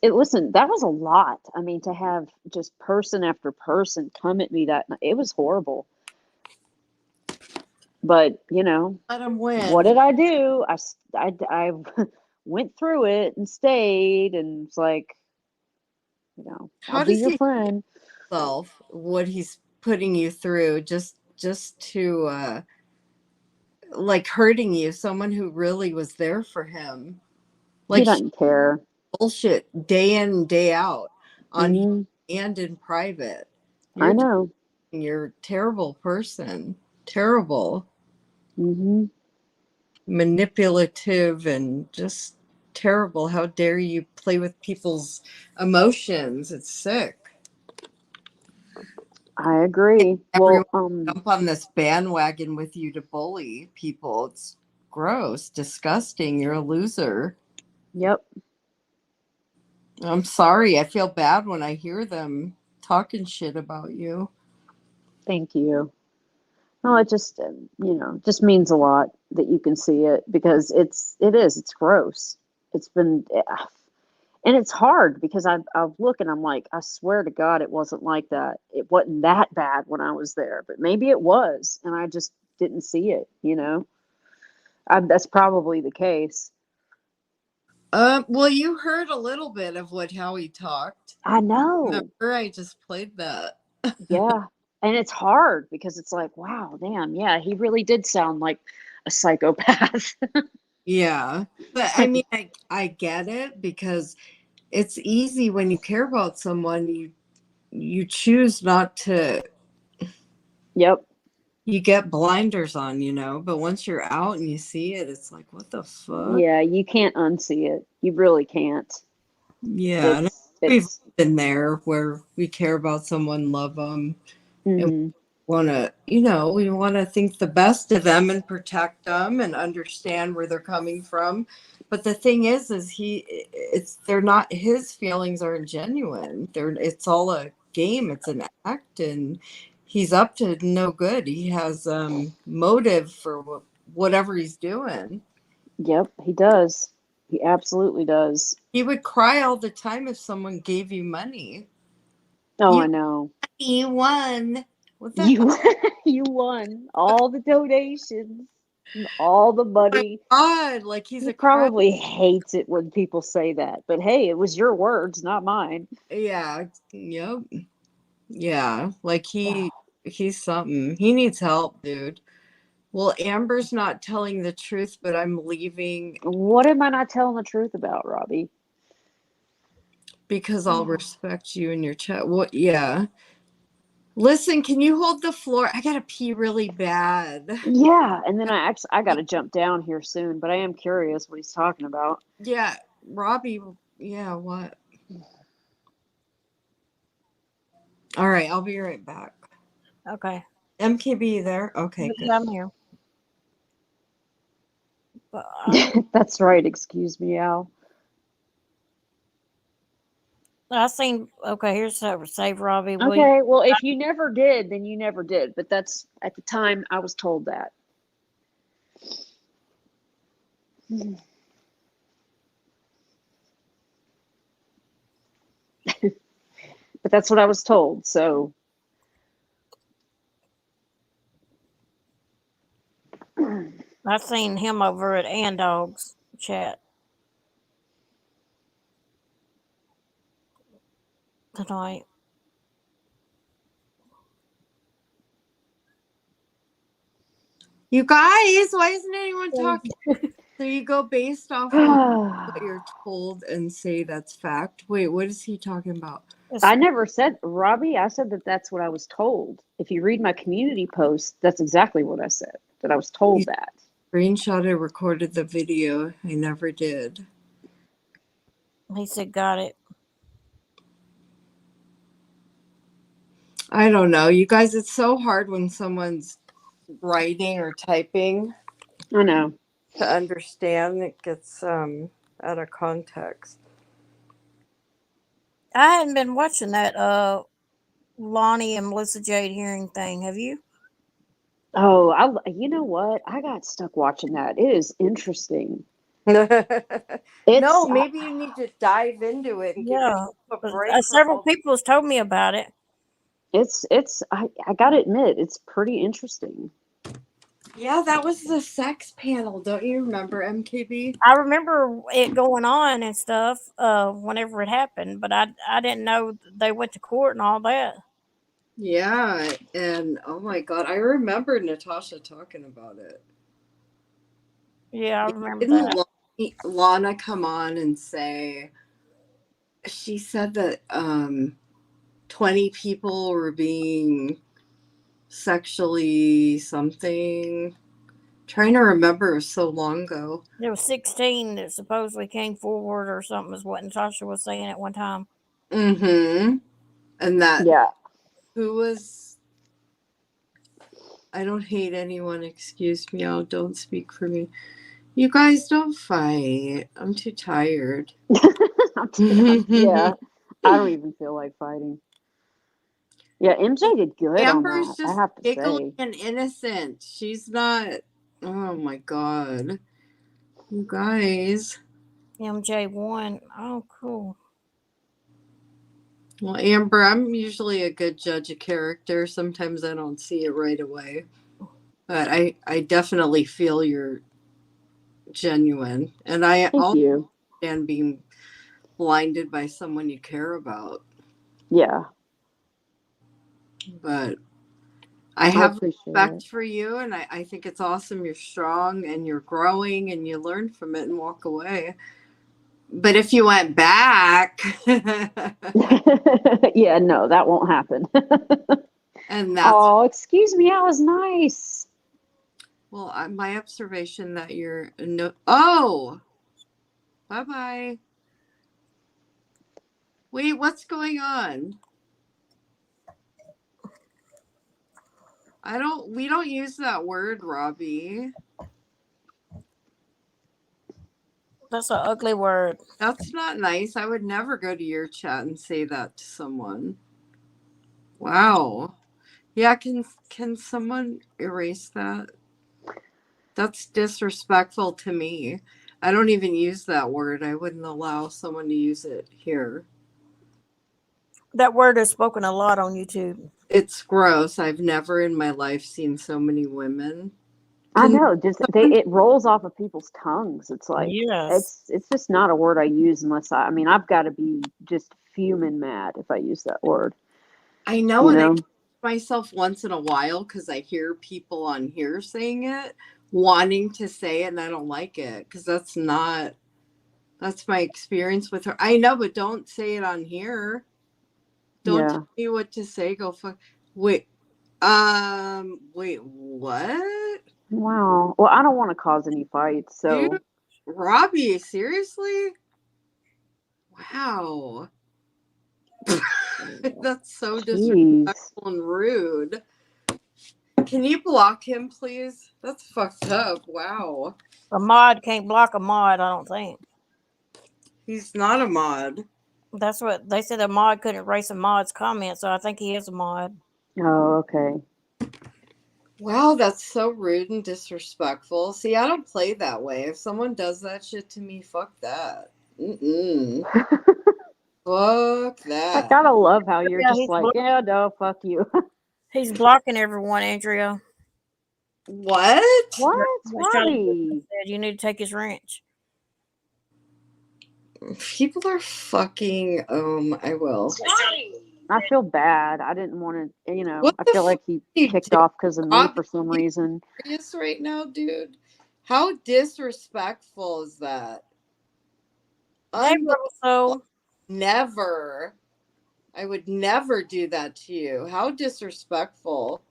Speaker 5: Listen, that was a lot. I mean, to have just person after person come at me that night, it was horrible. But, you know,
Speaker 1: Let him
Speaker 5: what
Speaker 1: win.
Speaker 5: did I do? I went through it and stayed, and it's like, you know, I'll
Speaker 1: How
Speaker 5: be
Speaker 1: does
Speaker 5: your
Speaker 1: he
Speaker 5: friend.
Speaker 1: self what he's putting you through just to like hurting you, someone who really was there for him?
Speaker 5: He
Speaker 1: Like
Speaker 5: doesn't care.
Speaker 1: bullshit day in and day out on
Speaker 5: hmm
Speaker 1: and in private.
Speaker 5: I
Speaker 1: You're
Speaker 5: know.
Speaker 1: you're a terrible person. Terrible.
Speaker 5: hmm
Speaker 1: Manipulative and just terrible. How dare you play with people's emotions? It's sick.
Speaker 5: I agree.
Speaker 1: Everyone
Speaker 5: Well,
Speaker 1: jump on this bandwagon with you to bully people. It's gross, disgusting. You're a loser.
Speaker 5: yep.
Speaker 1: I'm sorry. I feel bad when I hear them talking shit about you.
Speaker 5: Thank you. No, it just, you know, just means a lot that you can see it because it's gross. It's been, and it's hard because I look and I'm like, I swear to God, it wasn't like that. It wasn't that bad when I was there, but maybe it was, and I just didn't see it. You know, that's probably the case.
Speaker 1: Well, you heard a little bit of how he talked.
Speaker 5: I know.
Speaker 1: Remember, I just played that.
Speaker 5: Yeah, and it's hard because it's like, wow, damn, yeah, he really did sound like a psychopath.
Speaker 1: Yeah, but I mean, I get it because it's easy when you care about someone. You choose not to.
Speaker 5: Yep.
Speaker 1: You get blinders on, but once you're out and you see it, it's like, what the fuck?
Speaker 5: Yeah, you can't unsee it. You really can't.
Speaker 1: Yeah, and
Speaker 5: It's
Speaker 1: been there where we care about someone, love them, and
Speaker 5: Hmm.
Speaker 1: want to, we want to think the best of them and protect them and understand where they're coming from. But the thing is they're not, his feelings aren't genuine. It's all a game. It's an act, and he's up to no good. He has motive for whatever he's doing.
Speaker 5: Yep, he does. He absolutely does.
Speaker 1: He would cry all the time if someone gave you money.
Speaker 5: Oh, I know.
Speaker 1: You won. What the
Speaker 5: You you won all the donations, all the money.
Speaker 1: God, like he's
Speaker 5: He
Speaker 1: a crap.
Speaker 5: probably hates it when people say that. But hey, it was your words, not mine.
Speaker 1: Yeah. Yep. Yeah. Like he's something. He needs help, dude. Well, Amber's not telling the truth, but I'm leaving
Speaker 5: What am I not telling the truth about, Robbie?
Speaker 1: because I'll respect you in your chat. What? Yeah. Listen, can you hold the floor? I gotta pee really bad.
Speaker 5: Yeah, and then I got to jump down here soon, but I am curious what he's talking about.
Speaker 1: Yeah, Robbie. Yeah, what? All right, I'll be right back.
Speaker 2: Okay.
Speaker 1: MKB, you there? Okay, good.
Speaker 2: I'm here. But,
Speaker 5: That's right. Excuse me, Al.
Speaker 2: I seen. Okay, here's save Robbie.
Speaker 5: Okay, well, if you never did, then you never did. But that's at the time I was told that. But that's what I was told. So
Speaker 2: I seen him over at Andog's chat tonight.
Speaker 1: You guys, why isn't anyone talking? So you go based off of what you're told and say that's fact. Wait, what is he talking about?
Speaker 5: I never said, Robbie, I said that that's what I was told. If you read my community post, that's exactly what I said, that I was told that.
Speaker 1: Screenshotted, recorded the video. I never did.
Speaker 2: He said, "Got it."
Speaker 1: I don't know. You guys, it's so hard when someone's writing or typing
Speaker 5: I know.
Speaker 1: to understand. It gets out of context.
Speaker 2: I hadn't been watching that Lonnie and Melissa Jade hearing thing. Have you?
Speaker 5: Oh, you know what? I got stuck watching that. It is interesting.
Speaker 1: No, maybe you need to dive into it and give
Speaker 2: Yeah.
Speaker 1: a break.
Speaker 2: Several people has told me about it.
Speaker 5: I gotta admit, it's pretty interesting.
Speaker 1: Yeah, that was the sex panel. Don't you remember, MKB?
Speaker 2: I remember it going on and stuff whenever it happened, but I didn't know they went to court and all that.
Speaker 1: Yeah, and oh my God, I remember Natasha talking about it.
Speaker 2: Yeah, I remember
Speaker 1: Didn't
Speaker 2: that.
Speaker 1: Lana come on and say, she said that 20 people were being sexually something. Trying to remember, it was so long ago.
Speaker 2: There was 16 that supposedly came forward or something is what Natasha was saying at one time.
Speaker 1: Mm-hmm. And that
Speaker 5: Yeah.
Speaker 1: who was, I don't hate anyone, excuse me, don't speak for me. You guys don't fight. I'm too tired.
Speaker 5: Yeah. I don't even feel like fighting. Yeah, MJ did good
Speaker 1: Amber's
Speaker 5: on that,
Speaker 1: just
Speaker 5: I have to
Speaker 1: giggling
Speaker 5: say.
Speaker 1: and innocent. She's not, oh my God. You guys.
Speaker 2: MJ1. Oh, cool.
Speaker 1: Well, Amber, I'm usually a good judge of character. Sometimes I don't see it right away. But I definitely feel you're genuine. And I
Speaker 5: Thank
Speaker 1: also
Speaker 5: you.
Speaker 1: understand being blinded by someone you care about.
Speaker 5: Yeah.
Speaker 1: But I
Speaker 5: I
Speaker 1: have
Speaker 5: appreciate
Speaker 1: respect
Speaker 5: it.
Speaker 1: for you, and I think it's awesome. You're strong and you're growing and you learn from it and walk away. But if you went back,
Speaker 5: Yeah, no, that won't happen.
Speaker 1: and that's,
Speaker 5: Oh, excuse me, I was nice.
Speaker 1: well, my observation that you're no. Oh, bye bye. Wait, what's going on? We don't use that word, Robbie.
Speaker 2: That's an ugly word.
Speaker 1: That's not nice. I would never go to your chat and say that to someone. Wow. Yeah, can someone erase that? That's disrespectful to me. I don't even use that word. I wouldn't allow someone to use it here.
Speaker 2: That word is spoken a lot on YouTube.
Speaker 1: It's gross. I've never in my life seen so many women.
Speaker 5: I know, just it rolls off of people's tongues. It's like
Speaker 2: Yes.
Speaker 5: it's just not a word I use unless I mean I've got to be just fuming mad if I use that word.
Speaker 1: I know,
Speaker 5: You
Speaker 1: and I
Speaker 5: know?
Speaker 1: catch myself once in a while because I hear people on here saying it, wanting to say it, and I don't like it because that's my experience with her. I know, but don't say it on here. Don't tell me what to say. Go fuck. Wait, what?
Speaker 5: Wow. Well, I don't want to cause any fights, so.
Speaker 1: Dude, Robbie, seriously? Wow. That's so disrespectful and rude. Can you block him, please? That's fucked up. Wow.
Speaker 2: A mod can't block a mod, I don't think.
Speaker 1: He's not a mod.
Speaker 2: That's what they said. A mod couldn't erase a mod's comment, so I think he is a mod.
Speaker 5: Oh, okay.
Speaker 1: Wow, that's so rude and disrespectful. See, I don't play that way. If someone does that shit to me, fuck that. Fuck that.
Speaker 5: I gotta love how you're just
Speaker 2: he's
Speaker 5: like, yeah, no, fuck you.
Speaker 2: He's blocking everyone, Andrea.
Speaker 1: What?
Speaker 5: What? Robbie?
Speaker 2: Said you need to take his wrench.
Speaker 1: People are fucking. I will.
Speaker 5: I feel bad. I didn't want to, you know.
Speaker 1: What
Speaker 5: I
Speaker 1: the
Speaker 5: feel like he kicked off because of me for some reason.
Speaker 1: Serious right now, dude? How disrespectful is that? Never. I would never do that to you. How disrespectful.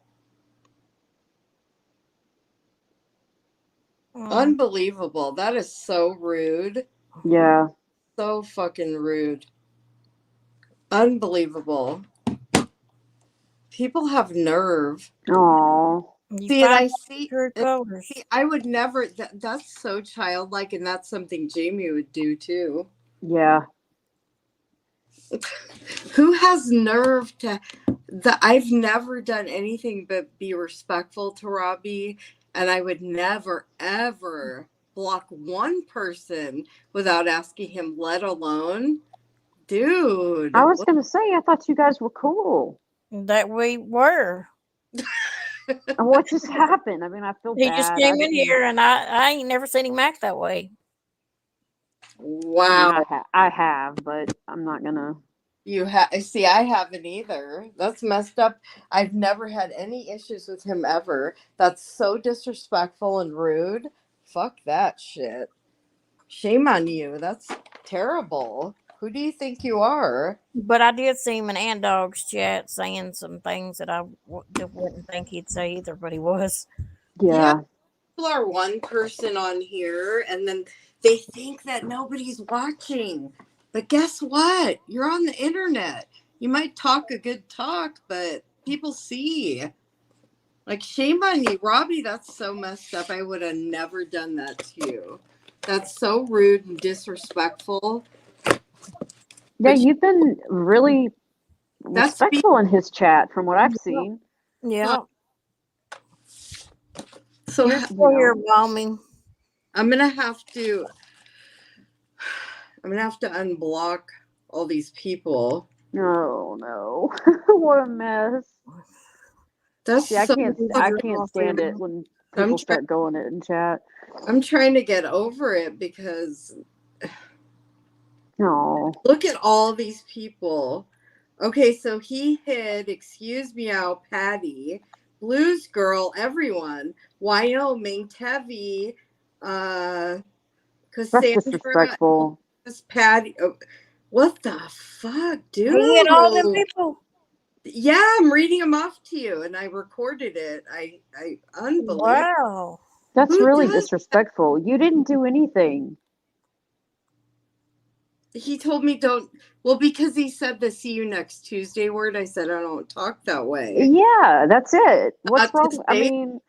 Speaker 1: Unbelievable. That is so rude.
Speaker 5: Yeah.
Speaker 1: So fucking rude. Unbelievable. People have nerve.
Speaker 5: Oh.
Speaker 1: See, and I see, I would never, that's so childlike, and that's something Jamie would do too.
Speaker 5: Yeah.
Speaker 1: Who has nerve to, I've never done anything but be respectful to Robbie, and I would never, ever block one person without asking him, let alone, dude.
Speaker 5: I was going to say, I thought you guys were cool.
Speaker 2: That we were.
Speaker 5: What just happened? I mean, I feel bad.
Speaker 2: He just came in here, and I ain't never seen him act that way.
Speaker 1: Wow.
Speaker 5: I mean, I have, but I'm not gonna.
Speaker 1: You see, I haven't either. That's messed up. I've never had any issues with him ever. That's so disrespectful and rude. Fuck that shit. Shame on you. That's terrible. Who do you think you are?
Speaker 2: But I did see him in Ant Dog's chat saying some things that I wouldn't think he'd say either, but he was.
Speaker 5: Yeah.
Speaker 1: People are one person on here, and then they think that nobody's watching. But guess what? You're on the internet. You might talk a good talk, but people see. Like, shame on you, Robbie. That's so messed up. I would have never done that to you. That's so rude and disrespectful.
Speaker 5: Yeah, you've been really respectful in his chat from what I've seen.
Speaker 2: Yeah.
Speaker 1: So
Speaker 2: you're still here, Mommy.
Speaker 1: I'm gonna have to unblock all these people.
Speaker 5: No. What a mess.
Speaker 1: That's
Speaker 5: I can't stand it when people start going it in chat.
Speaker 1: I'm trying to get over it because look at all these people. Okay, so he hid, excuse me out, Patty, Blues Girl, everyone, Wyoming, Tevi,
Speaker 5: That's
Speaker 1: Cassandra,
Speaker 5: disrespectful.
Speaker 1: Patty. Oh, what the fuck, dude?
Speaker 2: He hit all them people.
Speaker 1: Yeah, I'm reading them off to you, and I recorded it. I unbelievable.
Speaker 2: Wow.
Speaker 5: That's really disrespectful. You didn't do anything.
Speaker 1: He told me don't. Well, because he said the "see you next Tuesday" word. I said I don't talk that way.
Speaker 5: Yeah, that's it. What's
Speaker 1: Not to
Speaker 5: wrong? I
Speaker 1: say
Speaker 5: mean,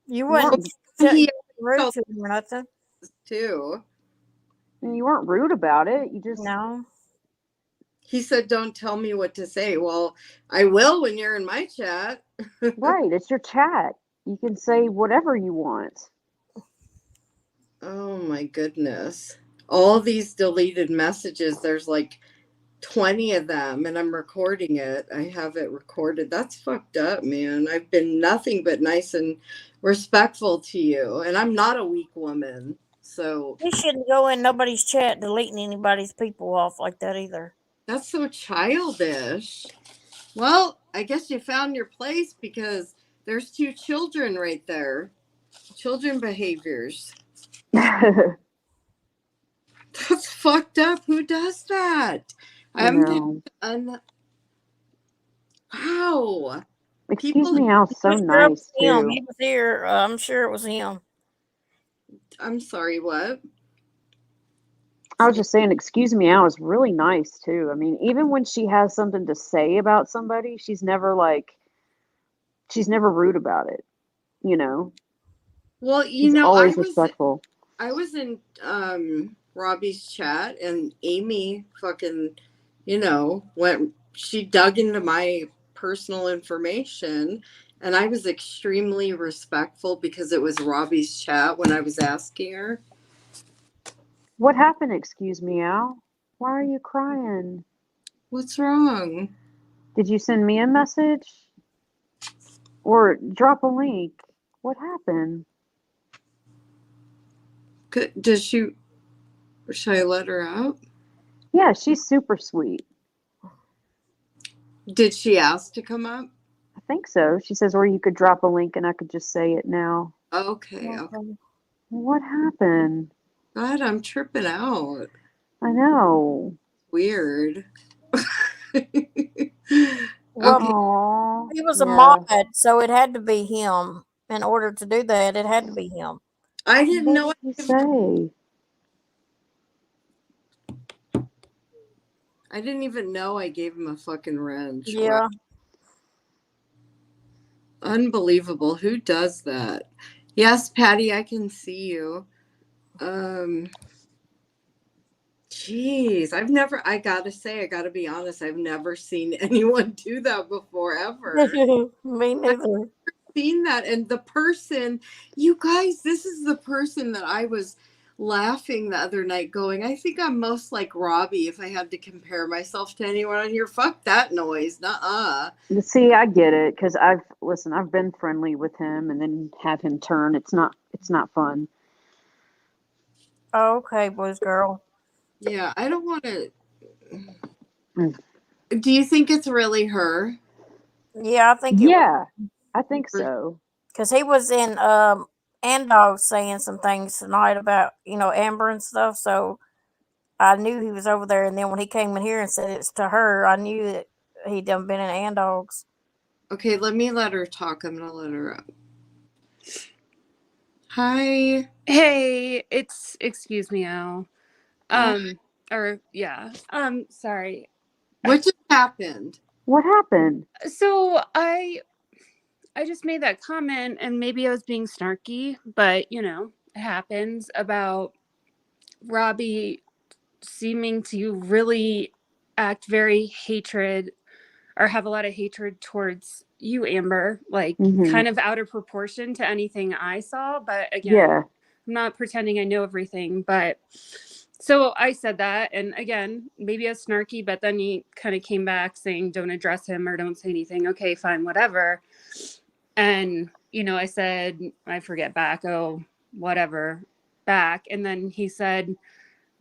Speaker 2: You
Speaker 5: you
Speaker 2: wouldn't
Speaker 1: he
Speaker 2: rude to him or nothing.
Speaker 1: too.
Speaker 5: weren't rude about it. You just
Speaker 2: No.
Speaker 1: He said, "Don't tell me what to say." Well, I will when you're in my chat.
Speaker 5: right. It's your chat. You can say whatever you want.
Speaker 1: Oh my goodness! All these deleted messages. There's like 20 of them, and I'm recording it. I have it recorded. That's fucked up, man. I've been nothing but nice and respectful to you, and I'm not a weak woman. So
Speaker 2: You shouldn't go in nobody's chat deleting anybody's people off like that either.
Speaker 1: that's so childish. Well, I guess you found your place because there's 2 children right there. Children behaviors.
Speaker 5: I
Speaker 1: That's fucked up. Who does that? I'm
Speaker 5: know.
Speaker 1: wow.
Speaker 5: Excuse
Speaker 1: People,
Speaker 5: me, I was so
Speaker 2: I'm sure it was
Speaker 5: nice
Speaker 2: him.
Speaker 5: too.
Speaker 2: He was here. I'm sure it was him.
Speaker 1: I'm sorry, what?
Speaker 5: I was just saying, excuse me, I was really nice too. I mean, even when she has something to say about somebody, she's never rude about it, you know?
Speaker 1: Well,
Speaker 5: She's always respectful.
Speaker 1: I was in Robbie's chat, and Amy fucking, she dug into my personal information, and I was extremely respectful because it was Robbie's chat when I was asking her.
Speaker 5: What happened, excuse me, Al? Why are you crying?
Speaker 1: What's wrong?
Speaker 5: Did you send me a message? Or drop a link? What happened?
Speaker 1: Should I let her out?
Speaker 5: Yeah, she's super sweet.
Speaker 1: Did she ask to come up?
Speaker 5: I think so. She says, or you could drop a link and I could just say it now.
Speaker 1: Okay.
Speaker 5: What happened?
Speaker 1: God, I'm tripping out.
Speaker 5: I know.
Speaker 1: Weird.
Speaker 2: Well,
Speaker 1: Okay.
Speaker 5: Aww,
Speaker 2: he was a
Speaker 5: yeah.
Speaker 2: mod, so it had to be him. In order to do that, it had to be him.
Speaker 1: I didn't know.
Speaker 5: What did you say?
Speaker 1: I didn't even know I gave him a fucking wrench.
Speaker 2: Yeah.
Speaker 1: Wow. Unbelievable. Who does that? Yes, Patty, I can see you. Jeez, I gotta be honest, I've never seen anyone do that before, ever.
Speaker 2: Me neither.
Speaker 1: Seen that, and the person, you guys, this is the person that I was laughing the other night going, I think I'm most like Robbie if I had to compare myself to anyone on here. Fuck that noise. Nuh-uh.
Speaker 5: See, I get it because I've been friendly with him and then have him turn. It's not fun.
Speaker 2: Okay, boys, girl.
Speaker 1: Yeah, I don't want to.
Speaker 5: Mm.
Speaker 1: Do you think it's really her?
Speaker 2: Yeah, I think
Speaker 5: Yeah, I think so.
Speaker 2: because he was in Andog saying some things tonight about Amber and stuff. So I knew he was over there, and then when he came in here and said it's to her, I knew that he'd done been in Andogs.
Speaker 1: Okay, let me let her talk. I'm gonna let her up. Hi.
Speaker 6: Hey, it's excuse me, Al. Sorry.
Speaker 1: What just happened?
Speaker 5: What happened?
Speaker 6: So I just made that comment and maybe I was being snarky, but it happens about Robbie seeming to really act very hatred or have a lot of hatred towards you, Amber, like kind of out of proportion to anything I saw. But again,
Speaker 5: Yeah.
Speaker 6: I'm not pretending I know everything, but so I said that. And again, maybe I was snarky, but then he kind of came back saying, don't address him or don't say anything. Okay, fine, whatever. And, I said, I forget back, oh, whatever, back. And then he said,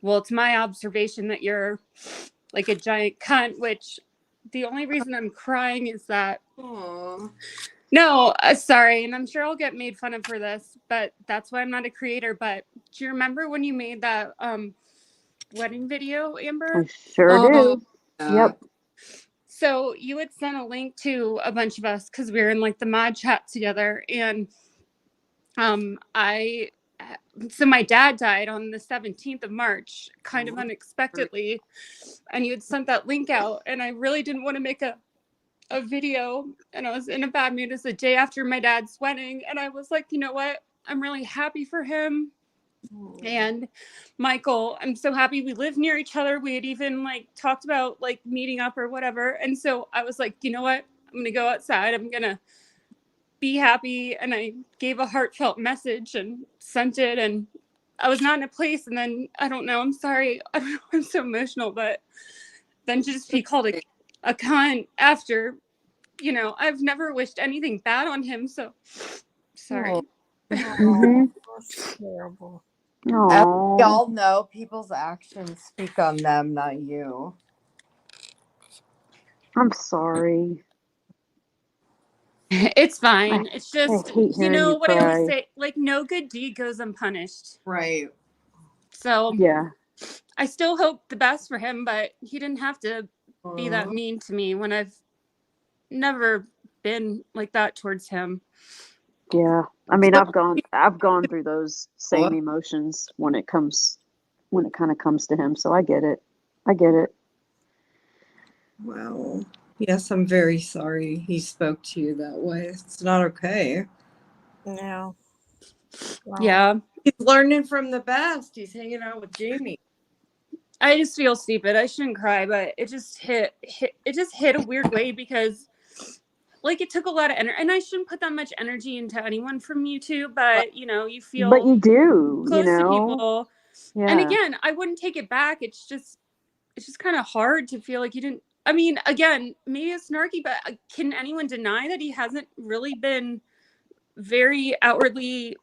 Speaker 6: well, it's my observation that you're like a giant cunt, which the only reason I'm crying is that.
Speaker 1: Aww.
Speaker 6: No, sorry, and I'm sure I'll get made fun of for this, but that's why I'm not a creator. But do you remember when you made that wedding video, Amber?
Speaker 5: I sure do.
Speaker 1: Yeah.
Speaker 5: Yep.
Speaker 6: So you had sent a link to a bunch of us because we were in like the mod chat together, and I so my dad died on the 17th of March, kind of unexpectedly, and you had sent that link out, and I really didn't want to make a video, and I was in a bad mood. It was the day after my dad's wedding, and I was like, you know what? I'm really happy for him. And Michael, I'm so happy we live near each other. We had even like talked about like meeting up or whatever. And so I was like, you know what? I'm going to go outside. I'm going to be happy. And I gave a heartfelt message and sent it. And I was not in a place. And then I don't know. I'm sorry. I don't know. I'm so emotional. But then to just be called a cunt after, you know, I've never wished anything bad on him. So sorry.
Speaker 2: Oh, that's terrible.
Speaker 1: As we
Speaker 5: Oh,
Speaker 1: all know, people's actions speak on them, not you.
Speaker 5: I'm sorry.
Speaker 6: It's fine. It's just,
Speaker 5: hate
Speaker 6: you
Speaker 5: hearing
Speaker 6: know
Speaker 5: you
Speaker 6: what I always
Speaker 5: cry.
Speaker 6: say, like no good deed goes unpunished.
Speaker 1: Right.
Speaker 6: So
Speaker 5: Yeah.
Speaker 6: I still hope the best for him, but he didn't have to be that
Speaker 1: Aw.
Speaker 6: mean to me when I've never been like that towards him.
Speaker 5: Yeah. I mean,
Speaker 1: So-
Speaker 5: I've gone through those same emotions when it kind of comes to him. So I get it. I get it.
Speaker 1: Wow. Yes, I'm very sorry he spoke to you that way. It's not okay.
Speaker 2: No. Wow.
Speaker 6: Yeah.
Speaker 1: He's learning from the best. He's hanging out with Jamie.
Speaker 6: I just feel stupid. I shouldn't cry, but it just hit a weird way because like it took a lot of energy, and I shouldn't put that much energy into anyone from you two, but you know, you feel
Speaker 5: But you do,
Speaker 6: close
Speaker 5: you
Speaker 6: to
Speaker 5: know?
Speaker 6: people.
Speaker 5: Yeah.
Speaker 6: And again, I wouldn't take it back. It's just kind of hard to feel like you didn't. I mean, again, maybe it's snarky, but can anyone deny that he hasn't really been very outwardly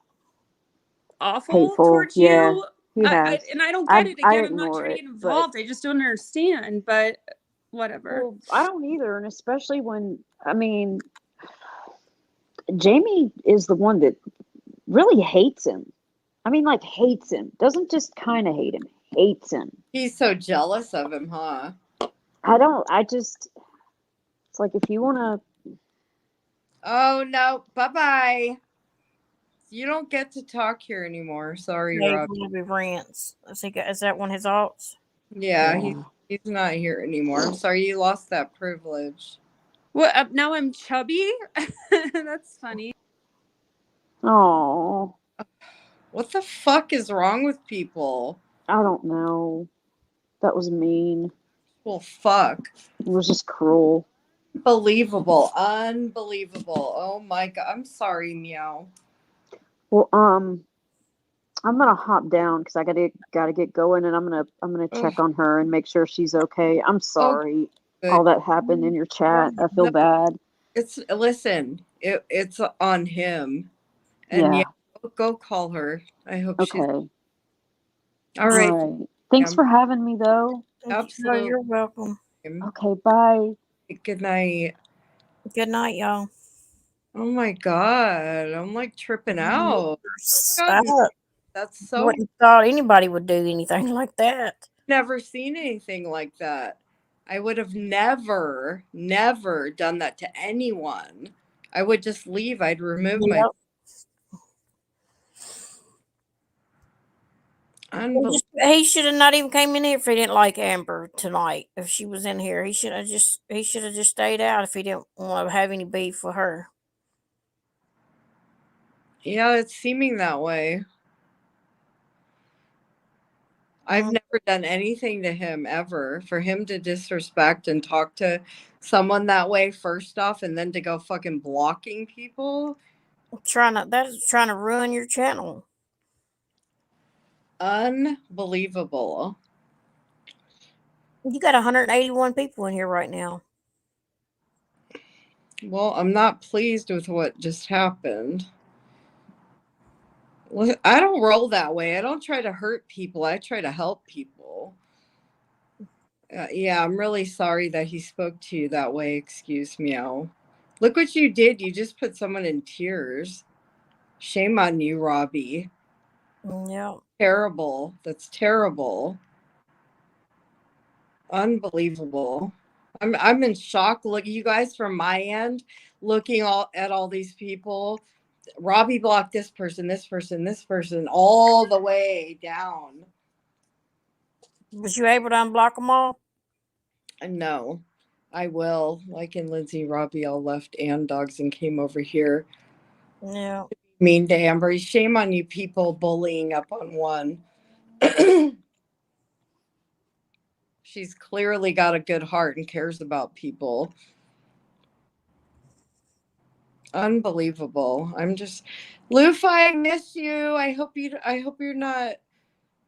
Speaker 6: awful
Speaker 5: Hateful.
Speaker 6: towards
Speaker 5: Yeah.
Speaker 6: you?
Speaker 5: He has.
Speaker 6: And I don't get it.
Speaker 5: I
Speaker 6: Again, I'm not
Speaker 5: ignore
Speaker 6: trying to
Speaker 5: it,
Speaker 6: get
Speaker 5: but
Speaker 6: involved. I just don't understand. But whatever.
Speaker 5: well, I don't either, and especially when I mean, Jamie is the one that really hates him. I mean, like hates him. Doesn't just kind of hate him. Hates him.
Speaker 1: He's so jealous of him, huh?
Speaker 5: I just it's like if you want to
Speaker 1: Oh no. Bye-bye. You don't get to talk here anymore. Sorry,
Speaker 2: Dave
Speaker 1: Rob.
Speaker 2: Ruby rants. Is that one of his alts?
Speaker 1: Yeah,
Speaker 5: Yeah.
Speaker 1: he's not here anymore. I'm sorry you lost that privilege.
Speaker 6: What? Now I'm chubby. That's funny.
Speaker 5: Oh,
Speaker 1: What the fuck is wrong with people?
Speaker 5: I don't know. That was mean.
Speaker 1: Well, fuck.
Speaker 5: It was just cruel.
Speaker 1: Unbelievable. Unbelievable. Oh my god. I'm sorry, Meow.
Speaker 5: Well, I'm gonna hop down because I gotta get going, and I'm gonna check on her and make sure she's okay. I'm sorry all that happened in your chat. I feel
Speaker 1: No,
Speaker 5: bad.
Speaker 1: it's on him. And
Speaker 5: Yeah.
Speaker 1: go call her. I hope
Speaker 5: Okay.
Speaker 1: she's all
Speaker 5: All
Speaker 1: right.
Speaker 5: right. Thanks for having me, though.
Speaker 1: Absolutely.
Speaker 2: No, you're welcome.
Speaker 5: Okay. Bye.
Speaker 1: Good night.
Speaker 2: Good night, y'all.
Speaker 1: Oh my god. I'm like tripping out.
Speaker 2: Stop.
Speaker 1: That's so
Speaker 2: Wouldn't thought anybody would do anything like that.
Speaker 1: never seen anything like that. I would have never done that to anyone. I would just leave. I'd remove my
Speaker 2: He should have not even came in here if he didn't like Amber tonight. If she was in here, he should have just stayed out if he didn't want to have any beef with her.
Speaker 1: Yeah, it's seeming that way. I've never done anything to him ever. For him to disrespect and talk to someone that way, first off, and then to go fucking blocking people.
Speaker 2: That is trying to ruin your channel.
Speaker 1: Unbelievable.
Speaker 2: You got 181 people in here right now.
Speaker 1: Well, I'm not pleased with what just happened. I don't roll that way. I don't try to hurt people. I try to help people. Yeah, I'm really sorry that he spoke to you that way. Excuse me. Look what you did. You just put someone in tears. Shame on you, Robbie.
Speaker 2: Yeah.
Speaker 1: Terrible. That's terrible. Unbelievable. I'm in shock. Look, you guys, from my end, looking at all these people, Robbie blocked this person, all the way down.
Speaker 2: Was you able to unblock them all?
Speaker 1: No, I will. Like in Lindsay, Robbie all left and dogs and came over here.
Speaker 2: Yeah.
Speaker 1: Mean to Amber. Shame on you people bullying up on one. She's clearly got a good heart and cares about people. Unbelievable. I'm just Lufa, I miss you. I hope you're not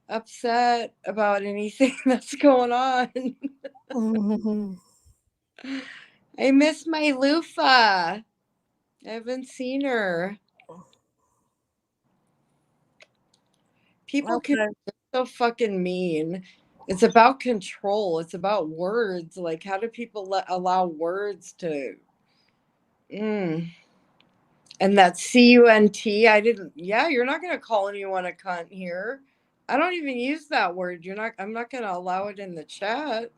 Speaker 1: upset about anything that's going on.
Speaker 2: Mhm.
Speaker 1: I miss my Lufa. I haven't seen her. People can
Speaker 2: Okay.
Speaker 1: be so fucking mean. It's about control. It's about words. Like, how do people allow words to? Mm. And that cunt, I didn't. Yeah, you're not gonna call anyone a cunt here. I don't even use that word. You're not. I'm not gonna allow it in the chat.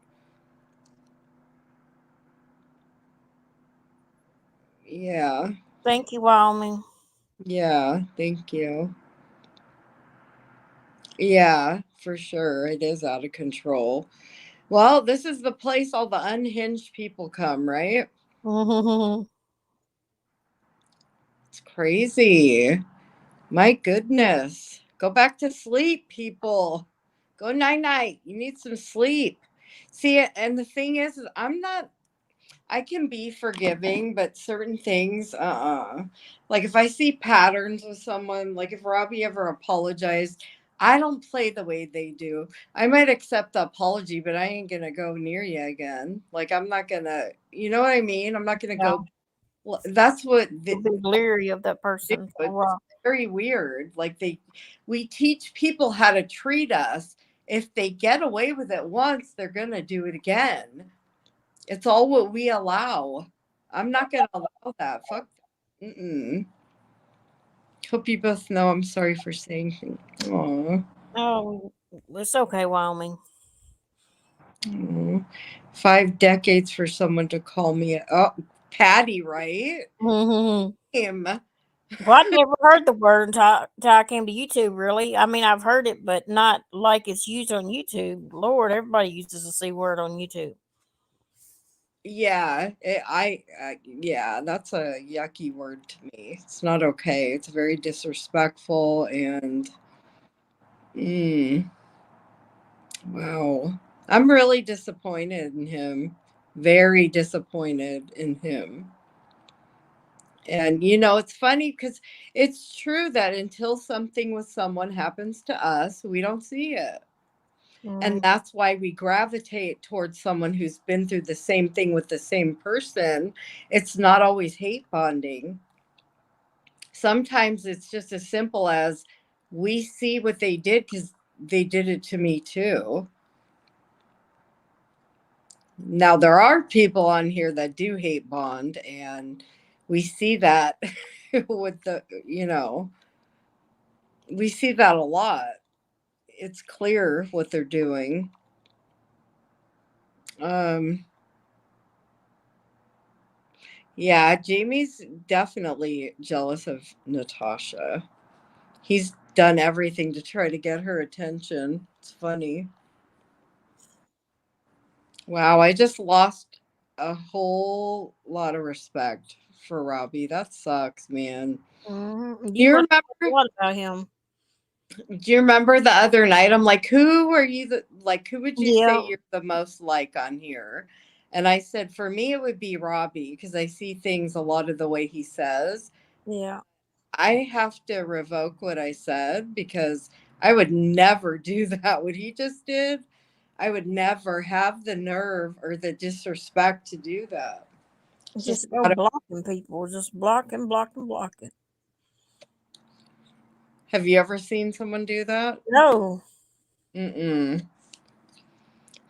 Speaker 1: Yeah.
Speaker 2: Thank you, Wyoming.
Speaker 1: Yeah. Thank you. Yeah, for sure. It is out of control. Well, this is the place all the unhinged people come, right?
Speaker 2: Mhm.
Speaker 1: It's crazy. My goodness. Go back to sleep, people. Go night night. You need some sleep. See, and the thing is I can be forgiving, but certain things, like if I see patterns with someone, like if Robbie ever apologized, I don't play the way they do. I might accept the apology, but I ain't gonna go near you again. Like I'm not gonna, you know what I mean? I'm not gonna
Speaker 2: Yeah.
Speaker 1: go. Well, that's what
Speaker 2: You'll be leery of that person.
Speaker 1: it's very weird. Like we teach people how to treat us. If they get away with it once, they're gonna do it again. It's all what we allow. I'm not gonna allow that. Fuck. Mm-mm. Hope you both know I'm sorry for saying. Aw.
Speaker 2: Oh, it's okay, Wyoming.
Speaker 1: Aw. 5 decades for someone to call me. Oh, Patty, right?
Speaker 2: Mhm.
Speaker 1: Him.
Speaker 2: Well, I never heard the word until I came to YouTube, really. I mean, I've heard it, but not like it's used on YouTube. Lord, everybody uses the C word on YouTube.
Speaker 1: Yeah, yeah, that's a yucky word to me. It's not okay. It's very disrespectful and wow. I'm really disappointed in him. Very disappointed in him. And it's funny because it's true that until something with someone happens to us, we don't see it. And that's why we gravitate towards someone who's been through the same thing with the same person. It's not always hate bonding. Sometimes it's just as simple as we see what they did because they did it to me too. Now, there are people on here that do hate bond, and we see that with we see that a lot. It's clear what they're doing. Um, yeah, Jamie's definitely jealous of Natasha. He's done everything to try to get her attention. It's funny. Wow, I just lost a whole lot of respect for Robbie. That sucks, man.
Speaker 2: Mm-hmm.
Speaker 1: Do you
Speaker 2: You must
Speaker 1: remember?
Speaker 2: know what about him?
Speaker 1: Do you remember the other night? I'm like, who are you? Who would you say
Speaker 2: Yeah,
Speaker 1: you're the most like on here? And I said, for me, it would be Robbie because I see things a lot of the way he says.
Speaker 2: yeah.
Speaker 1: I have to revoke what I said because I would never do that. What he just did, I would never have the nerve or the disrespect to do that. It's just
Speaker 2: Just go
Speaker 1: not a-
Speaker 2: blocking people. Just blocking, blocking, blocking.
Speaker 1: Have you ever seen someone do that?
Speaker 2: No.
Speaker 1: Mm-mm.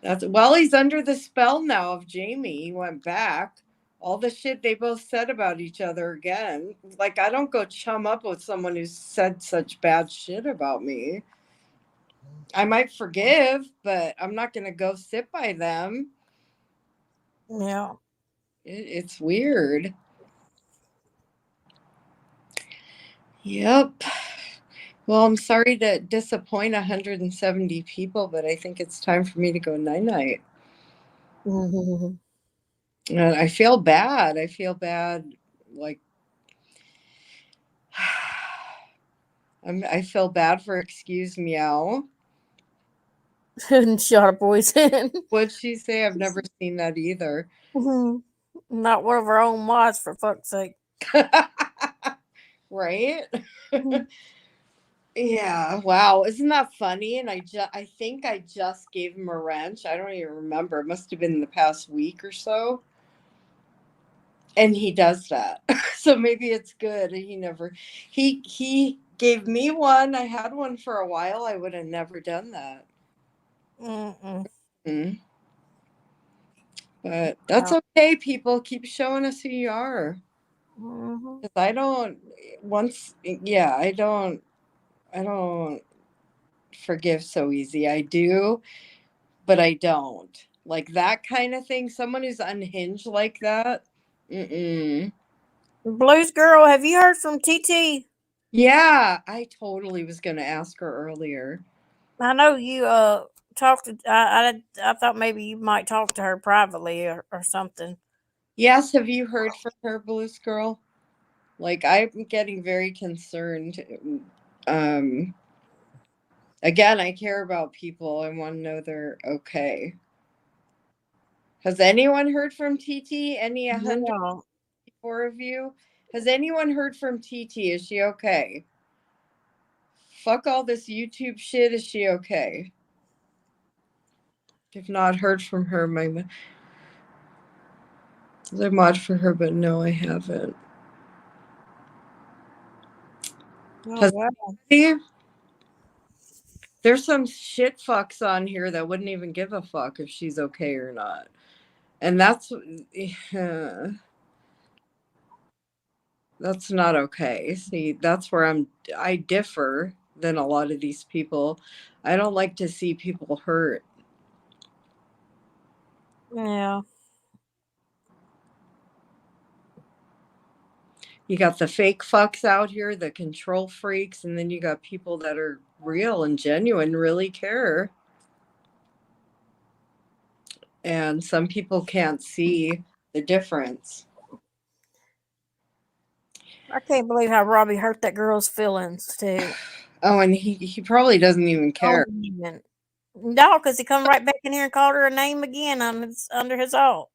Speaker 1: He's under the spell now of Jamie. He went back. All the shit they both said about each other again. Like, I don't go chum up with someone who's said such bad shit about me. I might forgive, but I'm not going to go sit by them.
Speaker 2: Yeah.
Speaker 1: It's weird. Yep. Well, I'm sorry to disappoint 170 people, but I think it's time for me to go night-night.
Speaker 2: Mhm.
Speaker 1: And I feel bad. I feel bad. Like, I feel bad for Excuse Meow.
Speaker 2: And shot a poison.
Speaker 1: What'd she say? I've never seen that either.
Speaker 2: Not one of our own mods, for fuck's sake.
Speaker 1: Right?
Speaker 2: Mhm.
Speaker 1: Yeah. Wow. Isn't that funny? And I think I just gave him a wrench. I don't even remember. It must have been in the past week or so. And he does that. So maybe it's good. He gave me one. I had one for a while. I would have never done that.
Speaker 2: Mm-mm.
Speaker 1: Mm. But that's okay, people. Keep showing us who you are.
Speaker 2: Mhm.
Speaker 1: 'Cause I don't I don't forgive so easy. I do, but I don't. Like that kind of thing. Someone who's unhinged like that. Mm-mm.
Speaker 2: Blues girl, have you heard from TT?
Speaker 1: Yeah, I totally was going to ask her earlier.
Speaker 2: I know you talked to. I thought maybe you might talk to her privately or something.
Speaker 1: Yes, have you heard from her, Blues Girl? Like I'm getting very concerned. Um, Again, I care about people. I want to know they're okay. Has anyone heard from TT? Any
Speaker 2: Yeah.
Speaker 1: 104 of you? Has anyone heard from TT? Is she okay? Fuck all this YouTube shit. Is she okay? I've not heard from her. I mod for her, but no, I haven't.
Speaker 2: Oh
Speaker 1: Has
Speaker 2: wow.
Speaker 1: anybody? There's some shit fucks on here that wouldn't even give a fuck if she's okay or not. And that's not okay. See, that's where I differ than a lot of these people. I don't like to see people hurt.
Speaker 2: Yeah.
Speaker 1: You got the fake fucks out here, the control freaks, and then you got people that are real and genuine, really care. And some people can't see the difference.
Speaker 2: I can't believe how Robbie hurt that girl's feelings too.
Speaker 1: Oh, and he probably doesn't even care.
Speaker 2: Oh, even. No, because he come right back in here and called her a name again under his alt.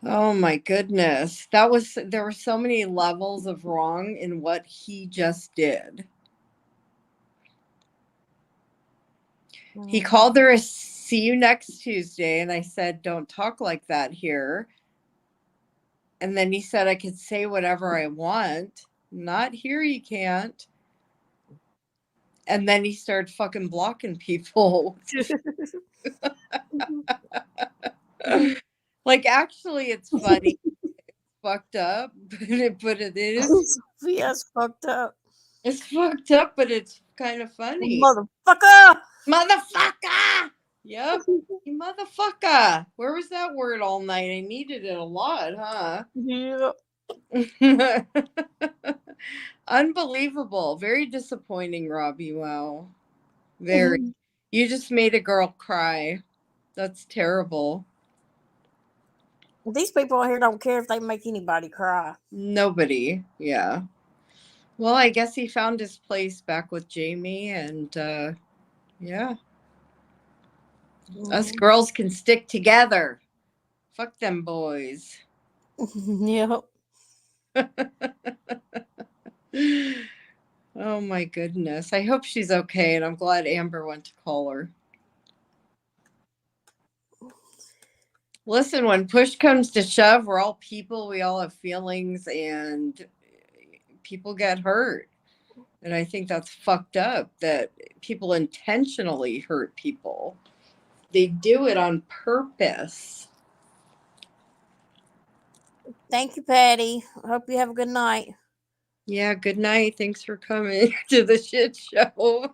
Speaker 1: Oh my goodness. There were so many levels of wrong in what he just did. He called her a see you next Tuesday, and I said, don't talk like that here. And then he said I could say whatever I want. Not here, you can't. And then he started fucking blocking people. Like, actually, it's funny. Fucked up, but it is.
Speaker 2: Yes, fucked up.
Speaker 1: It's fucked up, but it's kind of funny.
Speaker 2: Motherfucker!
Speaker 1: Motherfucker! Yep. You motherfucker. Where was that word all night? I needed it a lot, huh?
Speaker 2: Yeah.
Speaker 1: Unbelievable. Very disappointing, Robbie. Wow. Very. You just made a girl cry. That's terrible.
Speaker 2: These people out here don't care if they make anybody cry.
Speaker 1: Nobody. Yeah. Well, I guess he found his place back with Jamie, and yeah. Us girls can stick together. Fuck them boys.
Speaker 2: Yep.
Speaker 1: Oh my goodness. I hope she's okay, and I'm glad Amber went to call her. Listen, when push comes to shove, we're all people, we all have feelings, and people get hurt. And I think that's fucked up that people intentionally hurt people. They do it on purpose.
Speaker 2: Thank you, Patty. I hope you have a good night.
Speaker 1: Yeah, good night. Thanks for coming to the shit show.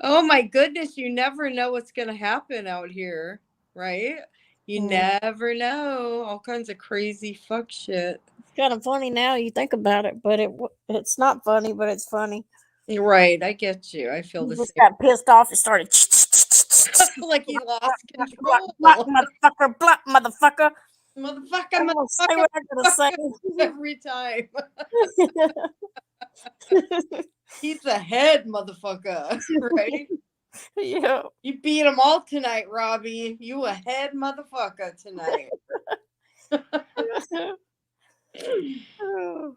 Speaker 1: Oh my goodness, you never know what's going to happen out here, right? You
Speaker 2: Mm.
Speaker 1: never know. All kinds of crazy fuck shit.
Speaker 2: It's kind of funny now you think about it, but it's not funny, but it's funny.
Speaker 1: Right, I get you. I feel
Speaker 2: He
Speaker 1: the
Speaker 2: just
Speaker 1: same.
Speaker 2: got pissed off and started
Speaker 1: Like he lost
Speaker 2: block,
Speaker 1: control.
Speaker 2: motherfucker, block, motherfucker.
Speaker 1: Motherfucker,
Speaker 2: I'm gonna say
Speaker 1: motherfucker,
Speaker 2: what I gotta say.
Speaker 1: every time. He's the head motherfucker, right?
Speaker 2: Yeah.
Speaker 1: You beat them all tonight, Robbie. You a head motherfucker tonight.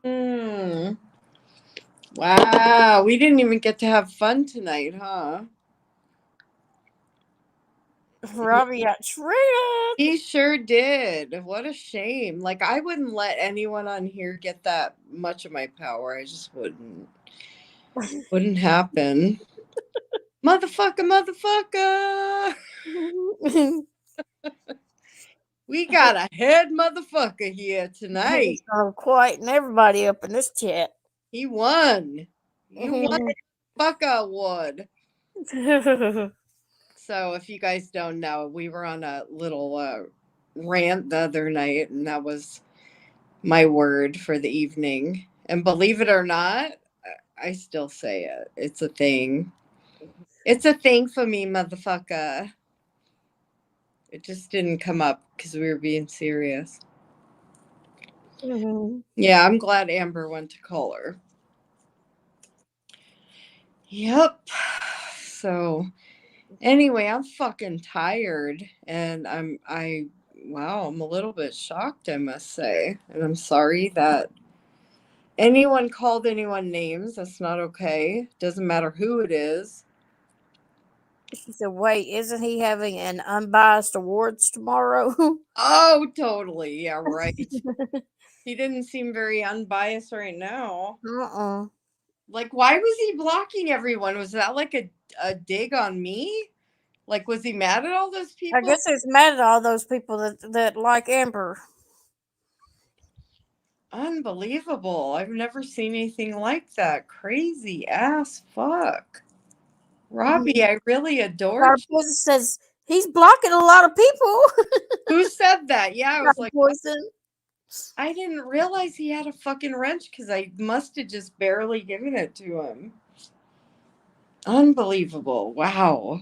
Speaker 1: Mm. Wow, we didn't even get to have fun tonight, huh?
Speaker 2: Robbie got shredded.
Speaker 1: He sure did. What a shame. Like, I wouldn't let anyone on here get that much of my power. I just wouldn't. Wouldn't happen. Motherfucker. We got a head motherfucker here tonight.
Speaker 2: He's gonna quieten everybody up in this chat.
Speaker 1: He won. You won the fucker award. So if you guys don't know, we were on a little rant the other night, and that was my word for the evening. And believe it or not, I still say it. It's a thing. It's a thing for me, motherfucker. It just didn't come up because we were being serious. Yeah, I'm glad Amber went to call her. Yep. So anyway, I'm fucking tired, and I'm a little bit shocked, I must say. And I'm sorry that anyone called anyone names. That's not okay. Doesn't matter who it is.
Speaker 2: She said, wait, isn't he having an unbiased awards tomorrow?
Speaker 1: Oh, totally. Yeah, right. He didn't seem very unbiased right now. Like, why was he blocking everyone? Was that like a dig on me? Like, was he mad at all those people?
Speaker 2: I guess he's mad at all those people that like Amber.
Speaker 1: Unbelievable. I've never seen anything like that. Crazy ass fuck. Robbie, I really adore
Speaker 2: Our
Speaker 1: you.
Speaker 2: poison says he's blocking a lot of people.
Speaker 1: Who said that? Yeah, I was like,
Speaker 2: poison.
Speaker 1: I didn't realize he had a fucking wrench because I must have just barely given it to him. Unbelievable. Wow.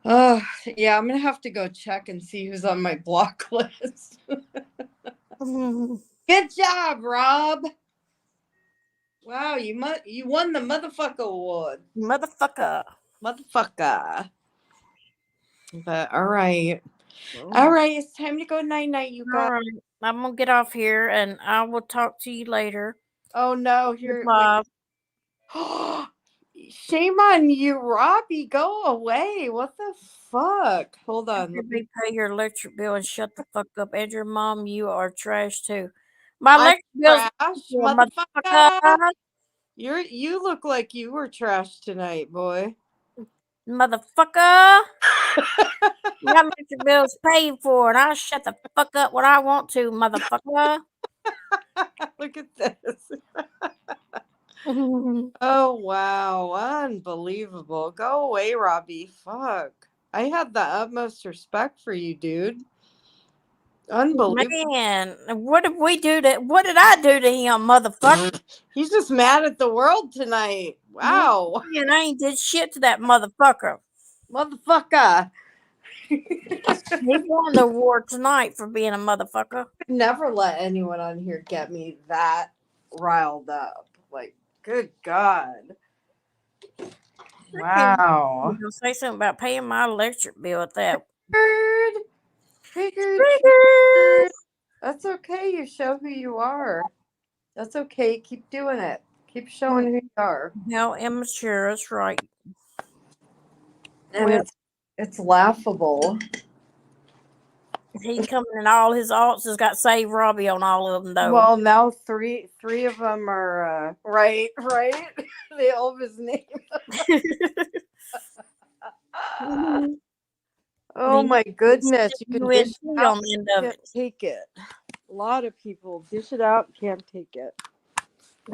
Speaker 1: Oh, yeah, I'm going to have to go check and see who's on my block list. Good job, Rob. Wow, you won the motherfucker award.
Speaker 2: Motherfucker.
Speaker 1: But all right. All right, it's time to go night-night, you guys.
Speaker 2: All right. I'm going to get off here and I will talk to you later.
Speaker 1: Oh, no. Here.
Speaker 2: Bob.
Speaker 1: Shame on you, Robbie. Go away. What the fuck? Hold on.
Speaker 2: Let me pay your electric bill and shut the fuck up. And your mom, you are trash too. My electric bill's
Speaker 1: trash,
Speaker 2: motherfucker.
Speaker 1: You look like you were trash tonight, boy.
Speaker 2: Motherfucker. My electric bill's paid for and I'll shut the fuck up when I want to, motherfucker.
Speaker 1: Look at this. Oh, wow. Unbelievable. Go away, Robbie. Fuck. I had the utmost respect for you, dude. Unbelievable.
Speaker 2: Man, what did we do to what did I do to him, motherfucker?
Speaker 1: He's just mad at the world tonight. Wow.
Speaker 2: And I ain't did shit to that motherfucker.
Speaker 1: Motherfucker.
Speaker 2: He won the award tonight for being a motherfucker.
Speaker 1: Never let anyone on here get me that riled up. Like, good God. Wow.
Speaker 2: You're gonna say something about paying my electric bill at that.
Speaker 1: Triggered. That's okay. You show who you are. That's okay. Keep doing it. Keep showing who you are.
Speaker 2: How immature, that's right.
Speaker 1: And it's laughable.
Speaker 2: He's coming in all his alts has got Save Robbie on all of them though.
Speaker 1: Well, now three of them are right. They all have his name. Oh my goodness! You can dish it out, can't take it. A lot of people dish it out, can't take it.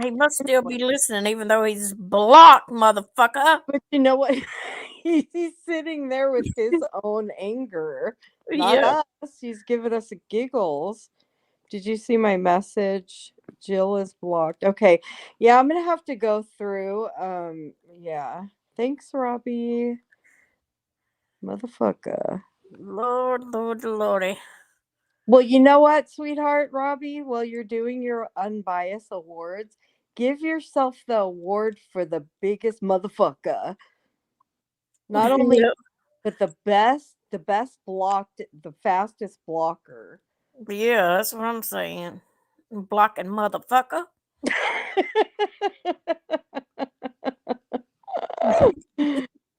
Speaker 2: He must still be listening, even though he's blocked, motherfucker.
Speaker 1: But you know what? He's sitting there with his own anger, not
Speaker 2: Yeah.
Speaker 1: us. He's giving us giggles. Did you see my message? Jill is blocked. Okay. Yeah, I'm gonna have to go through. Yeah. Thanks, Robbie. Motherfucker.
Speaker 2: Lord, Lord, Lordy.
Speaker 1: Well, you know what, sweetheart, Robbie? While you're doing your unbiased awards, give yourself the award for the biggest motherfucker. Not only,
Speaker 2: Yep.
Speaker 1: but the best blocked, the fastest blocker.
Speaker 2: Yeah, that's what I'm saying. Blocking motherfucker.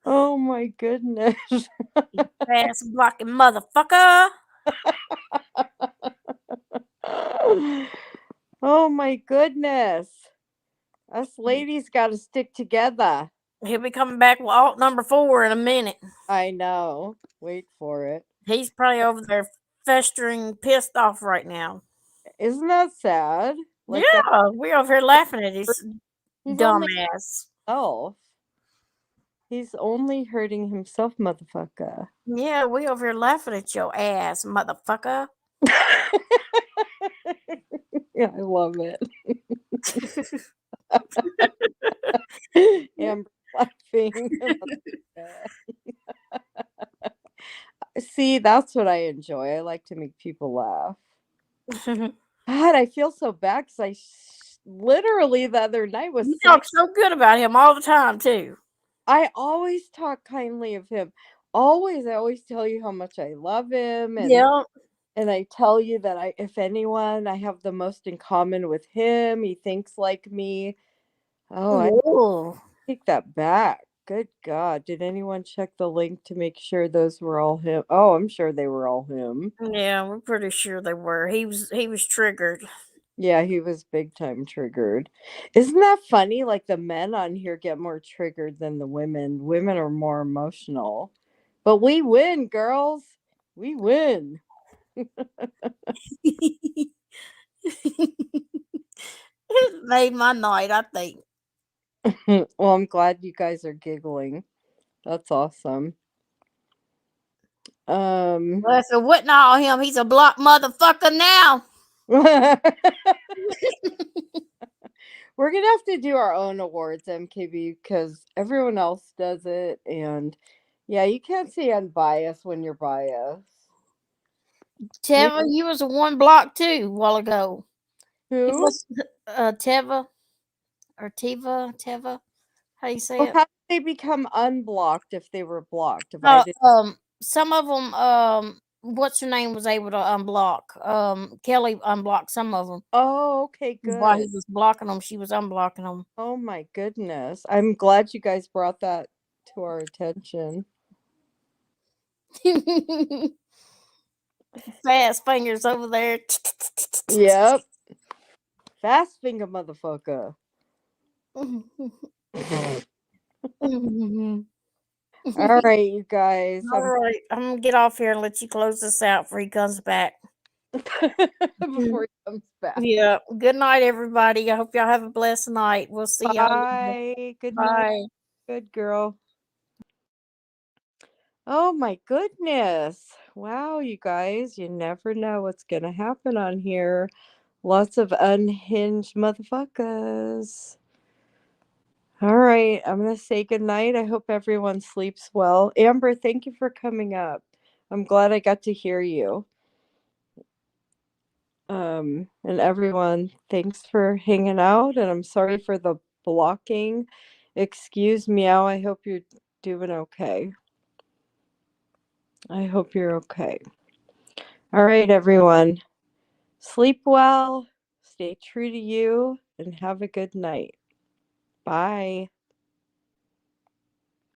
Speaker 1: Oh my goodness.
Speaker 2: Ass blocking motherfucker.
Speaker 1: Oh my goodness. Us ladies got to stick together.
Speaker 2: He'll be coming back with alt number 4 in a minute.
Speaker 1: I know. Wait for it.
Speaker 2: He's probably over there festering, pissed off right now.
Speaker 1: Isn't that sad? Like that.
Speaker 2: Yeah, we're over here laughing at his
Speaker 1: He's only
Speaker 2: dumbass.
Speaker 1: himself. He's only hurting himself, motherfucker.
Speaker 2: Yeah, we over here laughing at your ass, motherfucker.
Speaker 1: Yeah, I love it. Amber laughing. See, that's what I enjoy. I like to make people laugh. God, I feel so bad because literally the other night was
Speaker 2: You
Speaker 1: saying,
Speaker 2: talk so good about him all the time, too.
Speaker 1: I always talk kindly of him. Always, I always tell you how much I love him,
Speaker 2: Yeah.
Speaker 1: and I tell you that if anyone, I have the most in common with him. He thinks like me. Oh, I
Speaker 2: Ooh.
Speaker 1: take that back. Good God. Did anyone check the link to make sure those were all him? Oh, I'm sure they were all him.
Speaker 2: Yeah, we're pretty sure they were. He was triggered.
Speaker 1: Yeah, he was big time triggered. Isn't that funny? Like the men on here get more triggered than the women. Women are more emotional. But we win, girls. We win.
Speaker 2: It made my night, I think.
Speaker 1: Well, I'm glad you guys are giggling. That's awesome.
Speaker 2: Well, if it wasn't all him, he's a block motherfucker now.
Speaker 1: We're gonna have to do our own awards, MKB, because everyone else does it, and yeah, you can't say unbiased when you're biased.
Speaker 2: Teva, you was a one block too a while ago. He
Speaker 1: Who?
Speaker 2: was Teva or Teva. How you say
Speaker 1: Well,
Speaker 2: it?
Speaker 1: how did they become unblocked if they were blocked? If I
Speaker 2: No,
Speaker 1: didn't.
Speaker 2: some of them, what's her name was able to unblock. Kelly unblocked some of them.
Speaker 1: Oh, okay,
Speaker 2: While he
Speaker 1: good.
Speaker 2: was blocking them, she was unblocking them.
Speaker 1: Oh my goodness, I'm glad you guys brought that to our attention.
Speaker 2: Fast fingers over there.
Speaker 1: Yep, fast finger, motherfucker. All right, you guys.
Speaker 2: All right, I'm gonna get off here and let you close this out before he comes back.
Speaker 1: Before he comes back.
Speaker 2: Yeah. Good night, everybody. I hope y'all have a blessed night. We'll see y'all later.
Speaker 1: Bye. Good night.
Speaker 2: Bye.
Speaker 1: Good girl. Oh my goodness. Wow, you guys, you never know what's gonna happen on here. Lots of unhinged motherfuckers. All right, I'm gonna say good night. I hope everyone sleeps well. Amber, thank you for coming up. I'm glad I got to hear you. And everyone, thanks for hanging out, and I'm sorry for the blocking. Excuse meow. I hope you're doing okay. I hope you're okay. All right, everyone. Sleep well, stay true to you, and have a good night. Bye.